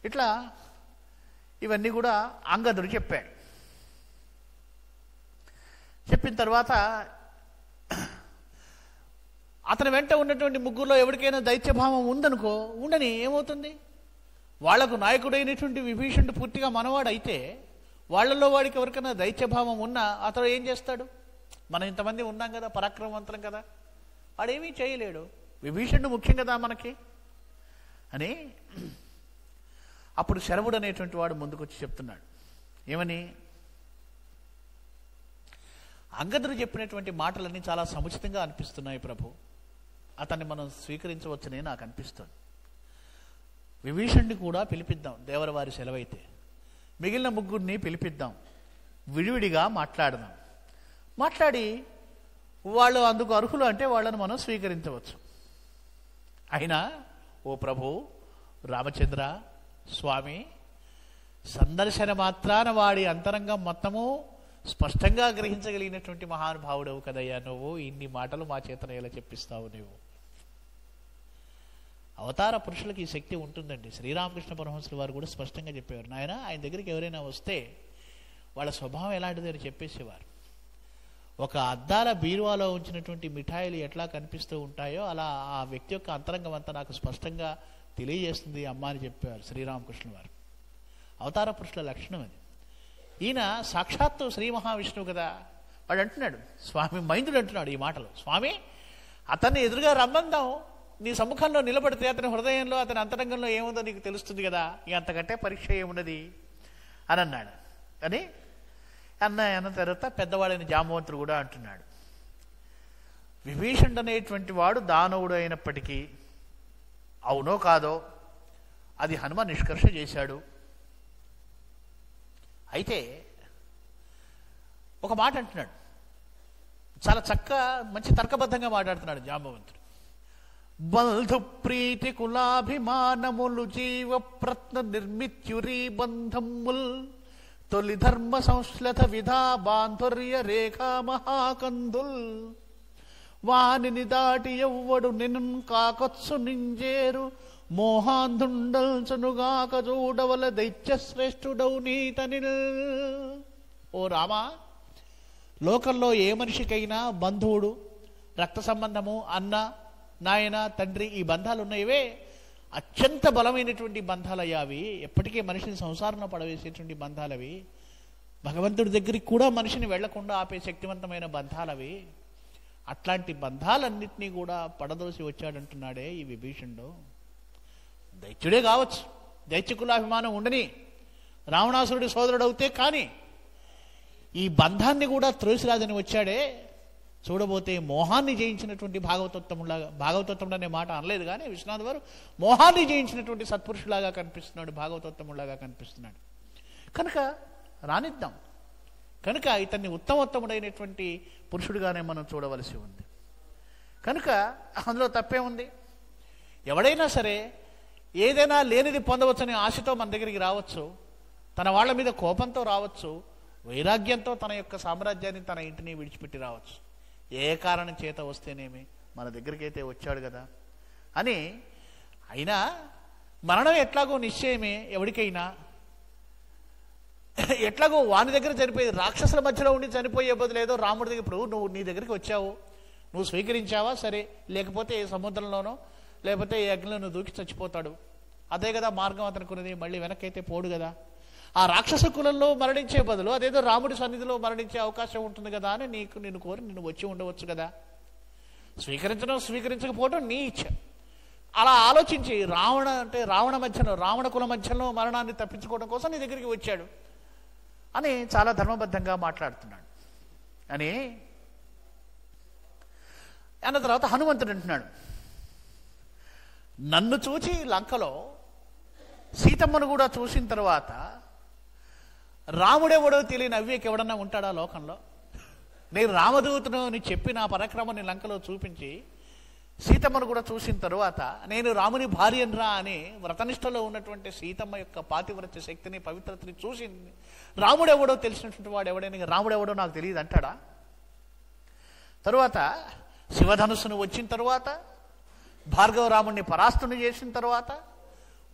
ఇట్లా ఇవన్నీ కూడా అంగదుడు చెప్పాడు. చెప్పిన తర్వాత అతని వెంట ఉన్నటువంటి ముగ్గురులో ఎవరికైనా దైత్యభావం ఉందనుకో, ఉండని, ఏమవుతుంది? వాళ్లకు నాయకుడైనటువంటి విభీషణుడు పూర్తిగా మనవాడు అయితే వాళ్ళల్లో వాడికి ఎవరికైనా దైత్యభావం ఉన్నా అతడు ఏం చేస్తాడు? మనం ఇంతమంది ఉన్నాం కదా, పరాక్రమవంతులం కదా, వాడేమీ చేయలేడు. విభీషణుడు ముఖ్యం కదా మనకి అని అప్పుడు శరవుడు అనేటువంటి వాడు ముందుకొచ్చి చెప్తున్నాడు. ఏమని? అంగదుడు చెప్పినటువంటి మాటలన్నీ చాలా సముచితంగా అనిపిస్తున్నాయి ప్రభు, అతన్ని మనం స్వీకరించవచ్చని నాకు అనిపిస్తుంది. విభీషణుడిని కూడా పిలిపిద్దాం, దేవరవారి సెలవైతే మిగిలిన ముగ్గురిని పిలిపిద్దాం, విడివిడిగా మాట్లాడదాం. మాట్లాడి వాళ్ళు అందుకు అర్హులు అంటే వాళ్ళని మనం స్వీకరించవచ్చు. అయినా ఓ ప్రభు రామచంద్ర స్వామి, సందర్శన మాత్రాన వాడి అంతరంగం మొత్తము స్పష్టంగా గ్రహించగలిగినటువంటి మహానుభావుడవు కదయ్యా నువ్వు. ఇన్ని మాటలు మా చేతన ఎలా చెప్పిస్తావు నువ్వు? అవతార పురుషులకి ఈ శక్తి ఉంటుందండి. శ్రీరామకృష్ణ పరమహంసుల వారు కూడా స్పష్టంగా చెప్పేవారు. నాయన ఆయన దగ్గరికి ఎవరైనా వస్తే వాళ్ళ స్వభావం ఎలాంటిది అని చెప్పేసేవారు. ఒక అద్దాల బీరువాలో ఉంచినటువంటి మిఠాయిలు ఎట్లా కనిపిస్తూ ఉంటాయో అలా ఆ వ్యక్తి యొక్క అంతరంగం అంతా నాకు స్పష్టంగా తెలియజేస్తుంది అమ్మ అని చెప్పేవారు శ్రీరామకృష్ణ వారు. అవతార పురుషుల లక్షణం అది. ఈయన సాక్షాత్తు శ్రీ మహావిష్ణువు కదా. వాడు అంటున్నాడు, స్వామి మైందుడు అంటున్నాడు ఈ మాటలు, స్వామి అతన్ని ఎదురుగా రమ్మందాం, నీ సముఖంలో నిలబడితే అతని హృదయంలో అతని అంతరంగంలో ఏముందో నీకు తెలుస్తుంది కదా, ఇక అంతకంటే పరీక్ష ఏమున్నది అని అన్నాడు. అని అన్న తర్వాత పెద్దవాడైన జాంబవంతుడు కూడా అంటున్నాడు, విభీషణుడు అనేటువంటి వాడు దానవుడు అయినప్పటికీ అవునో కాదో అది హనుమ నిష్కర్ష చేశాడు. అయితే ఒక మాట అంటున్నాడు, చాలా చక్కగా మంచి తర్కబద్ధంగా మాట్లాడుతున్నాడు జాంబవంతుడు. బంధు ప్రీతి కులాభిమానములు జీవ ప్రత్న నిర్మిత్యురీ బంధముల్ తొలి ధర్మ సంశ్లత విధా బాంధుర్య రేఖా మహాకందుల్ వానిని దాటి ఎవ్వడు నిన్ను కాకొత్సు నింజేరు మోహాంధుండల్చనుగాక చూడవల దైత్య శ్రేష్ఠుడవు నీతనిల్. ఓ రామా, లోకంలో ఏ మనిషికైనా బంధువుడు, రక్త సంబంధము, అన్న, నాయన, తండ్రి, ఈ బంధాలు ఉన్నాయివే అత్యంత బలమైనటువంటి బంధాలయ్యా అవి. ఎప్పటికీ మనిషిని సంసారంలో పడవేసేటువంటి బంధాలవి. భగవంతుడి దగ్గరికి కూడా మనిషిని వెళ్లకుండా ఆపే శక్తివంతమైన బంధాలవి. అట్లాంటి బంధాలన్నింటినీ కూడా పడదోసి వచ్చాడంటున్నాడే ఈ విభీషణుడు. దైత్యుడే కావచ్చు, దైత్యకులాభిమానం ఉండని, రావణాసురుడి సోదరుడు అవుతే కానీ ఈ బంధాన్ని కూడా త్రోసిరాజని వచ్చాడే. చూడబోతే మోహాన్ని జయించినటువంటి భాగవతోత్తముడు అనే మాట అనలేదు కానీ విశ్వనాథ్ వారు మోహాన్ని జయించినటువంటి సత్పురుషులాగా కనిపిస్తున్నాడు, భాగవతోత్తములాగా కనిపిస్తున్నాడు. కనుక రానిద్దాం. కనుక ఇతన్ని ఉత్తమోత్తముడైనటువంటి పురుషుడిగానే మనం చూడవలసి ఉంది. కనుక అందులో తప్పే ఉంది. ఎవడైనా సరే ఏదైనా లేనిది పొందవచ్చని ఆశతో మన దగ్గరికి రావచ్చు, తన వాళ్ళ మీద కోపంతో రావచ్చు, వైరాగ్యంతో తన యొక్క సామ్రాజ్యాన్ని, తన ఇంటిని విడిచిపెట్టి రావచ్చు. ఏ కారణం చేత వస్తేనేమి మన దగ్గరికి అయితే వచ్చాడు కదా అని. అయినా మరణం ఎట్లాగో నిశ్చయమే ఎవరికైనా. ఎట్లాగో వాని దగ్గర చనిపోయేది, రాక్షసుల మధ్యలో ఉండి చనిపోయే బదులు ఏదో రాముడి దగ్గర, ఇప్పుడు నువ్వు నీ దగ్గరికి వచ్చావు, నువ్వు స్వీకరించావా సరే, లేకపోతే ఏ సముద్రంలోనో లేకపోతే ఏ అగ్నిలోనూ దూకి చచ్చిపోతాడు. అదే కదా మార్గం అతనుకున్నది, మళ్ళీ వెనకైతే పోడు కదా. ఆ రాక్షస కులంలో మరణించే బదులు అదేదో రాముడి సన్నిధిలో మరణించే అవకాశం ఉంటుంది కదా అని నిన్ను కోరి నిన్ను వచ్చి ఉండవచ్చు కదా. స్వీకరించడం స్వీకరించకపోవడం నీ ఇచ్చ. అలా ఆలోచించి రావణ కుల మధ్యలో మరణాన్ని తప్పించుకోవడం కోసం నీ దగ్గరికి వచ్చాడు అని చాలా ధర్మబద్ధంగా మాట్లాడుతున్నాడు అని అన్న తర్వాత హనుమంతుడు అంటున్నాడు, నన్ను చూచి లంకలో సీతమ్మను కూడా చూసిన తర్వాత రాముడెవడో తెలియని అవ్వేకి ఎవడన్నా ఉంటాడా లోకంలో? నేను రామదూతను అని చెప్పి నా పరాక్రమాన్ని లంకలో చూపించి సీతమ్మను కూడా చూసిన తరువాత నేను రాముని భార్యన్రా అని వ్రతనిష్టలో ఉన్నటువంటి సీతమ్మ యొక్క పాతివ్రత్య శక్తిని పవిత్రతని చూసి రాముడెవడో తెలిసినటువంటి వాడు ఎవడైనా రాముడెవడో నాకు తెలియదు అంటాడా? తరువాత శివధనుస్సును వచ్చిన తరువాత భార్గవ రాముడిని పరాస్తుని చేసిన తర్వాత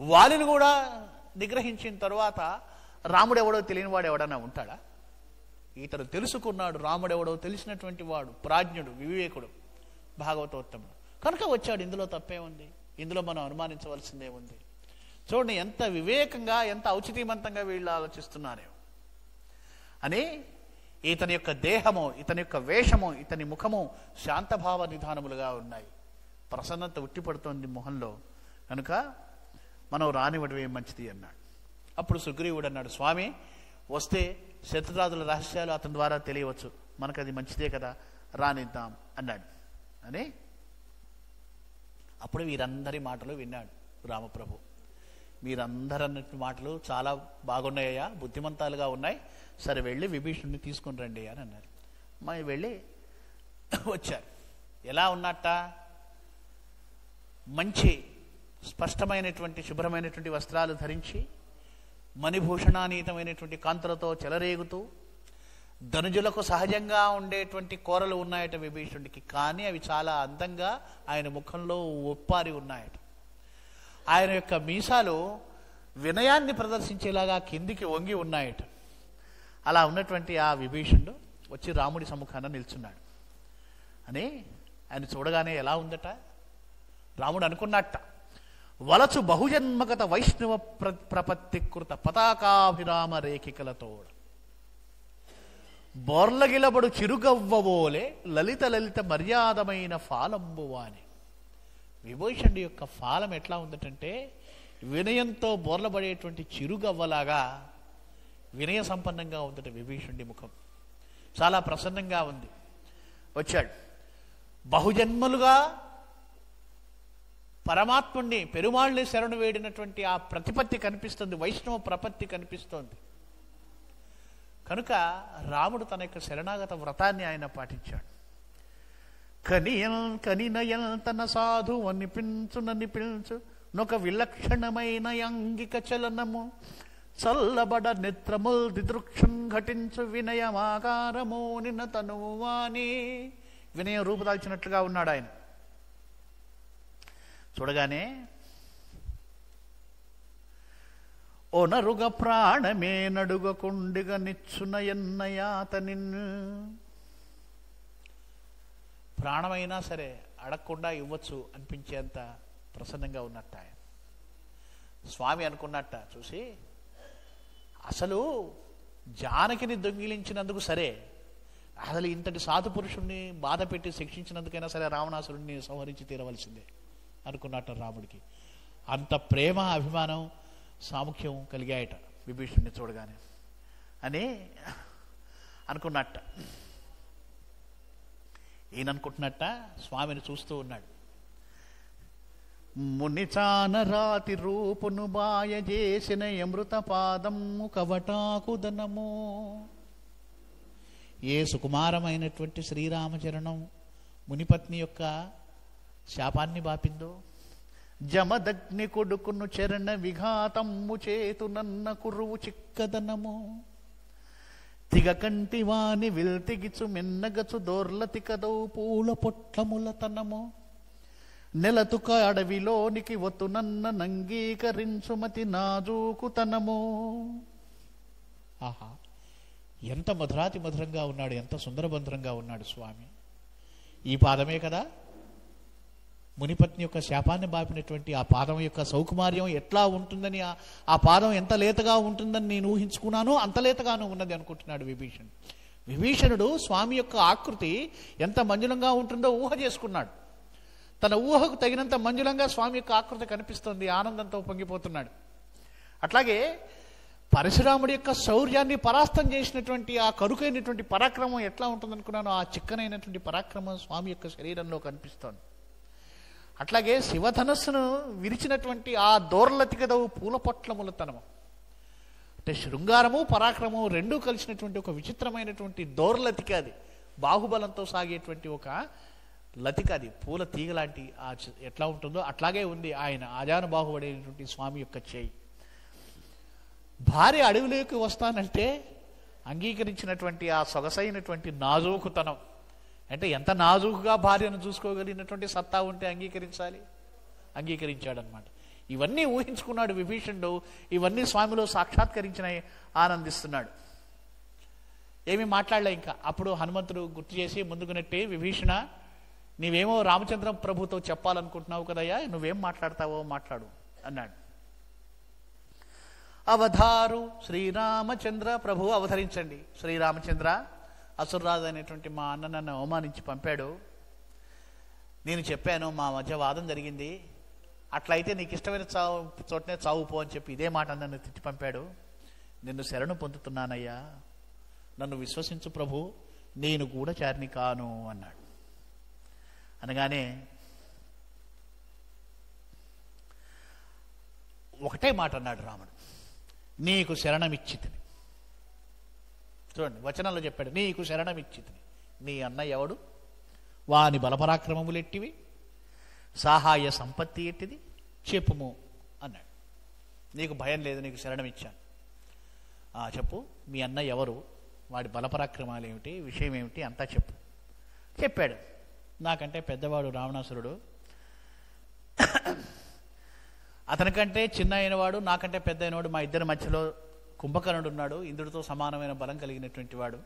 వాలిని కూడా నిగ్రహించిన తరువాత రాముడెవడో తెలియని వాడు ఎవడన్నా ఉంటాడా? ఇతడు తెలుసుకున్నాడు, రాముడెవడో తెలిసినటువంటి వాడు, ప్రాజ్ఞుడు, వివేకుడు, భాగవతోత్తముడు కనుక వచ్చాడు. ఇందులో తప్పే ఉంది? ఇందులో మనం అనుమానించవలసిందే ఉంది. చూడండి ఎంత వివేకంగా, ఎంత ఔచితీమంతంగా వీళ్ళు ఆలోచిస్తున్నారే అని. ఇతని యొక్క దేహము, ఇతని యొక్క వేషము, ఇతని ముఖము శాంతభావ నిధానములుగా ఉన్నాయి. ప్రసన్నత ఉట్టిపడుతోంది మొహంలో. కనుక మనం రానివ్వడమే మంచిది అన్నాడు. అప్పుడు సుగ్రీవుడు అన్నాడు, స్వామి వస్తే శత్రురాజుల రహస్యాలు అతని ద్వారా తెలియవచ్చు, మనకు అది మంచిదే కదా, రానిద్దాం అన్నాడు అని. అప్పుడు వీరందరి మాటలు విన్నాడు రామప్రభు. మీరందరన్నట్టు మాటలు చాలా బాగున్నాయ్యా, బుద్ధిమంతాలుగా ఉన్నాయి, సరే వెళ్ళి విభీషణుని తీసుకుని రండి అని అన్నారు. మరి వెళ్ళి వచ్చారు. ఎలా ఉన్నట్ట? మంచి స్పష్టమైనటువంటి శుభ్రమైనటువంటి వస్త్రాలు ధరించి మణిభూషణానీతమైనటువంటి కాంతులతో చెలరేగుతూ ధనుజులకు సహజంగా ఉండేటువంటి కోరలు ఉన్నాయట విభీషణుడికి. కానీ అవి చాలా అందంగా ఆయన ముఖంలో ఒప్పారి ఉన్నాయట. ఆయన యొక్క మీసాలు వినయాన్ని ప్రదర్శించేలాగా కిందికి వంగి ఉన్నాయట. అలా ఉన్నటువంటి ఆ విభీషణుడు వచ్చి రాముడి సముఖాన నిల్చున్నాడు అని. ఆయన చూడగానే ఎలా ఉందట? రాముడు అనుకున్నట్ట, వలచు బహుజన్మగత వైష్ణవ ప్రపత్తికృత పతాకాభిరామ రేఖికలతోడ బోర్లగిలబడు చిరుగవ్వబోలే లలిత లలిత మర్యాదమైన ఫాలంబువాని. విభీషణుడి యొక్క ఫాలం ఎట్లా ఉందటంటే వినయంతో బోర్లబడేటువంటి చిరుగవ్వలాగా వినయ సంపన్నంగా ఉందట విభీషణుడి ముఖం. చాలా ప్రసన్నంగా ఉంది. వచ్చాడు. బహుజన్మలుగా పరమాత్ముణ్ణి పెరుమాళ్ళని శరణు వేడినటువంటి ఆ ప్రతిపత్తి కనిపిస్తుంది, వైష్ణవ ప్రపత్తి కనిపిస్తోంది. కనుక రాముడు తన యొక్క శరణాగత వ్రతాన్ని ఆయన పాటించాడు. కనినయల్ తన సాధు అనిపించు నొక విలక్షణమైన యాంగిక చలనము చల్లబడ నేత్రముల్ దిదృక్షం ఘటించు వినయమాకారము నిన్న తనువాని. వినయం రూపుదాల్చినట్లుగా ఉన్నాడు ఆయన. చూడగానే ఓనరుగ ప్రాణమే నడుగకుండిగ నిచ్చున ఎన్నయాతని. ప్రాణమైనా సరే అడగకుండా ఇవ్వచ్చు అనిపించేంత ప్రసన్నంగా ఉన్నట్ట ఆయన. స్వామి అనుకున్నట్ట చూసి, అసలు జానకిని దొంగిలించినందుకు సరే, అసలు ఇంతటి సాధు పురుషుణ్ణి బాధ పెట్టి శిక్షించినందుకైనా సరే రావణాసురుణ్ణి సంహరించి తీరవలసిందే అనుకున్నట్ట రాముడికి. అంత ప్రేమ, అభిమానం, సాముఖ్యం కలిగాయట విభీషణుని చూడగానే అని అనుకున్నట్ట. ఈయన అనుకుంటున్నట్ట స్వామిని చూస్తూ ఉన్నాడు. మునిచానరాతి రూపును బాయ చేసిన అమృత పాదము కవటాకుదనము. ఏ సుకుమారమైనటువంటి శ్రీరామచరణం మునిపత్ని యొక్క శాపాన్ని బాపిందో, జమదగ్ని కొడుకును చరణ విఘాతమ్ము చేతునన్న కురువు చిక్కదనము. తిగకంటి వాని విల్తిగిచు మెన్నగచు దోర్లతికదౌ పూల పొట్లములతనము. నెలతుక అడవిలోనికి వతునన్న నంగీకరించుమతి నాజూకుతనము. ఆహా, ఎంత మధురాతి మధురంగా ఉన్నాడు, ఎంత సుందరబంధరంగా ఉన్నాడు స్వామి. ఈ పాదమే కదా మునిపత్ని యొక్క శాపాన్ని బాపినటువంటి ఆ పాదం యొక్క సౌకుమార్యం ఎట్లా ఉంటుందని, ఆ పాదం ఎంత లేతగా ఉంటుందని నేను ఊహించుకున్నానో అంత లేతగానూ ఉన్నది అనుకుంటున్నాడు విభీషణుడు స్వామి యొక్క ఆకృతి ఎంత మంజులంగా ఉంటుందో ఊహ చేసుకున్నాడు. తన ఊహకు తగినంత మంజులంగా స్వామి యొక్క ఆకృతి కనిపిస్తుంది. ఆనందంతో పొంగిపోతున్నాడు. అట్లాగే పరశురాముడి యొక్క శౌర్యాన్ని పరాస్తం చేసినటువంటి ఆ కరుకైనటువంటి పరాక్రమం ఎట్లా ఉంటుందనుకున్నాను, ఆ చిక్కనైనటువంటి పరాక్రమం స్వామి యొక్క శరీరంలో కనిపిస్తోంది. అట్లాగే శివధనస్సును విరిచినటువంటి ఆ దోర్లతికదవు పూలపట్లములతనము, అంటే శృంగారము పరాక్రమము రెండూ కలిసినటువంటి ఒక విచిత్రమైనటువంటి దోర్లతిక. అది బాహుబలంతో సాగేటువంటి ఒక లతిక, అది పూల తీగ లాంటి ఎట్లా ఉంటుందో అట్లాగే ఉంది ఆయన ఆజానుబాహువడైనటువంటి స్వామి యొక్క చేయి. భార్య అడవిలోకి వస్తానంటే అంగీకరించినటువంటి ఆ సొగసైనటువంటి నాజూకుతనం, అంటే ఎంత నాజూకుగా భార్యను చూసుకోగలిగినటువంటి సత్తా ఉంటే అంగీకరించాడనమాట. ఇవన్నీ ఊహించుకున్నాడు విభీషణుడు. ఇవన్నీ స్వామిలో సాక్షాత్కరించిన ఆనందిస్తున్నాడు. ఏమీ మాట్లాడలే ఇంకా. అప్పుడు హనుమంతుడు గుర్తు చేసి ముందుకు నెట్టి, విభీషణ నీవేమో రామచంద్ర ప్రభుతో చెప్పాలనుకుంటున్నావు కదయ్యా, నువ్వేం మాట్లాడతావో మాట్లాడు అన్నాడు. అవధారు శ్రీరామచంద్ర, ప్రభు అవతరించండి. శ్రీరామచంద్ర, అసురరాజు అనేటువంటి మా అన్న నన్ను అవమానించి పంపాడు. నేను చెప్పాను మా మధ్య వాదం జరిగింది, అట్లయితే నీకు ఇష్టమైన చోటనే చావుపో అని చెప్పి ఇదే మాట నన్ను తిట్టి పంపాడు. నిన్ను శరణు పొందుతున్నానయ్యా, నన్ను విశ్వసించు ప్రభు, నేను గూఢచారిని కాను అన్నాడు. అనగానే ఒకటే మాట అన్నాడు రాముడు, నీకు శరణమిచ్చితిని. చూడండి వచనంలో చెప్పాడు, నీకు శరణమిచ్చితిని. నీ అన్న ఎవడు, వాని బలపరాక్రమములు ఎట్టివి, సహాయ సంపత్తి ఎట్టిది చెప్పుము అన్నాడు. నీకు భయం లేదు, నీకు శరణమిచ్చాను. చెప్పు, మీ అన్న ఎవరు, వాడి బలపరాక్రమాలు ఏమిటి, విషయం ఏమిటి అంతా చెప్పు. చెప్పాడు. నాకంటే పెద్దవాడు రావణాసురుడు, అతనికంటే చిన్న అయినవాడు నాకంటే పెద్ద అయినవాడు, మా ఇద్దరి మధ్యలో కుంభకర్ణుడు ఉన్నాడు, ఇంద్రుడితో సమానమైన బలం కలిగినటువంటి వాడు.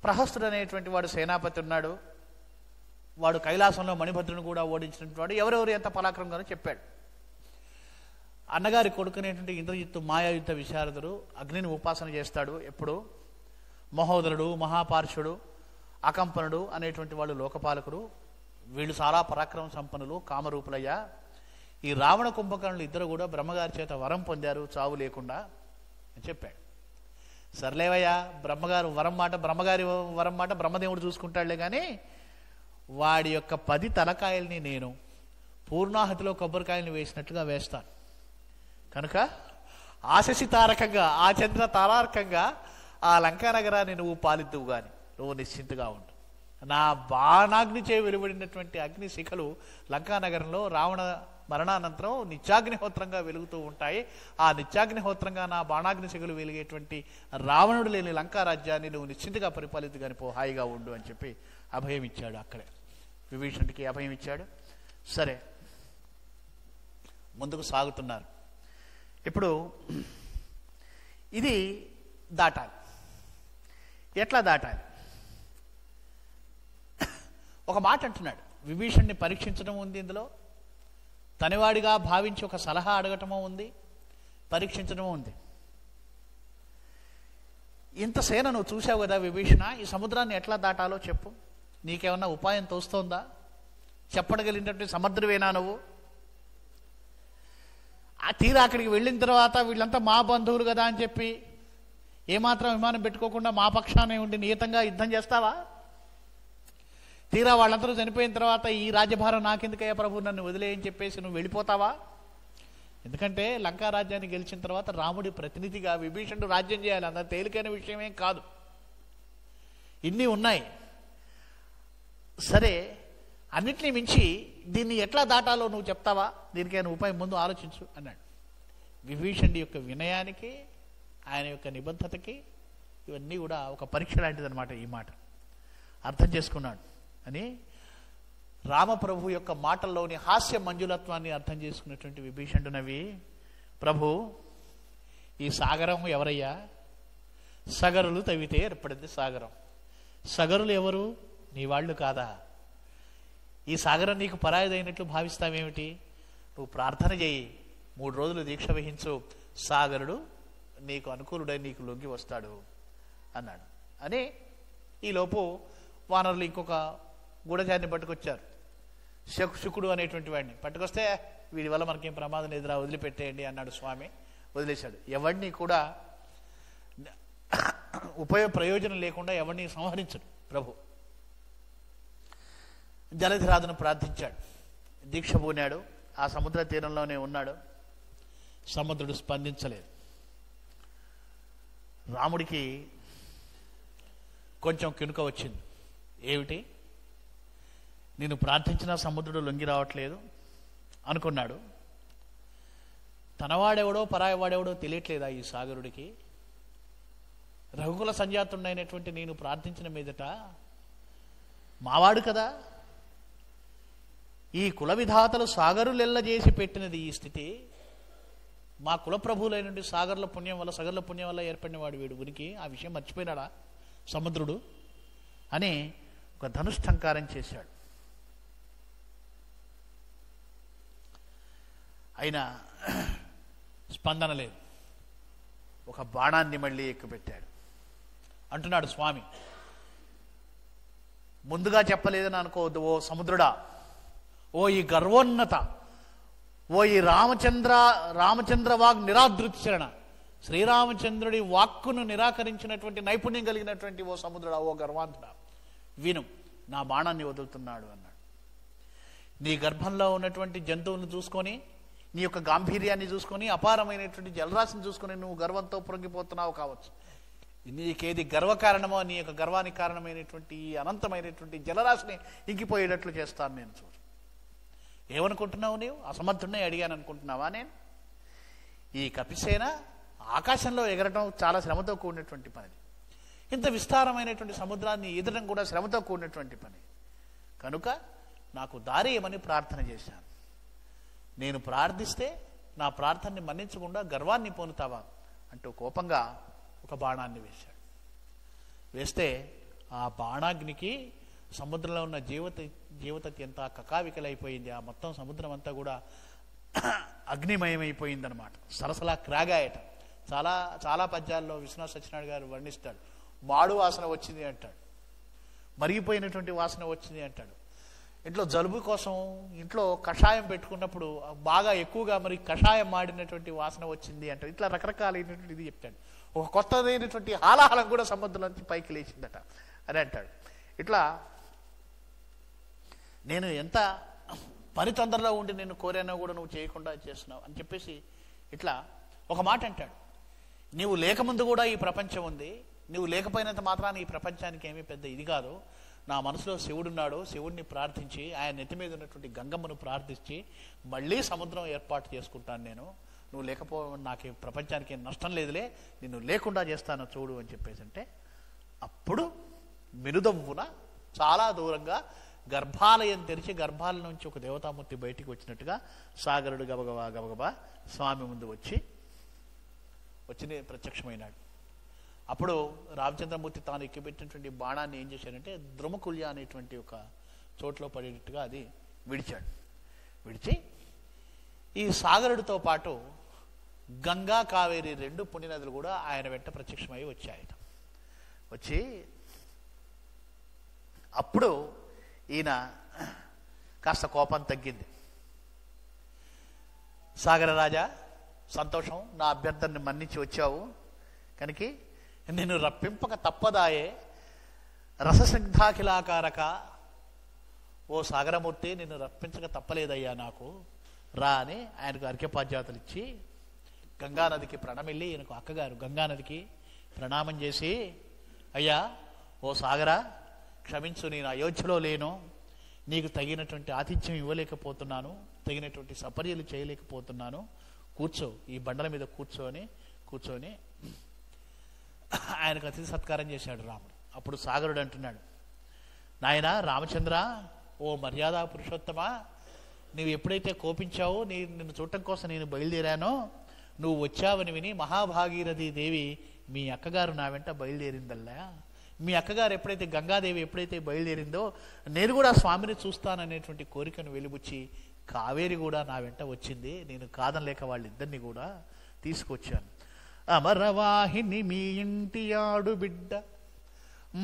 ప్రహస్తుడు అనేటువంటి వాడు సేనాపతి ఉన్నాడు, వాడు కైలాసంలో మణిభద్రుని కూడా ఓడించినటువంటి వాడు. ఎవరెవరు ఎంత పరాక్రమంగానో చెప్పాడు. అన్నగారి కొడుకునేటువంటి ఇంద్రజిత్తు మాయాయుద్ధ విశారదుడు, అగ్నిని ఉపాసన చేస్తాడు ఎప్పుడు. మహోదరుడు, మహాపార్షుడు, అకంపనుడు అనేటువంటి వాళ్ళు లోకపాలకుడు. వీళ్ళు చాలా పరాక్రమ సంపన్నులు, కామరూపులయ్యా. ఈ రావణ కుంభకర్ణులు ఇద్దరు కూడా బ్రహ్మగారి చేత వరం పొందారు చావు లేకుండా అని చెప్పాడు. సర్లేవయ్యా, బ్రహ్మగారి వరం మాట బ్రహ్మదేవుడు చూసుకుంటాడులే, కానీ వాడి యొక్క 10 తలకాయల్ని నేను పూర్ణాహతిలో కొబ్బరికాయల్ని వేసినట్లుగా వేస్తాను. కనుక ఆశసి తారకంగా, ఆ చంద్ర తారార్కంగా ఆ లంకానగరాన్ని నువ్వు పాలిద్దువు కానీ నువ్వు నిశ్చింతగా ఉండు. నా బాణాగ్ని చే వెలువడినటువంటి అగ్ని శిఖలు లంకానగరంలో రావణ మరణానంతరం నిత్యాగ్నిహోత్రంగా వెలుగుతూ ఉంటాయి. ఆ నిత్యాగ్నిహోత్రంగా నా బాణాగ్ని శిఖలు వెలిగేటువంటి రావణుడు లేని లంకా రాజ్యాన్ని నువ్వు నిశ్చింతగా పరిపాలిద్దు కానీ పో, హాయిగా ఉండు అని చెప్పి అభయం ఇచ్చాడు. అక్కడే విభీషణుడికి అభయం ఇచ్చాడు. సరే, ముందుకు సాగుతున్నారు. ఇప్పుడు ఇది దాటాలి. ఎట్లా దాటాలి? ఒక మాట అంటున్నాడు, విభీషణ్ణి పరీక్షించడం ఉంది ఇందులో, తనివాడిగా భావించి ఒక సలహా అడగటమో ఉంది, పరీక్షించడమో ఉంది. ఇంత సేన నువ్వు చూసావు కదా విభీషణ, ఈ సముద్రాన్ని ఎట్లా దాటాలో చెప్పు. నీకేమన్నా ఉపాయం తోస్తోందా? చెప్పడగలిగినటువంటి సమర్థుడివేనా నువ్వు? ఆ తీరా అక్కడికి వెళ్ళిన తర్వాత వీళ్ళంతా మా బంధువులు కదా అని చెప్పి ఏమాత్రం విమానం పెట్టుకోకుండా మా పక్షానే ఉండి నియతంగా యుద్ధం చేస్తావా? తీరా వాళ్ళందరూ చనిపోయిన తర్వాత ఈ రాజ్యభారం నాకెందుకయ్యా ప్రభు, నన్ను వదిలేయని చెప్పేసి నువ్వు వెళ్ళిపోతావా? ఎందుకంటే లంకా రాజ్యాన్ని గెలిచిన తర్వాత రాముడి ప్రతినిధిగా విభీషణుడు రాజ్యం చేయాలి. అంత తేలికైన విషయమేం కాదు. ఇన్ని ఉన్నాయి. సరే, అన్నిటినీ మించి దీన్ని ఎట్లా దాటాలో నువ్వు చెప్తావా? దీనికైనా ఉపాయం ముందు ఆలోచించు అన్నాడు. విభీషణుడి యొక్క వినయానికి, ఆయన యొక్క నిబద్ధతకి ఇవన్నీ కూడా ఒక పరీక్ష లాంటిది అనమాట. ఈ మాట అర్థం చేసుకున్నాడు అని రామప్రభు యొక్క మాటల్లోని హాస్య మంజులత్వాన్ని అర్థం చేసుకున్నటువంటి విభీషణుడు నవ్వి, ప్రభు, ఈ సాగరం ఎవరయ్యా? సగరులు తవ్వితే ఏర్పడింది సాగరం. సగరులు ఎవరు? నీ వాళ్ళు కాదా? ఈ సాగరం నీకు పరాయిదైనట్లు భావిస్తావేమిటి? నువ్వు ప్రార్థన చేయి, 3 రోజులు దీక్ష వహించు, సాగరుడు నీకు అనుకూలుడై నీకు లొంగి వస్తాడు అన్నాడు. అని ఈలోపు వానరులు ఇంకొక గూఢచారిని పట్టుకొచ్చారు, శుకుడు అనేటువంటి వాడిని పట్టుకొస్తే, వీడి వల్ల మనకేం ప్రమాదం లేదురా, వదిలిపెట్టేయండి అన్నాడు స్వామి. వదిలేశాడు. ఎవడిని కూడా ప్రయోజనం లేకుండా ఎవరిని సంహరించడు ప్రభు. జలధిరాజును ప్రార్థించాడు, దీక్ష పూనాడు, ఆ సముద్ర తీరంలోనే ఉన్నాడు. సముద్రుడు స్పందించలేదు. రాముడికి కొంచెం కినుక వచ్చింది. ఏమిటి, నేను ప్రార్థించిన సముద్రుడు లొంగి రావట్లేదు అనుకున్నాడు. తనవాడెవడో పరాయవాడెవడో తెలియట్లేదా ఈ సాగరుడికి? రఘుకుల సంజాతుడైనటువంటి నేను ప్రార్థించిన మీదట మావాడు కదా, ఈ కుల విధాతలు సాగరులెల్ల చేసి పెట్టినది ఈ స్థితి. మా కుల ప్రభువులైనటువంటి సగర్ల పుణ్యం వల్ల ఏర్పడిన వాడు వీడు ఉనికి. ఆ విషయం మర్చిపోయినాడా సముద్రుడు అని ఒక ధనుష్టంకారం చేశాడు. అయినా స్పందన లేదు. ఒక బాణాన్ని మళ్ళీ ఎక్కుపెట్టాడు. అంటున్నాడు స్వామి, ముందుగా చెప్పలేదని అనుకోవద్దు ఓ సముద్రుడా, ఓ ఈ గర్వోన్నత, ఓ ఈ రామచంద్ర వాగ్ నిరాదృతిచరణ, శ్రీరామచంద్రుడి వాక్కును నిరాకరించినటువంటి నైపుణ్యం కలిగినటువంటి ఓ సముద్రుడా, ఓ గర్వాంతుడా, విను, నా బాణాన్ని వదులుతున్నాడు అన్నాడు. నీ గర్భంలో ఉన్నటువంటి జంతువులను చూసుకొని, నీ యొక్క గాంభీర్యాన్ని చూసుకొని, అపారమైనటువంటి జలరాశిని చూసుకొని నువ్వు గర్వంతో పొంగిపోతున్నావు కావచ్చు. నీకేది గర్వకారణమో నీ యొక్క గర్వానికి కారణమైనటువంటి ఈ అనంతమైనటువంటి జలరాశిని ఇంకిపోయేటట్లు చేస్తాను నేను. చూడు, ఏమనుకుంటున్నావు నీవు? అసమర్థుడినే అడిగాను అనుకుంటున్నావా? నేను ఈ కపిసేన ఆకాశంలో ఎగరడం చాలా శ్రమతో కూడినటువంటి పని. ఇంత విస్తారమైనటువంటి సముద్రాన్ని ఈదడం కూడా శ్రమతో కూడినటువంటి పని. కనుక నాకు దారి ఏమని ప్రార్థన చేశాను. నేను ప్రార్థిస్తే నా ప్రార్థనని మన్నించకుండా గర్వాన్ని పొందుతావా అంటూ కోపంగా ఒక బాణాన్ని వేశాడు. వేస్తే ఆ బాణాగ్నికి సముద్రంలో ఉన్న జీవతకి ఎంత కకావికలైపోయింది. ఆ మొత్తం సముద్రం అంతా కూడా అగ్నిమయమైపోయిందనమాట. సరసలా క్రాగాయట. చాలా చాలా పద్యాల్లో విశ్వనాథ సత్యనారాయణ గారు వర్ణిస్తాడు. మాడు వాసన వచ్చింది అంటాడు, మరిగిపోయినటువంటి వాసన వచ్చింది అంటాడు. ఇంట్లో జలుబు కోసం ఇంట్లో కషాయం పెట్టుకున్నప్పుడు బాగా ఎక్కువగా మరి కషాయం మాడినటువంటి వాసన వచ్చింది అంటాడు. ఇట్లా రకరకాలైనటువంటి ఇది చెప్తాడు. ఒక కొత్తదైనటువంటి హాలాహలం కూడా సముద్రం నుంచి పైకి లేచిందట అని అంటాడు. ఇట్లా నేను ఎంత పని తొందరలో ఉండి నేను కోరానో కూడా నువ్వు చేయకుండా చేస్తున్నావు అని చెప్పేసి ఇట్లా ఒక మాట అంటాడు. నీవు లేకముందు కూడా ఈ ప్రపంచం ఉంది, నువ్వు లేకపోయినంత మాత్రాన ఈ ప్రపంచానికి ఏమీ పెద్ద ఇది కాదు. నా మనసులో శివుడున్నాడు, శివుడిని ప్రార్థించి ఆయన నెత్తి మీద ఉన్నటువంటి గంగమ్మను ప్రార్థించి మళ్ళీ సముద్రం ఏర్పాటు చేసుకుంటాను నేను. నువ్వు లేకపోవడం నాకు ప్రపంచానికి నష్టం లేదులే, నిన్ను లేకుండా చేస్తాను చూడు అని చెప్పేసి అంటే, అప్పుడు మెరుదవ్వున చాలా దూరంగా గర్భాలయం తెరిచి గర్భాల నుంచి ఒక దేవతామూర్తి బయటికి వచ్చినట్టుగా సాగరుడు గబగబా స్వామి ముందు వచ్చి ప్రత్యక్షమైనాడు. అప్పుడు రామచంద్రమూర్తి తాను ఎక్కిపెట్టినటువంటి బాణాన్ని ఏం చేశాడంటే ద్రుమకుల్య అనేటువంటి ఒక చోట్లో పడేటట్టుగా అది విడిచాడు. విడిచి ఈ సాగరుడితో పాటు గంగా కావేరి 2 పుణ్యనదులు కూడా ఆయన వెంట ప్రత్యక్షమై వచ్చాయట. వచ్చి అప్పుడు ఈయన కాస్త కోపం తగ్గింది. సాగరరాజా, సంతోషం, నా అభ్యర్థనని మన్నించి వచ్చావు కనుక నిన్ను రప్పింపక తప్పదాయే. రససిగ్ధాఖిలాకారక, ఓ సాగరమూర్తి, నిన్ను రప్పించక తప్పలేదయ్యా నాకు, రా అని ఆయనకు అర్ఘ్యపాద్యాతులు ఇచ్చి గంగానదికి ప్రణమిల్లి, ఈయనకు అక్కగారు గంగానదికి ప్రణామం చేసి, అయ్యా ఓ సాగరా, క్షమించు, నేను అయోధ్యలో లేను, నీకు తగినటువంటి ఆతిథ్యం ఇవ్వలేకపోతున్నాను, తగినటువంటి సపర్యలు చేయలేకపోతున్నాను, కూర్చో, ఈ బండల మీద కూర్చొని ఆయనకు అతిథి సత్కారం చేశాడు రాముడు. అప్పుడు సాగరుడు అంటున్నాడు, నాయన రామచంద్ర, ఓ మర్యాద పురుషోత్తమా, నువ్వు ఎప్పుడైతే కోపించావో, నిన్ను చూడటం కోసం నేను బయలుదేరానో, నువ్వు వచ్చావని విని మహాభాగీరథి దేవి మీ అక్కగారు నా వెంట బయలుదేరిందల్లా, మీ అక్కగారు ఎప్పుడైతే గంగాదేవి ఎప్పుడైతే బయలుదేరిందో నేను కూడా స్వామిని చూస్తాననేటువంటి కోరికను వెలిబుచ్చి కావేరి కూడా నా వెంట వచ్చింది. నేను కాదనలేక వాళ్ళిద్దరిని కూడా తీసుకొచ్చాను. అమరవాహిని మీ ఇంటి ఆడు బిడ్డ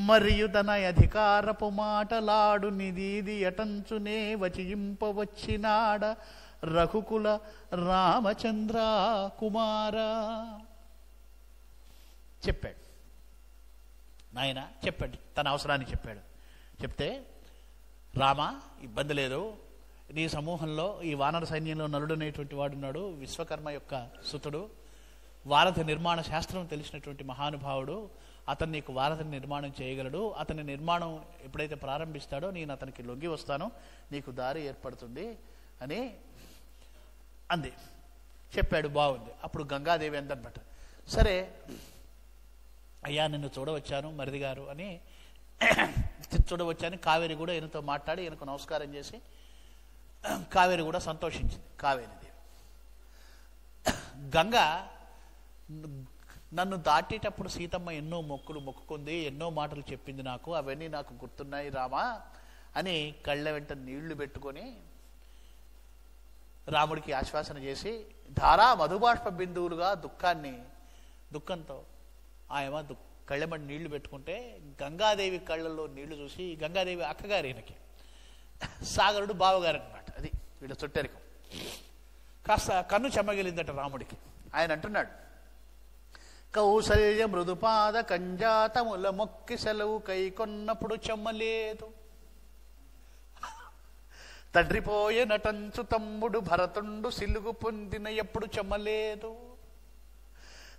మరియు తన అధికారపు మాటలాడు నిదీది అటంచునే వచింపవచ్చినాడ రఘుకుల రామచంద్ర కుమార. చెప్పాడు నాయన, చెప్పాడు, తన అవసరాన్ని చెప్పాడు. చెప్తే రామ, ఇబ్బంది లేదు, నీ సమూహంలో ఈ వానర సైన్యంలో నలుడు అనేటువంటి వాడున్నాడు, విశ్వకర్మ యొక్క సుతుడు, వారధి నిర్మాణ శాస్త్రం తెలిసినటువంటి మహానుభావుడు. అతను నీకు వారధిని నిర్మాణం చేయగలడు. అతని నిర్మాణం ఎప్పుడైతే ప్రారంభిస్తాడో నేను అతనికి లొంగి వస్తాను, నీకు దారి ఏర్పడుతుంది అని అంది. చెప్పాడు, బాగుంది. అప్పుడు గంగాదేవి అందనమాట, సరే అయ్యా నిన్ను చూడవచ్చాను మరిది గారు అని చూడవచ్చాను. కావేరి కూడా ఈయనతో మాట్లాడి ఈయనకు నమస్కారం చేసి కావేరి కూడా సంతోషించింది. కావేరిదేవి, గంగ నన్ను దాటేటప్పుడు సీతమ్మ ఎన్నో మొక్కులు మొక్కుకుంది, ఎన్నో మాటలు చెప్పింది నాకు, అవన్నీ నాకు గుర్తున్నాయి రామా అని కళ్ళ వెంట నీళ్లు పెట్టుకొని రాముడికి ఆశ్వాసన చేసి ధారా మధుబాష్ప బిందువులుగా దుఃఖంతో ఆయమ కళ్ళెమ్మడి నీళ్లు పెట్టుకుంటే గంగాదేవి కళ్ళల్లో నీళ్లు చూసి, గంగాదేవి అక్కగారు ఈయనకి, సాగరుడు బావగారు అనమాట, అది వీళ్ళ చుట్టరికం, కాస్త కన్ను చెమ్మగిలిందట రాముడికి. ఆయన అంటున్నాడు, కౌసల్య మృదుపాద కంజాతముల మొక్కి సెలవు కై కొన్నప్పుడు చెమ్మలేదు, తండ్రిపోయే నటంచు తమ్ముడు భరతుండు సిలుగు పొందిన ఎప్పుడు చెమ్మలేదు,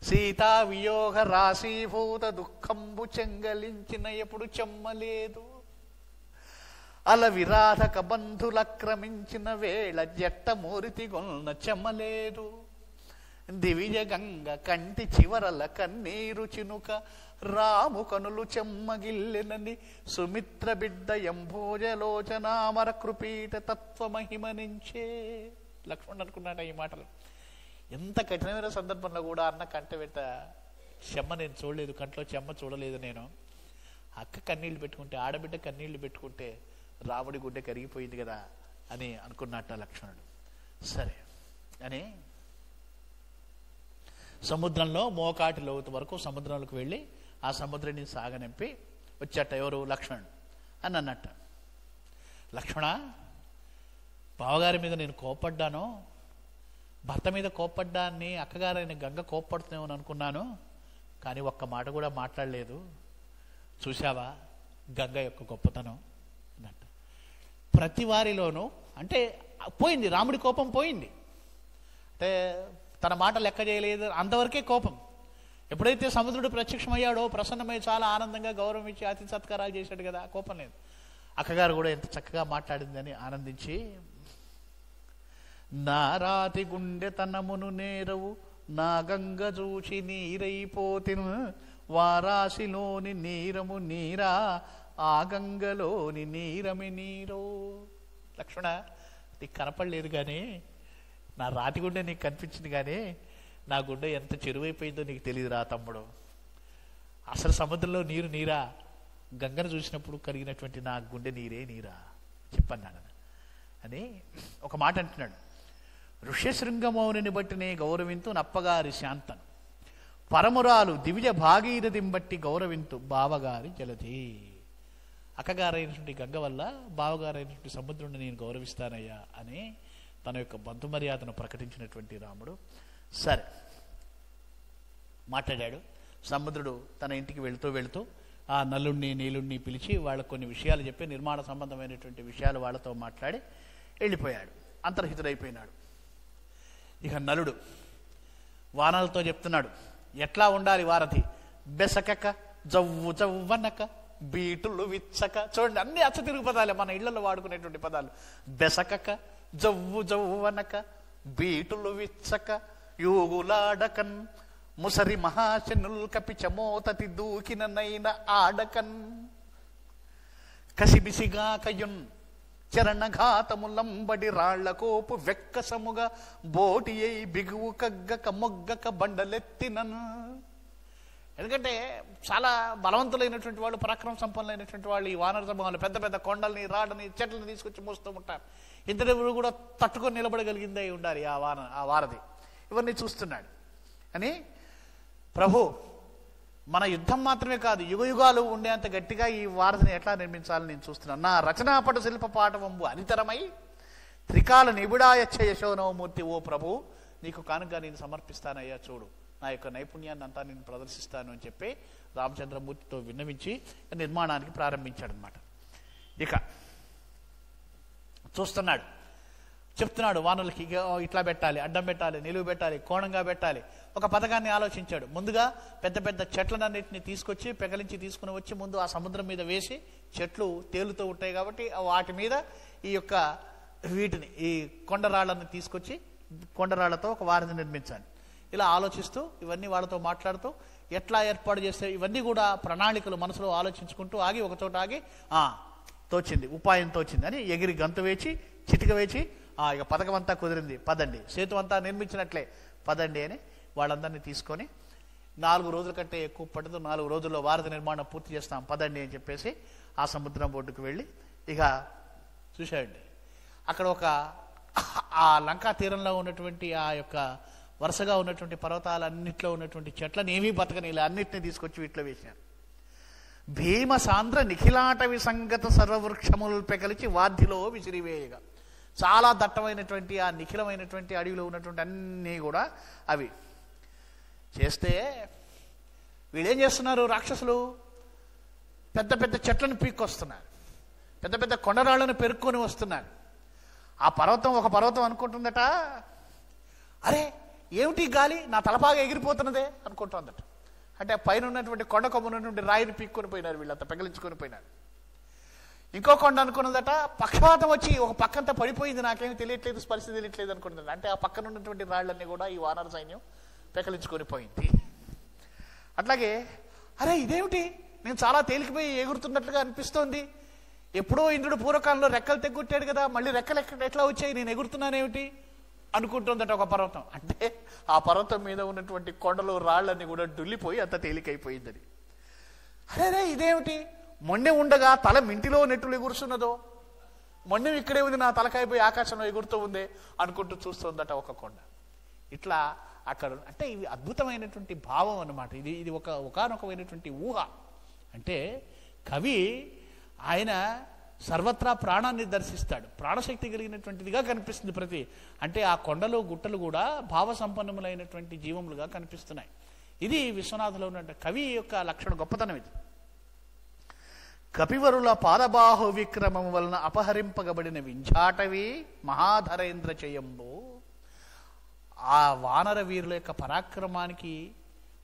సీతా వియోగ రాశీభూత దుఃఖంబు చెంగలించిన ఎప్పుడు చెమ్మలేదు, అల విరాధక బంధులక్రమించిన వేళ జట్ట మూరితి గొన్న చెమ్మలేదు, దివిజ గంగ కంటి చివరల కన్నీరు చినుక రాము కనులు చెమ్మగిల్లెనని సుమిత్ర బిడ్డ ఎంభోజలోచనామర కృపీట తత్వమహిమనించే. లక్ష్మణుడు అనుకున్నాడు ఈ మాటలు. ఎంత కఠినమైన సందర్భంలో కూడా అన్న కంట వెంట చెమ్మ నేను చూడలేదు, కంట్లో చెమ్మ చూడలేదు నేను. అక్క కన్నీళ్లు పెట్టుకుంటే, ఆడబిడ్డ కన్నీళ్లు పెట్టుకుంటే రాముడి గుడ్డ కరిగిపోయింది కదా అని అనుకున్నట్ట లక్ష్మణుడు. సరే అని సముద్రంలో మోకాటి లోతు వరకు సముద్రంలోకి వెళ్ళి ఆ సముద్రాన్ని సాగనింపి వచ్చాట. ఎవరు? లక్ష్మణుడు అని అన్నట్ట. లక్ష్మణ, బావగారి మీద నేను కోప్పడ్డాను, భర్త మీద కోప్పడ్డాన్ని అక్కగారైన గంగ కోప్పడుతున్నామని అనుకున్నాను, కానీ ఒక్క మాట కూడా మాట్లాడలేదు. చూశావా గంగ యొక్క గొప్పతనం అన్నట్టు. ప్రతి వారిలోనూ అంటే పోయింది, రాముడి కోపం పోయింది, అంటే తన మాట లెక్క చేయలేదు, అంతవరకే కోపం. ఎప్పుడైతే సముద్రుడు ప్రత్యక్షమయ్యాడో ప్రసన్నమై చాలా ఆనందంగా గౌరవించి అతి సత్కారాలు చేశాడు కదా, కోపం లేదు. అక్కగారు కూడా ఎంత చక్కగా మాట్లాడిందని ఆనందించి, నా రాతి గుండె తనమును నేరవు నా గంగ చూచి నీరైపోతిను, వారాసిలోని నీరము నీరా ఆ గంగలోని నీరమి నీరో. లక్ష్మణ, నీకు కనపడలేదు కానీ నా రాతి గుండె నీకు కనిపించింది, కానీ నా గుండె ఎంత చెరువైపోయిందో నీకు తెలియదురా తమ్ముడు. అసలు సముద్రంలో నీరు నీరా, గంగను చూసినప్పుడు కరిగినటువంటి నా గుండె నీరే నీరా చెప్పన్నాను అని ఒక మాట అంటున్నాడు. ఋష్యశృంగమౌనిని బట్టి నే గౌరవింతు నప్పగారి శాంతను, పరమురాలు దివిజ భాగీరథిం బట్టి గౌరవింతు బావగారి జలధి. అక్కగారైనటువంటి గంగ వల్ల బావగారైనటువంటి సముద్రుడిని నేను గౌరవిస్తానయ్యా అని తన యొక్క బంధుమర్యాదను ప్రకటించినటువంటి రాముడు. సరే మాట్లాడాడు. సముద్రుడు తన ఇంటికి వెళుతూ ఆ నలుణ్ణి నీలుణ్ణి పిలిచి వాళ్ళకు కొన్ని విషయాలు చెప్పి నిర్మాణ సంబంధమైనటువంటి విషయాలు వాళ్ళతో మాట్లాడి వెళ్ళిపోయాడు, అంతర్హితుడైపోయినాడు. ఇక నలుడు వానలతో చెప్తున్నాడు ఎట్లా ఉండాలి వారధి. బెసకక జవ్వు జవ్వనక బీటులు విచ్చక. చూడండి, అన్ని అచ్చ తిరుగు పదాలే, మన ఇళ్లలో వాడుకునేటువంటి పదాలు. బెసకక జవ్వు జవ్వనక బీటులు విచ్చక యూగులాడకన్ ముసరి మహాశనుల్ కపిచమోతతి దూకిన నైన ఆడకన్ కసిబిసిగాకయున్ చరణఘాతములంబడి రాళ్లకోపు వెక్కసముగా బోటి అయి బిగువు కగ్గక మొగ్గక బండలెత్తినన్. ఎందుకంటే చాలా బలవంతులైనటువంటి వాళ్ళు, పరాక్రమ సంపన్నులైనటువంటి వాళ్ళు ఈ వానర సమూహాలు పెద్ద పెద్ద కొండల్ని, రాళ్ళని, చెట్లని తీసుకొచ్చి మోస్తూ ఉంటారు. ఇంతటి కూడా తట్టుకొని నిలబడగలిగిందే ఉండాలి ఆ వారధి. ఇవన్నీ చూస్తున్నాడు. అని ప్రభు మన యుద్ధం మాత్రమే కాదు, యుగ యుగాలు ఉండేంత గట్టిగా ఈ వారధిని ఎట్లా నిర్మించాలని నేను చూస్తున్నాను. నా రచనాపట శిల్ప పాఠవంబు అనితరమై త్రికాల నిబిడాయచ్చ యశోనవమూర్తి, ఓ ప్రభు నీకు కానుక నేను సమర్పిస్తానయ్యా, చూడు నా యొక్క నైపుణ్యాన్ని అంతా నేను ప్రదర్శిస్తాను అని చెప్పి రామచంద్రమూర్తితో విన్నవించి నిర్మాణానికి ప్రారంభించాడనమాట. ఇక చూస్తున్నాడు, చెప్తున్నాడు వానరులకి ఇట్లా పెట్టాలి, అడ్డం పెట్టాలి, నిలువు పెట్టాలి, కోణంగా పెట్టాలి. ఒక పథకాన్ని ఆలోచించాడు. ముందుగా పెద్ద పెద్ద చెట్లన్నింటినీ తీసుకొచ్చి పెకలించి తీసుకుని వచ్చి ముందు ఆ సముద్రం మీద వేసి, చెట్లు తేలుతూ ఉంటాయి కాబట్టి వాటి మీద ఈ యొక్క వీటిని ఈ కొండరాళ్ళని తీసుకొచ్చి కొండరాళ్లతో ఒక వారధి నిర్మించాలి. ఇలా ఆలోచిస్తూ ఇవన్నీ వాళ్ళతో మాట్లాడుతూ ఎట్లా ఏర్పాటు చేస్తే ఇవన్నీ కూడా ప్రణాళికలు మనసులో ఆలోచించుకుంటూ ఆగి ఒకచోట ఆగి తోచింది, ఉపాయం తోచింది అని ఎగిరి గంతు వేచి చిటిక వేచి ఇక పథకం అంతా కుదిరింది, పదండి, సేతు అంతా నిర్మించినట్లే పదండి అని వాళ్ళందరినీ తీసుకొని 4 రోజుల కంటే ఎక్కువ పడదు, 4 రోజుల్లో వారధి నిర్మాణం పూర్తి చేస్తాం పదండి అని చెప్పేసి ఆ సముద్రం బొడ్డుకు వెళ్ళి ఇక చూశాడండి. అక్కడ ఆ లంకా తీరంలో ఉన్నటువంటి ఆ యొక్క వరుసగా ఉన్నటువంటి పర్వతాలన్నింటిలో ఉన్నటువంటి చెట్లను ఏమీ బతకని అన్నింటినీ తీసుకొచ్చి వీటిలో వేశారు. భీమ సాంద్ర నిఖిలాట విసంగత సర్వవృక్షములు పెకలిచి వాద్ధిలో విసిరివేయగా, చాలా దట్టమైనటువంటి ఆ నిఖిలమైనటువంటి అడవిలో ఉన్నటువంటి అన్నీ కూడా అవి చేస్తే వీళ్ళేం చేస్తున్నారు, రాక్షసులు పెద్ద పెద్ద చెట్లను పీక్కొస్తున్నారు, పెద్ద పెద్ద కొండరాళ్లను పెరుక్కొని వస్తున్నారు. ఆ పర్వతం ఒక పర్వతం అనుకుంటుందట, అరే ఏమిటి గాలి నా తలపాగా ఎగిరిపోతున్నదే అనుకుంటుందట. అంటే పైన ఉన్నటువంటి కొండ కొమ్మనున్నటువంటి రాయిని పీక్కొని పోయినారు, వీళ్ళంతా పెగలించుకొని పోయినారు. ఇంకో కొండ అనుకున్నదట, పక్షపాతం వచ్చి ఒక పక్కంతా పడిపోయింది, నాకేమి తెలియట్లేదు, పరిస్థితి తెలియట్లేదు అనుకుంటుంది. అంటే ఆ పక్కన ఉన్నటువంటి రాళ్లన్నీ కూడా ఈ వానర సైన్యం పెకలించుకొని పోయింది. అట్లాగే అరే ఇదేమిటి, నేను చాలా తేలికిపోయి ఎగురుతున్నట్లుగా అనిపిస్తోంది, ఎప్పుడో ఇంద్రుడు పూర్వకాలంలో రెక్కలు తెగ్గొట్టాడు కదా, మళ్ళీ రెక్కలు ఎట్లా వచ్చాయి, నేను ఎగురుతున్నానేమిటి అనుకుంటుందట ఒక పర్వతం. అంటే ఆ పర్వతం మీద ఉన్నటువంటి కొండలు రాళ్ళన్నీ కూడా డుల్లిపోయి అంత తేలికైపోయిందని. అరే ఇదేమిటి, మొండె ఉండగా తల మింటిలో నెట్టులు ఎగురుస్తున్నదో, మొండెం ఇక్కడే ఉంది, నా తలకాయపోయి ఆకాశంలో ఎగురుతూ ఉందే అనుకుంటూ చూస్తుందట ఒక కొండ. ఇట్లా అక్కడ అంటే ఇవి అద్భుతమైనటువంటి భావం అన్నమాట. ఇది ఒకానొకమైనటువంటి ఊహ. అంటే కవి ఆయన సర్వత్రా ప్రాణాన్ని దర్శిస్తాడు, ప్రాణశక్తి కలిగినటువంటిదిగా కనిపిస్తుంది ప్రతి. అంటే ఆ కొండలు గుట్టలు కూడా భావ సంపన్నములైనటువంటి జీవములుగా కనిపిస్తున్నాయి. ఇది విశ్వనాథులో ఉన్న కవి యొక్క లక్షణ, గొప్పతనం ఇది. కపివరుల పాదబాహు విక్రమము వలన అపహరింపగబడిన వింఛాటవి మహాధరేంద్ర చేయంబు. ఆ వానర వీరుల యొక్క పరాక్రమానికి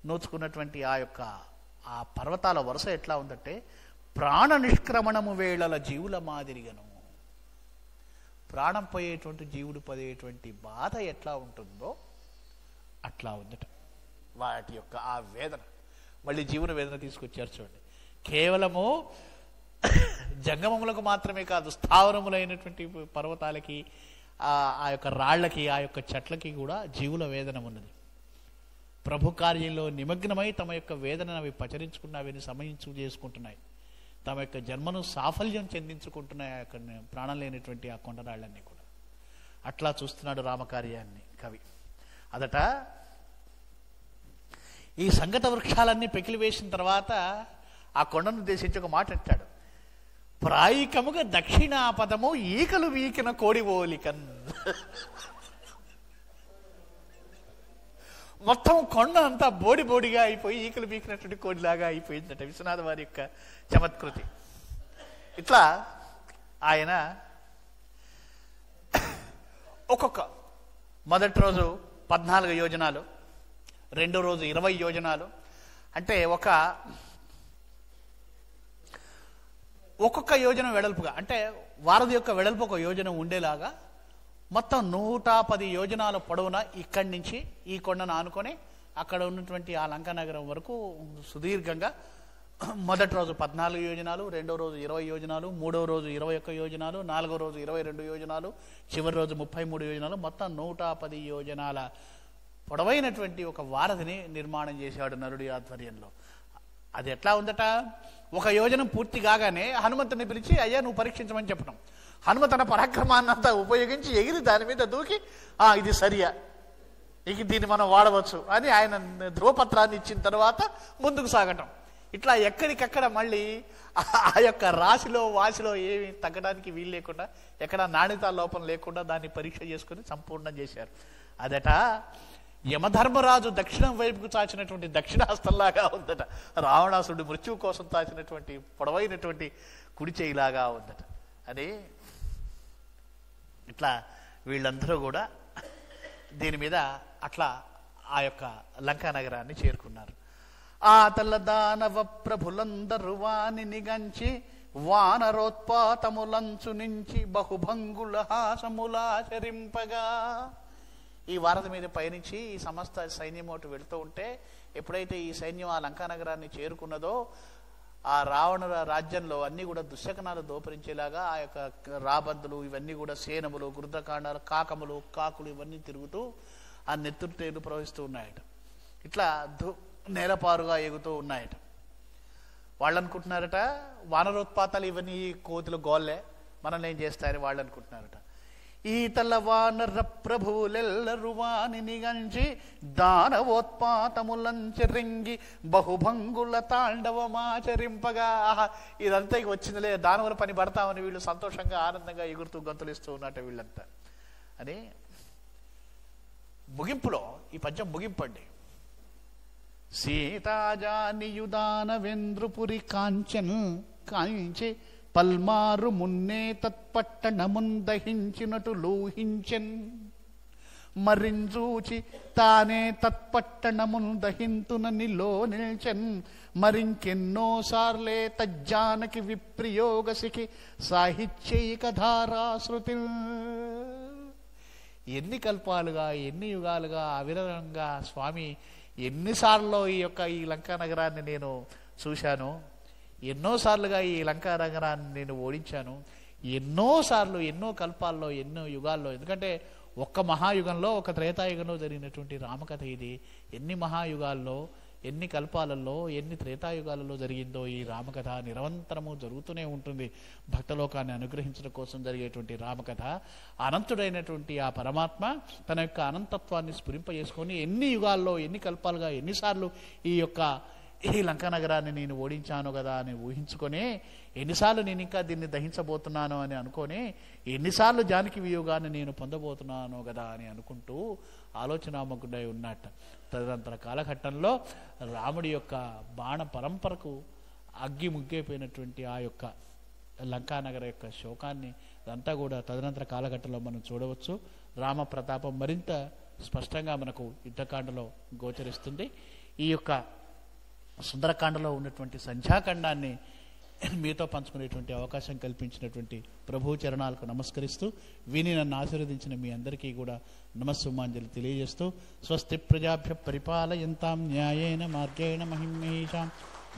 నోచుకున్నటువంటి ఆ పర్వతాల వరుస ఎట్లా ఉందంటే, ప్రాణ నిష్క్రమణము వేళల జీవుల మాదిరిగను. ప్రాణం పోయేటువంటి జీవుడు పడేటువంటి బాధ ఎట్లా ఉంటుందో అట్లా ఉందట వాటి యొక్క ఆ వేదన. మళ్ళీ జీవన వేదన తీసుకొచ్చారు చూడండి. కేవలము జంగమములకు మాత్రమే కాదు, స్థావరములైనటువంటి పర్వతాలకి, ఆ యొక్క రాళ్లకి, ఆ యొక్క చెట్లకి కూడా జీవుల వేదన ఉన్నది. ప్రభు కార్యంలో నిమగ్నమై తమ యొక్క వేదనను అవి పచరించుకున్నవిని సమయించు చేసుకుంటున్నాయి, తమ యొక్క జన్మను సాఫల్యం చెందించుకుంటున్నాయి ఆ యొక్క ప్రాణం లేనటువంటి ఆ కొండరాళ్ళన్నీ కూడా. అట్లా చూస్తున్నాడు రామకార్యాన్ని కవి. అదట ఈ సంగత వృక్షాలన్నీ పెకిలి వేసిన తర్వాత ఆ కొండను ఉద్దేశించి ఒక మాట అంటాడు, ప్రాయికముగా దక్షిణాపదము ఈకలు వీకిన కోడి ఓలికన్. మొత్తం కొండ అంతా బోడిగా అయిపోయి ఈకలు వీకినటువంటి కోడిలాగా అయిపోయిందట విశ్వనాథ వారి యొక్క చమత్కృతి. ఇట్లా ఆయన ఒక్కొక్క మొదటి రోజు 14 యోజనాలు, రెండో రోజు 20 యోజనాలు, అంటే ఒక్కొక్క యోజన వెడల్పుగా, అంటే వారధి యొక్క వెడల్పు ఒక యోజన ఉండేలాగా మొత్తం 110 యోజనాల పొడవున ఇక్కడి నుంచి ఈ కొండను ఆనుకొని అక్కడ ఉన్నటువంటి ఆ లంకా నగరం వరకు సుదీర్ఘంగా మొదటి రోజు 14 యోజనాలు, రెండో రోజు 20 యోజనాలు, మూడో రోజు 21 యోజనాలు, నాలుగో రోజు 22 యోజనాలు, చివరి రోజు 33 యోజనాలు, మొత్తం 110 యోజనాల పొడవైనటువంటి ఒక వారధిని నిర్మాణం చేశాడు నరుడి ఆధ్వర్యంలో. అది ఎట్లా ఉందట, ఒక యోజనం పూర్తి కాగానే హనుమంతుని పిలిచి అయ్యా నువ్వు పరీక్షించమని చెప్పడం. హనుమ తన పరాక్రమాన్నంతా ఉపయోగించి ఎగిరి దాని మీద దూకి ఇది సరియా, ఇక దీన్ని మనం వాడవచ్చు అని ఆయన ధ్రువపత్రాన్ని ఇచ్చిన తర్వాత ముందుకు సాగటం. ఇట్లా ఎక్కడికక్కడ మళ్ళీ ఆ యొక్క రాశిలో వాసిలో ఏమి తగ్గడానికి వీలు లేకుండా, ఎక్కడ నాణ్యత లోపం లేకుండా దాన్ని పరీక్ష చేసుకుని సంపూర్ణం చేశారు. అదట యమధర్మరాజు దక్షిణం వైపుకు చాచినటువంటి దక్షిణాస్తంలాగా ఉందట, రావణాసురుడి మృత్యువు కోసం చాచినటువంటి పొడవైనటువంటి కుడి చేయిలాగా ఉందట. అదే ఇట్లా వీళ్ళందరూ కూడా దీని మీద అట్లా ఆ యొక్క లంకా నగరాన్ని చేరుకున్నారు. ఆ తల్ల దానవ ప్రభులందరు వాని నిగంచి వానరోత్పాతములంచు నుంచి బహుభంగుల హాసములాచరింపగా. ఈ వారధి మీద పయనించి ఈ సమస్త సైన్యమోటు వెళుతూ ఉంటే, ఎప్పుడైతే ఈ సైన్యం ఆ లంకా నగరాన్ని చేరుకున్నదో ఆ రావణుల రాజ్యంలో అన్నీ కూడా దుశ్శకనాలు దోపరించేలాగా ఆ యొక్క రాబందులు ఇవన్నీ కూడా సేనములు, గృద్ధకాండాలు, కాకములు, కాకులు ఇవన్నీ తిరుగుతూ ఆ నెత్తుటేలు ప్రవహిస్తూ ఉన్నాయట. ఇట్లా నేలపారుగా ఎగుతూ ఉన్నాయట. వాళ్ళు అనుకుంటున్నారట వానరోత్పాతాలు ఇవన్నీ కోతులు గోల్లే మనల్ని ఏం చేస్తారని వాళ్ళు అనుకుంటున్నారట. ఈ తల వానర ప్రభువులెల్లరు వాని నిగంచి దానవోత్పాతములంచెరింగి బహుభంగుల తాండవమాచరింపగా. ఇదంతా వచ్చిందిలే, దానవుల పని పడతామని వీళ్ళు సంతోషంగా ఆనందంగా ఎగురుతూ గంతులిస్తూ ఉన్నట్టు వీళ్ళంతా అని. ముగింపులో ఈ పద్యం ముగింపండి. సీతాజానియుదానవేంద్రపురి కాంచన్ కాంచి పల్మారు మున్నే తత్పట్టణముందహించినటు లూహించెన్ మరించూచి తానే తత్పట్టణముందహింతుననిలో నిల్చెన్ మరింకెన్నోసార్లే తజ్జానకి విప్రయోగసికి సాహిత్యైక ధారాశ్రుతి. ఎన్ని కల్పాలుగా ఎన్ని యుగాలుగా అవిరళంగా స్వామి ఎన్నిసార్లు ఈ లంకా నగరాన్ని నేను చూశాను, ఎన్నోసార్లుగా ఈ లంకా నగరాన్ని నేను ఓడించాను, ఎన్నోసార్లు ఎన్నో కల్పాల్లో ఎన్నో యుగాల్లో. ఎందుకంటే ఒక్క మహాయుగంలో ఒక త్రేతాయుగంలో జరిగినటువంటి రామకథ ఇది. ఎన్ని మహాయుగాల్లో ఎన్ని కల్పాలలో ఎన్ని త్రేతాయుగాలలో జరిగిందో ఈ రామకథ నిరంతరము జరుగుతూనే ఉంటుంది. భక్తలోకాన్ని అనుగ్రహించడం కోసం జరిగేటువంటి రామకథ అనంతుడైనటువంటి ఆ పరమాత్మ తన యొక్క అనంతత్వాన్ని స్ఫురింపజేసుకొని ఎన్ని యుగాల్లో ఎన్ని కల్పాలుగా ఎన్నిసార్లు ఈ లంకా నగరాన్ని నేను ఓడించాను కదా అని ఊహించుకొని, ఎన్నిసార్లు నేను ఇంకా దీన్ని దహించబోతున్నాను అని అనుకొని, ఎన్నిసార్లు జానకి వియోగాన్ని నేను పొందబోతున్నాను కదా అని అనుకుంటూ ఆలోచనామగ్నుడై ఉన్నట్ట. తదనంతర కాలఘట్టంలో రాముడి యొక్క బాణ పరంపరకు అగ్గి ముగ్గైపోయినటువంటి ఆ యొక్క లంకానగర యొక్క శోకాన్ని అదంతా కూడా తదనంతర కాలఘట్టంలో మనం చూడవచ్చు. రామ ప్రతాపం మరింత స్పష్టంగా మనకు యుద్ధకాండలో గోచరిస్తుంది. ఈ యొక్క సుందరకాండలో ఉన్నటువంటి సంధ్యాకాండాన్ని మీతో పంచుకునేటువంటి అవకాశం కల్పించినటువంటి ప్రభు చరణాలకు నమస్కరిస్తూ, విని నన్ను ఆశీర్వదించిన మీ అందరికీ కూడా నమస్సుమాంజలి తెలియజేస్తూ, స్వస్తి ప్రజాభ్య పరిపాలయంతాం న్యాయేన మార్గేణ మహిమహేషాం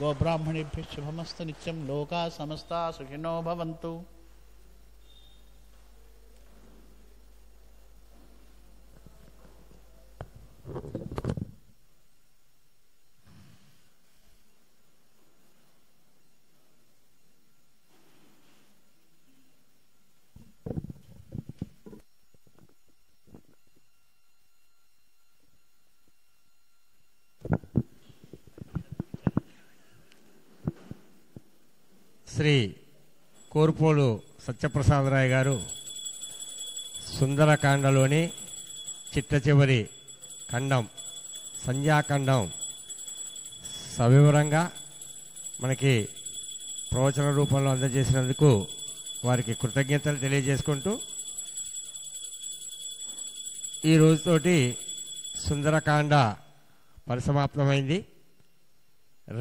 గోబ్రాహ్మణేభ్య శుభమస్తు నిత్యం లోకా సమస్తా సుఖినో భవంతు. శ్రీ కోర్పోలు సత్యప్రసాదరాయ్ గారు సుందరకాండలోని చిట్ట చివరి ఖండం సంధ్యాఖండం సవివరంగా మనకి ప్రవచన రూపంలో అందజేసినందుకు వారికి కృతజ్ఞతలు తెలియజేసుకుంటూ, ఈ రోజుతోటి సుందరకాండ పరిసమాప్తమైంది.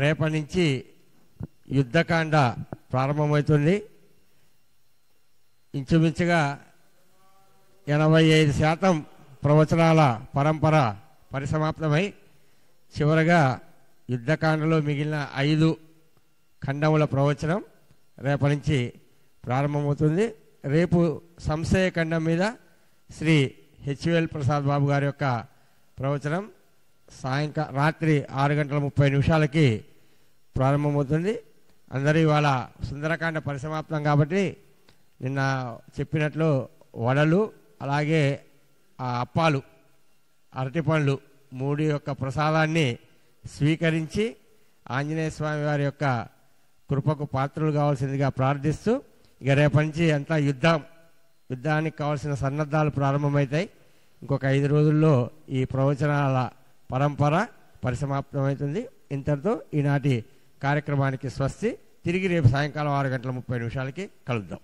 రేపటి నుంచి యుద్ధకాండ ప్రారంభమవుతుంది. ఇంచుమించుగా 85% ప్రవచనాల పరంపర పరిసమాప్తమై చివరగా యుద్ధకాండలో మిగిలిన 5 ఖండముల ప్రవచనం రేపటి నుంచి ప్రారంభమవుతుంది. రేపు సంశయ ఖండం మీద శ్రీ హెచ్ఎల్ ప్రసాద్ బాబు గారి యొక్క ప్రవచనం రాత్రి 6:30 ప్రారంభమవుతుంది. అందరూ ఇవాళ సుందరకాండ పరిసమాప్తం కాబట్టి నిన్న చెప్పినట్లు వడలు అలాగే ఆ అప్పాలు అరటిపండ్లు 3 యొక్క ప్రసాదాన్ని స్వీకరించి ఆంజనేయ స్వామి వారి యొక్క కృపకు పాత్రలు కావాల్సిందిగా ప్రార్థిస్తూ ఇక రేపటి నుంచి అంతా యుద్ధానికి కావాల్సిన సన్నద్ధాలు ప్రారంభమవుతాయి. ఇంకొక 5 రోజుల్లో ఈ ప్రవచనాల పరంపర పరిసమాప్తమవుతుంది. ఇంతటితో ఈనాటి కార్యక్రమానికి స్వస్తి. తిరిగి రేపు సాయంకాలం 6:30 కలుద్దాం.